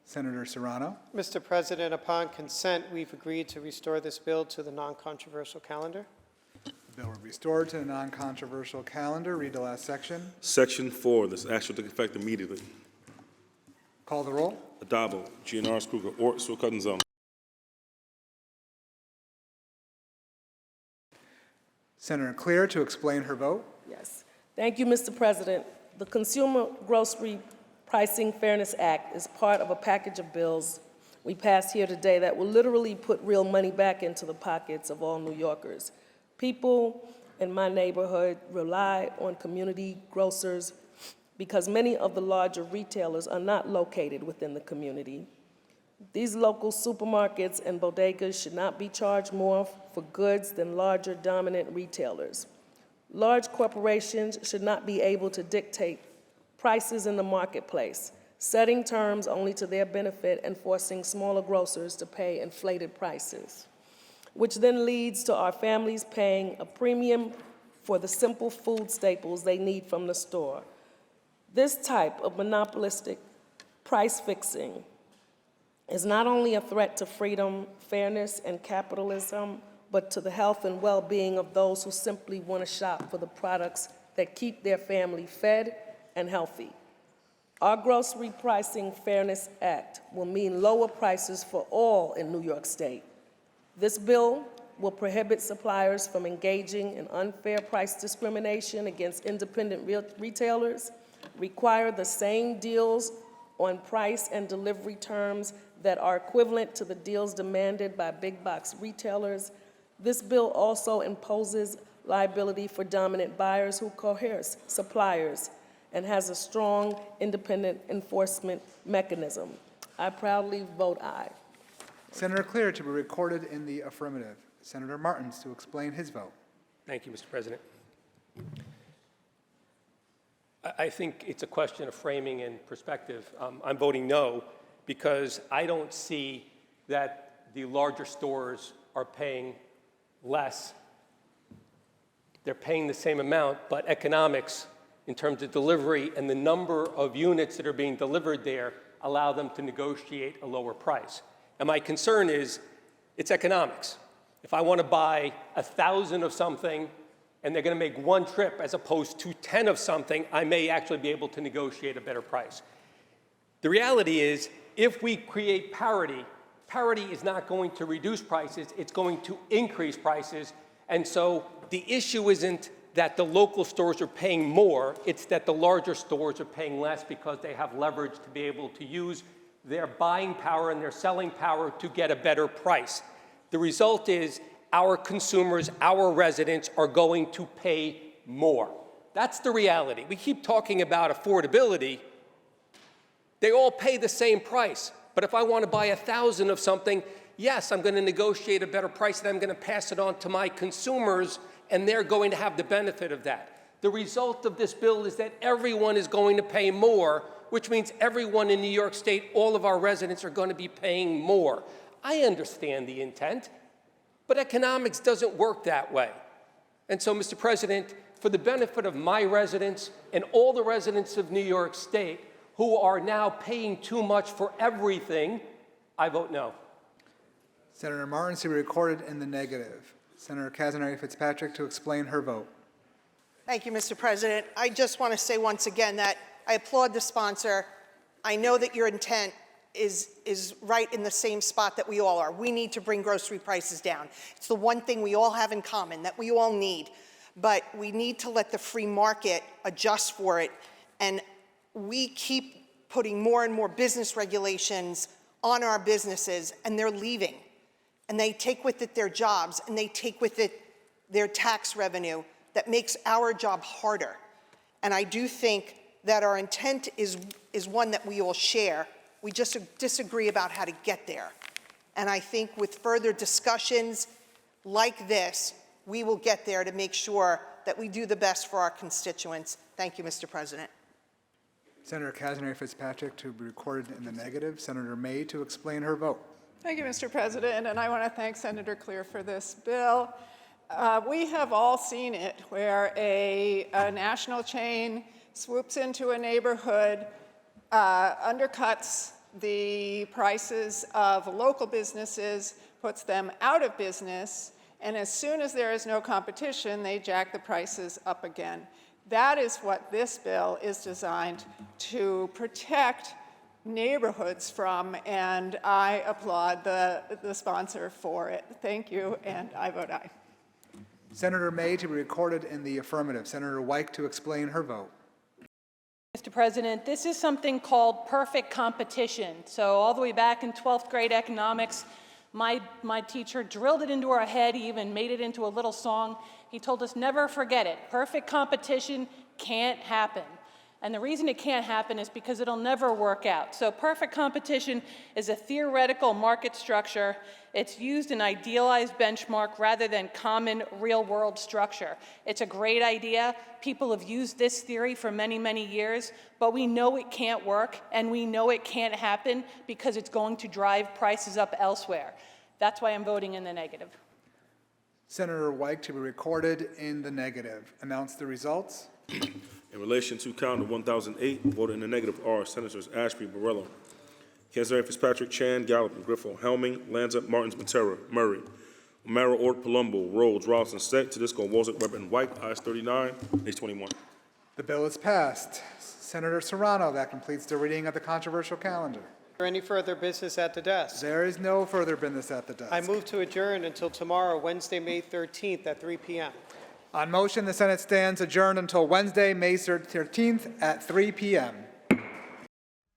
Senator Serrano. Mr. President, upon consent, we've agreed to restore this bill to the non-controversial calendar. The bill will be restored to the non-controversial calendar. Read the last section. Section 4, this act shall take effect immediately. Call the roll. Adabo, GNR's Kruger, Ort, Sue-Cutton-Zone. Senator Clear to explain her vote. Yes. Thank you, Mr. President. The Consumer Grocery Pricing Fairness Act is part of a package of bills we passed here today that will literally put real money back into the pockets of all New Yorkers. People in my neighborhood rely on community grocers because many of the larger retailers are not located within the community. These local supermarkets and bodegas should not be charged more for goods than larger dominant retailers. Large corporations should not be able to dictate prices in the marketplace, setting terms only to their benefit and forcing smaller grocers to pay inflated prices, which then leads to our families paying a premium for the simple food staples they need from the store. This type of monopolistic price fixing is not only a threat to freedom, fairness, and capitalism, but to the health and well-being of those who simply want to shop for the products that keep their family fed and healthy. Our Grocery Pricing Fairness Act will mean lower prices for all in New York State. This bill will prohibit suppliers from engaging in unfair price discrimination against independent retailers, require the same deals on price and delivery terms that are equivalent to the deals demanded by big box retailers. This bill also imposes liability for dominant buyers who coerce suppliers and has a strong independent enforcement mechanism. I proudly vote aye. Senator Clear to be recorded in the affirmative. Senator Martins to explain his vote. Thank you, Mr. President. I think it's a question of framing and perspective. I'm voting no because I don't see that the larger stores are paying less. They're paying the same amount, but economics in terms of delivery and the number of units that are being delivered there allow them to negotiate a lower price. And my concern is it's economics. If I want to buy 1,000 of something and they're going to make one trip as opposed to 10 of something, I may actually be able to negotiate a better price. The reality is, if we create parity, parity is not going to reduce prices, it's going to increase prices. And so the issue isn't that the local stores are paying more, it's that the larger stores are paying less because they have leverage to be able to use their buying power and their selling power to get a better price. The result is our consumers, our residents are going to pay more. That's the reality. We keep talking about affordability. They all pay the same price. But if I want to buy 1,000 of something, yes, I'm going to negotiate a better price and I'm going to pass it on to my consumers, and they're going to have the benefit of that. The result of this bill is that everyone is going to pay more, which means everyone in New York State, all of our residents are going to be paying more. I understand the intent, but economics doesn't work that way. And so, Mr. President, for the benefit of my residents and all the residents of New York State who are now paying too much for everything, I vote no. Senator Martins to be recorded in the negative. Senator Casaneri Fitzpatrick to explain her vote. Thank you, Mr. President. I just want to say once again that I applaud the sponsor. I know that your intent is right in the same spot that we all are. We need to bring grocery prices down. It's the one thing we all have in common, that we all need. But we need to let the free market adjust for it. And we keep putting more and more business regulations on our businesses, and they're leaving. And they take with it their jobs, and they take with it their tax revenue that makes our job harder. And I do think that our intent is one that we all share. We just disagree about how to get there. And I think with further discussions like this, we will get there to make sure that we do the best for our constituents. Thank you, Mr. President. Senator Casaneri Fitzpatrick to be recorded in the negative. Senator May to explain her vote. Thank you, Mr. President, and I want to thank Senator Clear for this bill. We have all seen it, where a national chain swoops into a neighborhood, undercuts the prices of local businesses, puts them out of business, and as soon as there is no competition, they jack the prices up again. That is what this bill is designed to protect neighborhoods from, and I applaud the sponsor for it. Thank you, and I vote aye. Senator May to be recorded in the affirmative. Senator Wyke to explain her vote. Mr. President, this is something called perfect competition. So all the way back in 12th grade economics, my teacher drilled it into our head. He even made it into a little song. He told us, never forget it. Perfect competition can't happen. And the reason it can't happen is because it'll never work out. So perfect competition is a theoretical market structure. It's used an idealized benchmark rather than common real-world structure. It's a great idea. People have used this theory for many, many years, but we know it can't work, and we know it can't happen because it's going to drive prices up elsewhere. That's why I'm voting in the negative. Senator Wyke to be recorded in the negative. Announce the results. In relation to count 1008, voted in the negative are Senators Ashby, Borrello, Casaneri Fitzpatrick, Chan, Gallup, Griffo, Helming, Lanza, Martins, Matera, Murray, O'Mara, Ort, Palumbo, Rhodes, Ralston, Steck, Tedisco, Wozik, Webb, and White. Ayes 39, nays 21. The bill is passed. Senator Serrano, that completes the reading of the controversial calendar. Is there any further business at the desk? There is no further business at the desk. I move to adjourn until tomorrow, Wednesday, May 13th at 3 p.m. On motion, the Senate stands adjourned until Wednesday, May 13th at 3 p.m.